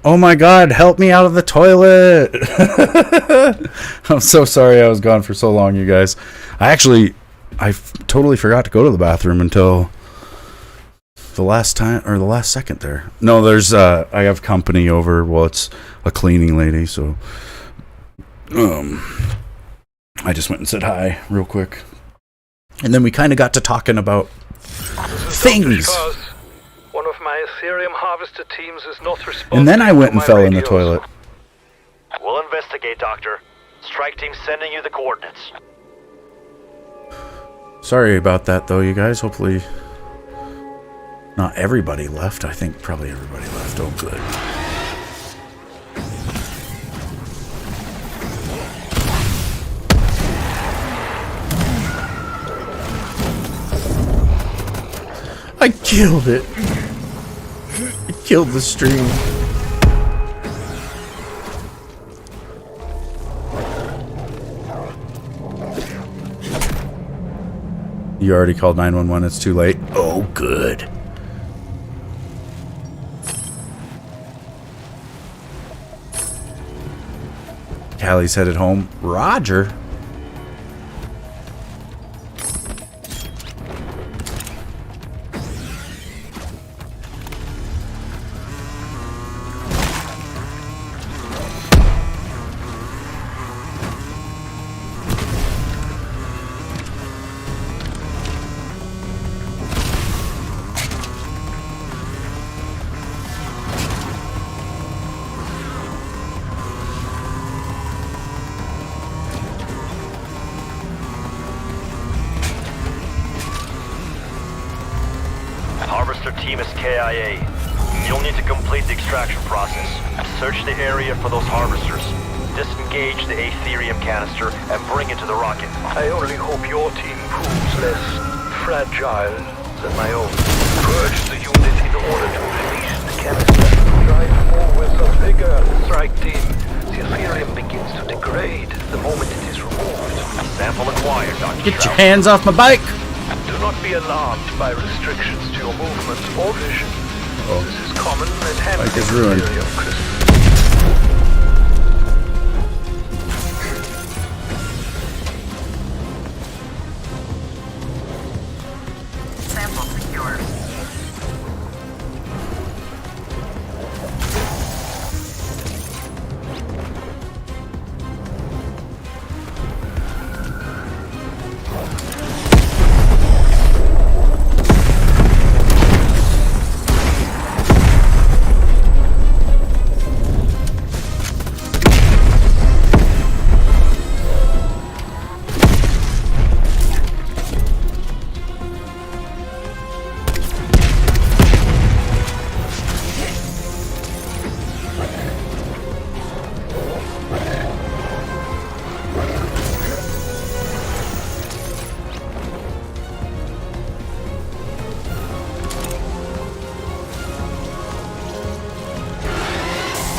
Oh my god, help me out of the toilet! I'm so sorry I was gone for so long, you guys. I totally forgot to go to the bathroom until the last second there. No, there's I have company over. Well, it's a cleaning lady, so I just went and said hi real quick. And then we kind of got to talking about things. One of my Ethereum harvester teams is not responsible. And then I went and fell in the toilet. We'll investigate, Doctor. Strike team sending you the coordinates. Sorry about that, though, you guys. Hopefully not everybody left. I think probably everybody left. Oh, good. I killed it. I killed the stream. You already called 911. It's too late. Oh, good. Callie's headed home. Roger. Harvester team is KIA. You'll need to complete the extraction process. Search the area for those harvesters. Disengage the Aetherium canister and bring it to the rocket. I only hope your team proves less fragile than my own. Purge the unit in order to release the canister. Drive forward some vigor, strike team. The Ethereum begins to degrade the moment it is removed. Sample acquired, Dr. Get your hands off my bike! Do not be alarmed by restrictions to your movement or vision. Oh. This is common and handling Bike is ruined. Ethereum crystals. Sample secure.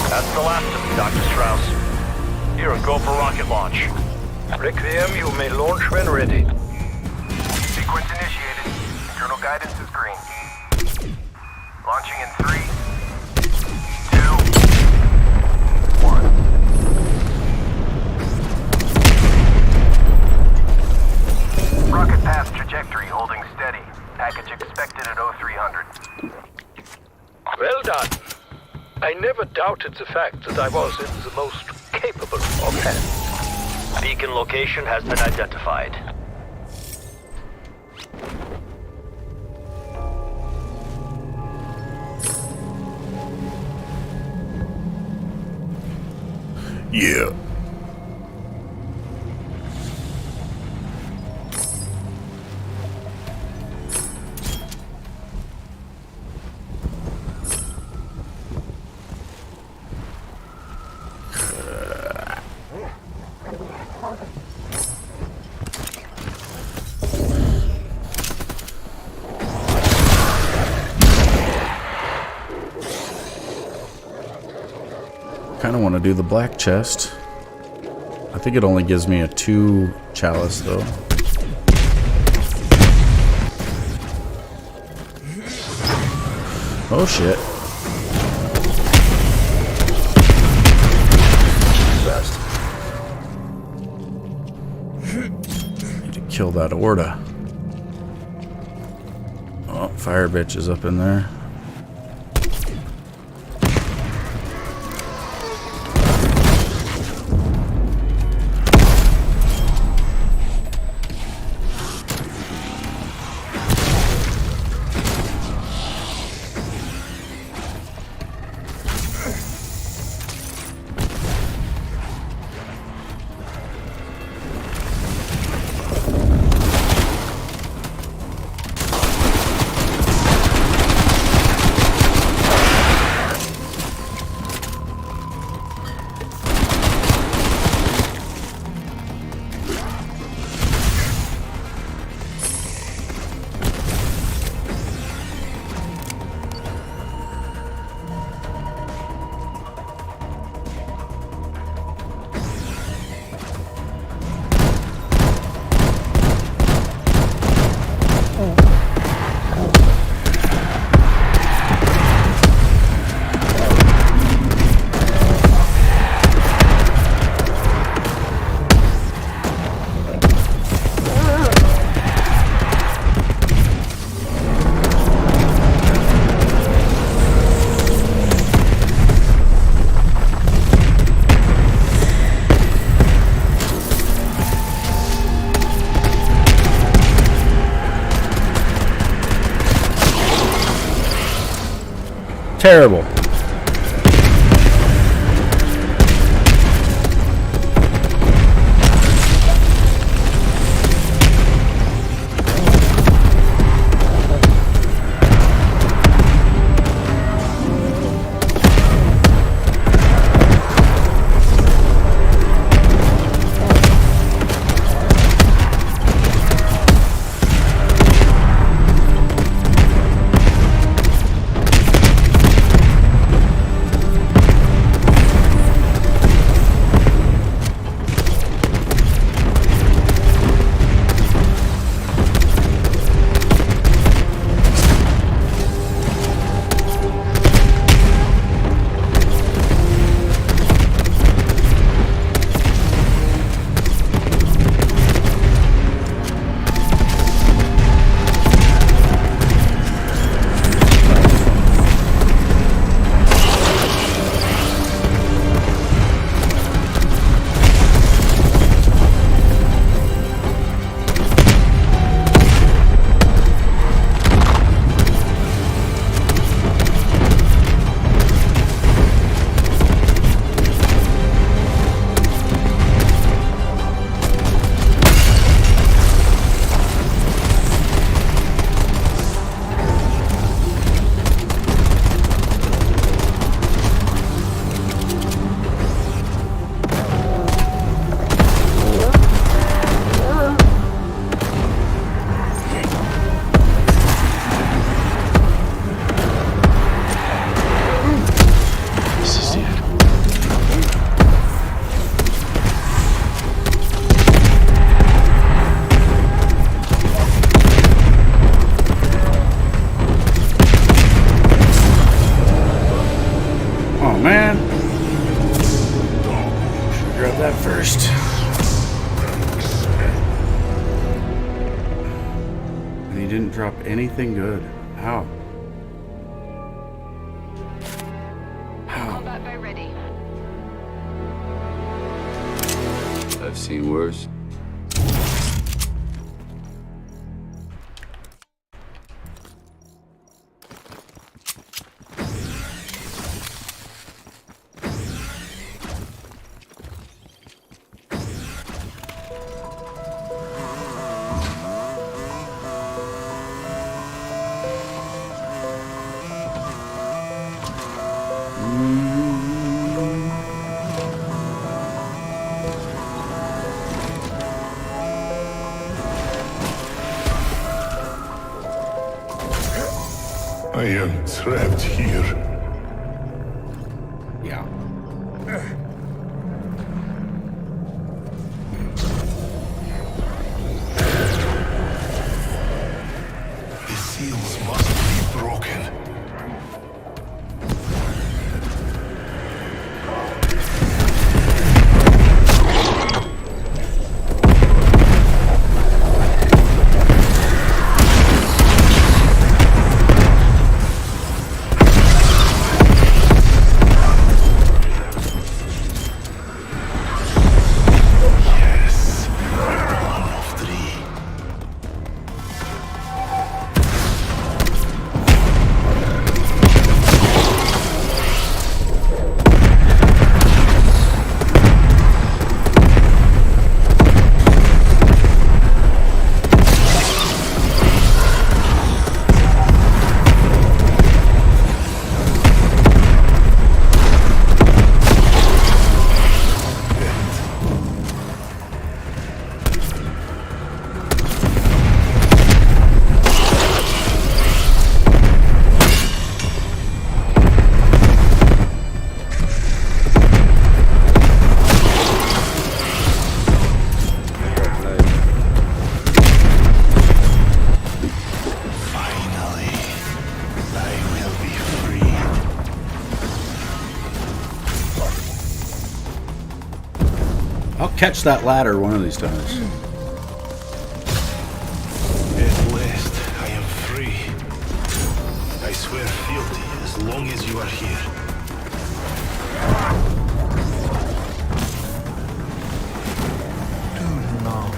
That's the last of them, Dr. Strauss. Here, go for rocket launch. Requiem, you may launch when ready. Sequence initiated. Internal guidance is green. Launching in 3, 2, 1. Rocket path trajectory holding steady. Package expected at 0300. Well done. I never doubted the fact that I was in the most capable of hands. Beacon location has been identified. Yeah. Kind of want to do the black chest. I think it only gives me a 2 chalice though. Oh shit. kill that Orda. Oh, fire bitch is up in there. Terrible. Drop anything good. How? Combat boat ready. I've seen worse. I am trapped here. Yeah. The seals must be broken. I'll catch that ladder one of these times. At last, I am free. I swear fealty as long as you are here. Do not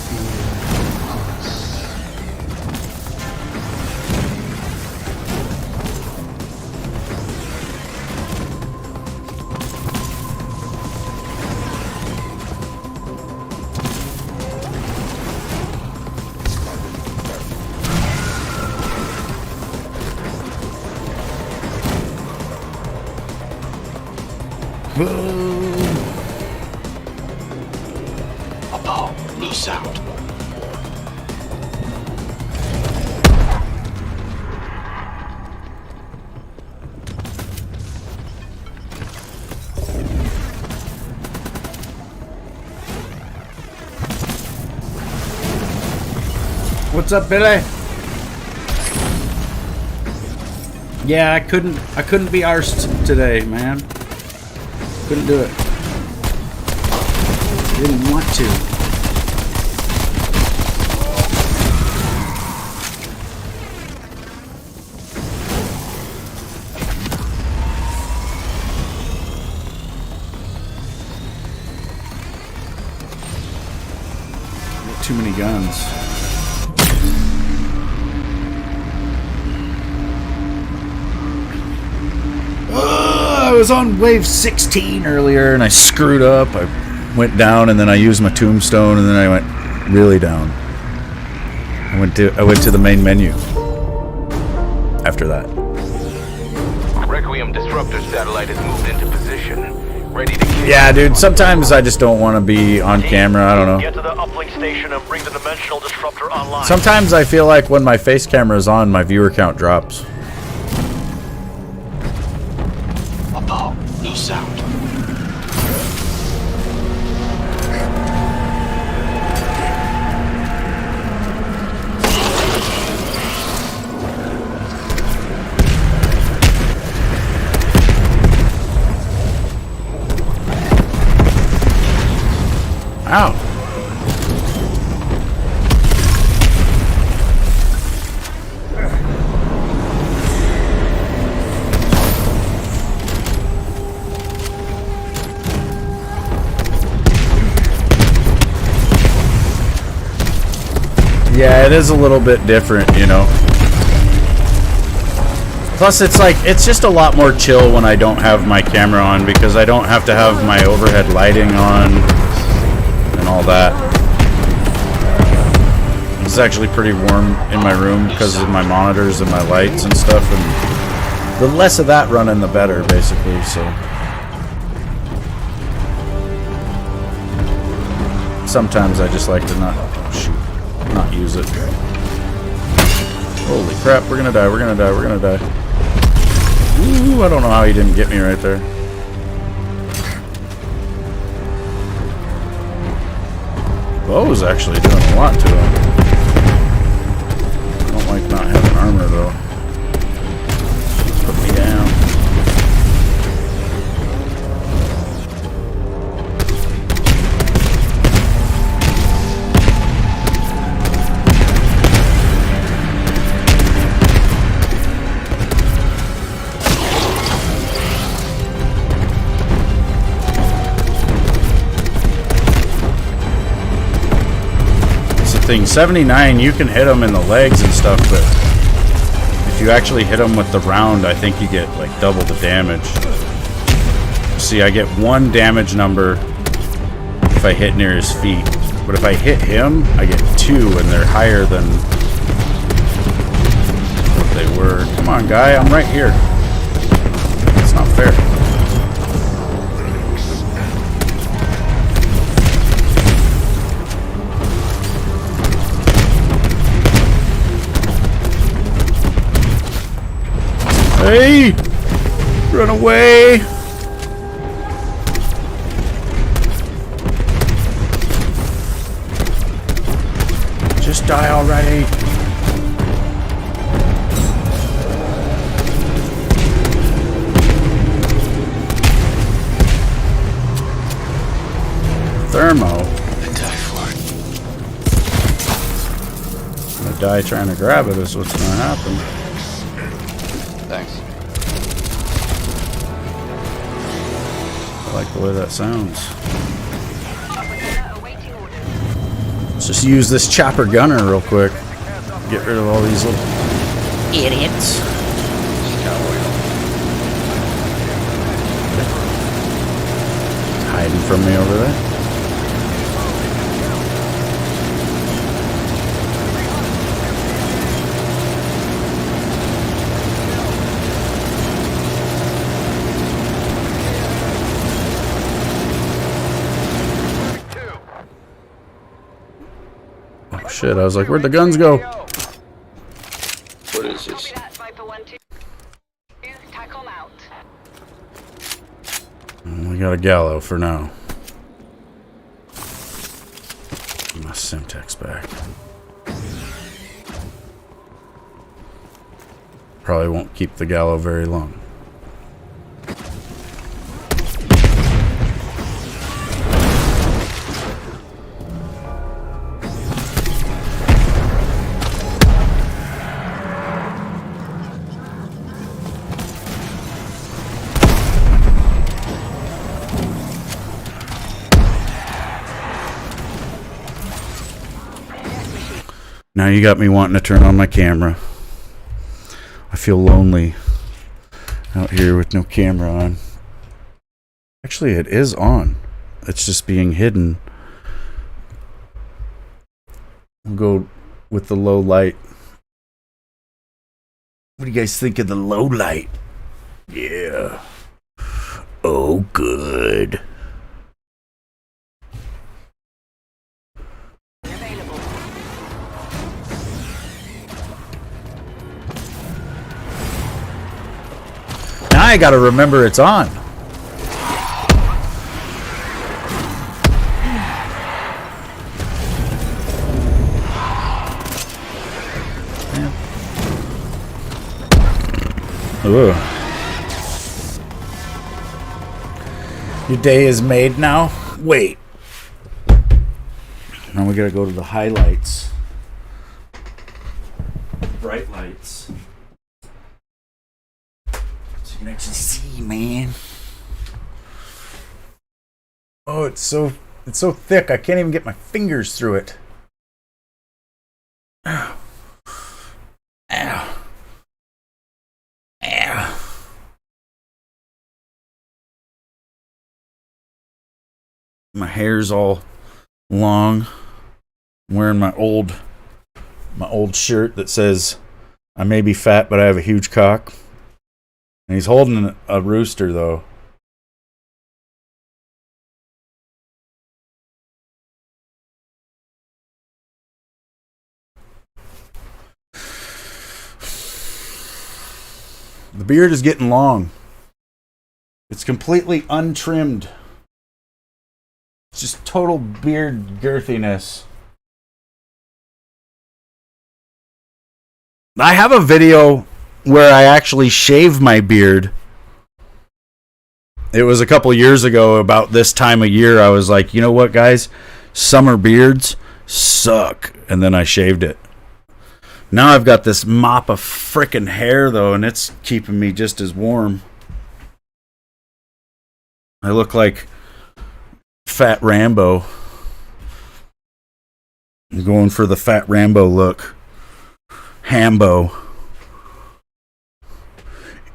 fear us. Above, loose out. What's up, Billy? Yeah, I couldn't be arsed today, man. Couldn't do it. Didn't want to. Too many guns. I was on wave 16 earlier and I screwed up. I went down and then I used my tombstone and then I went really down. I went to the main menu after that. Requiem disruptor satellite has moved into position. Ready to kill. Yeah, dude, sometimes I just don't want to be on camera. I don't know. Get to the uplink station and bring the dimensional disruptor online. Sometimes I feel like when my face camera is on, my viewer count drops. Above, loose out. Ow. Yeah, it is a little bit different, you know. Plus, it's like, it's just a lot more chill when I don't have my camera on because I don't have to have my overhead lighting on and all that. It's actually pretty warm in my room because of my monitors and my lights and stuff, and the less of that running, the better, basically, so. Sometimes I just like to not use it. Holy crap, we're gonna die, we're gonna die, we're gonna die. Ooh, I don't know how he didn't get me right there. Bo's actually doing a lot to him. I don't like not having armor though. Put me down. Thing 79, you can hit them in the legs and stuff, but if you actually hit them with the round, I think you get like double the damage. See, I get 1 damage number if I hit near his feet, but if I hit him, I get 2, and they're higher than what they were. Come on, guy, I'm right here. It's not fair. Hey! Run away! Just die already. thermo. I die for it. I die trying to grab it is what's gonna happen. Thanks. I like the way that sounds. Let's just use this chopper gunner real quick. Get rid of all these little idiots. Hiding from me over there. Oh shit, I was like, where'd the guns go? What is this? We got a gallo for now. My Simtex back. Probably won't keep the gallo very long. Now you got me wanting to turn on my camera. I feel lonely out here with no camera on. Actually, it is on. It's just being hidden. We'll go with the low light. What do you guys think of the low light? Yeah. Oh, good. Now I gotta remember it's on. Ugh. Your day is made now? Wait. Now we gotta go to the highlights. Bright lights. So you can actually see, man. Oh, it's so thick I can't even get my fingers through it. Ow. Ow. Ow. My hair's all long. I'm wearing my old shirt that says I may be fat but I have a huge cock. And he's holding a rooster though. The beard is getting long. It's completely untrimmed. It's just total beard girthiness. I have a video where I actually shave my beard. It was a couple years ago, about this time of year. I was like, you know what, guys? Summer beards suck. And then I shaved it. Now I've got this mop of frickin' hair, though, and it's keeping me just as warm. I look like Fat Rambo. I'm going for the Fat Rambo look. Hambo.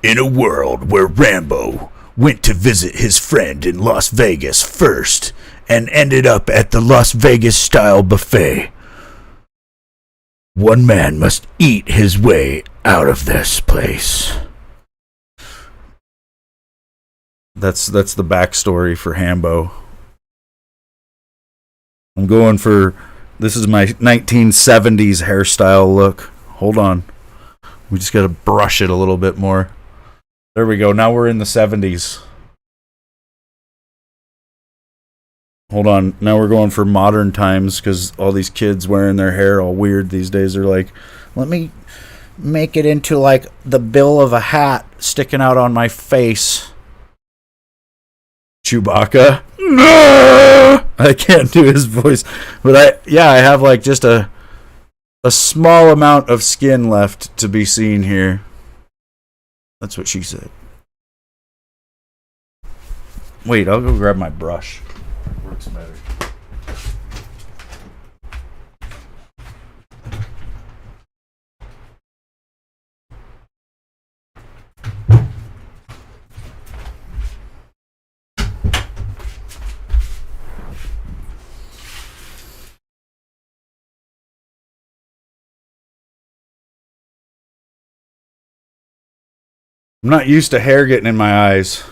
In a world where Rambo went to visit his friend in Las Vegas first and ended up at the Las Vegas style buffet, one man must eat his way out of this place. That's the backstory for Hambo. I'm going for, this is my 1970s hairstyle look. Hold on. We just got to brush it a little bit more. There we go. Now we're in the 70s. Hold on. Now we're going for modern times because all these kids wearing their hair all weird these days. They're like, let me make it into like the bill of a hat sticking out on my face. Chewbacca. No! I can't do his voice, but I have like just a small amount of skin left to be seen here. That's what she said. Wait, I'll go grab my brush. Works better. I'm not used to hair getting in my eyes.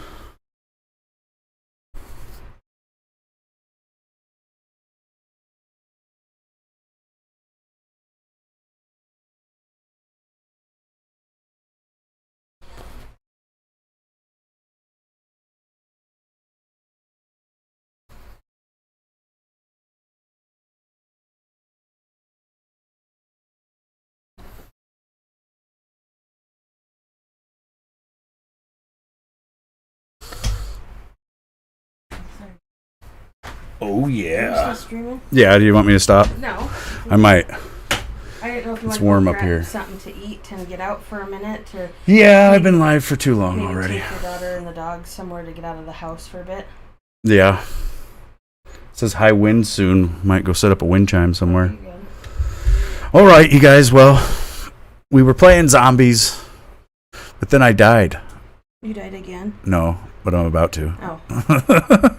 Oh yeah. Yeah, do you want me to stop? No. I might. I didn't know if you It's wanted warm to up grab here. something to eat and get out for a minute, or Yeah, I've been live for too long maybe already. take your daughter and the dog somewhere to get out of the house for a bit. Yeah. It says high wind soon. Might go set up a wind chime somewhere. All right, you guys. Well, we were playing zombies, but then I died. You died again? No, but I'm about to. Oh.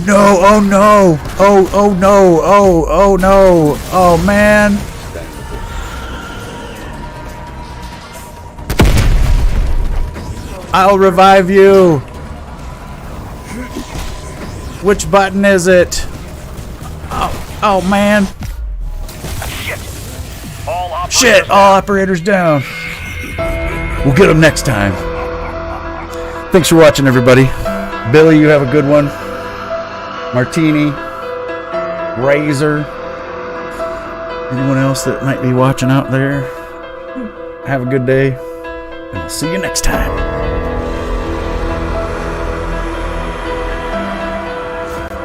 No, oh no, oh no, oh no, oh man. I'll revive you. Which button is it? Oh man. Shit, all operators down. We'll get them next time. Thanks for watching, everybody. Billy, you have a good one. Martini, Razor, anyone else that might be watching out there, have a good day, and I'll see you next time.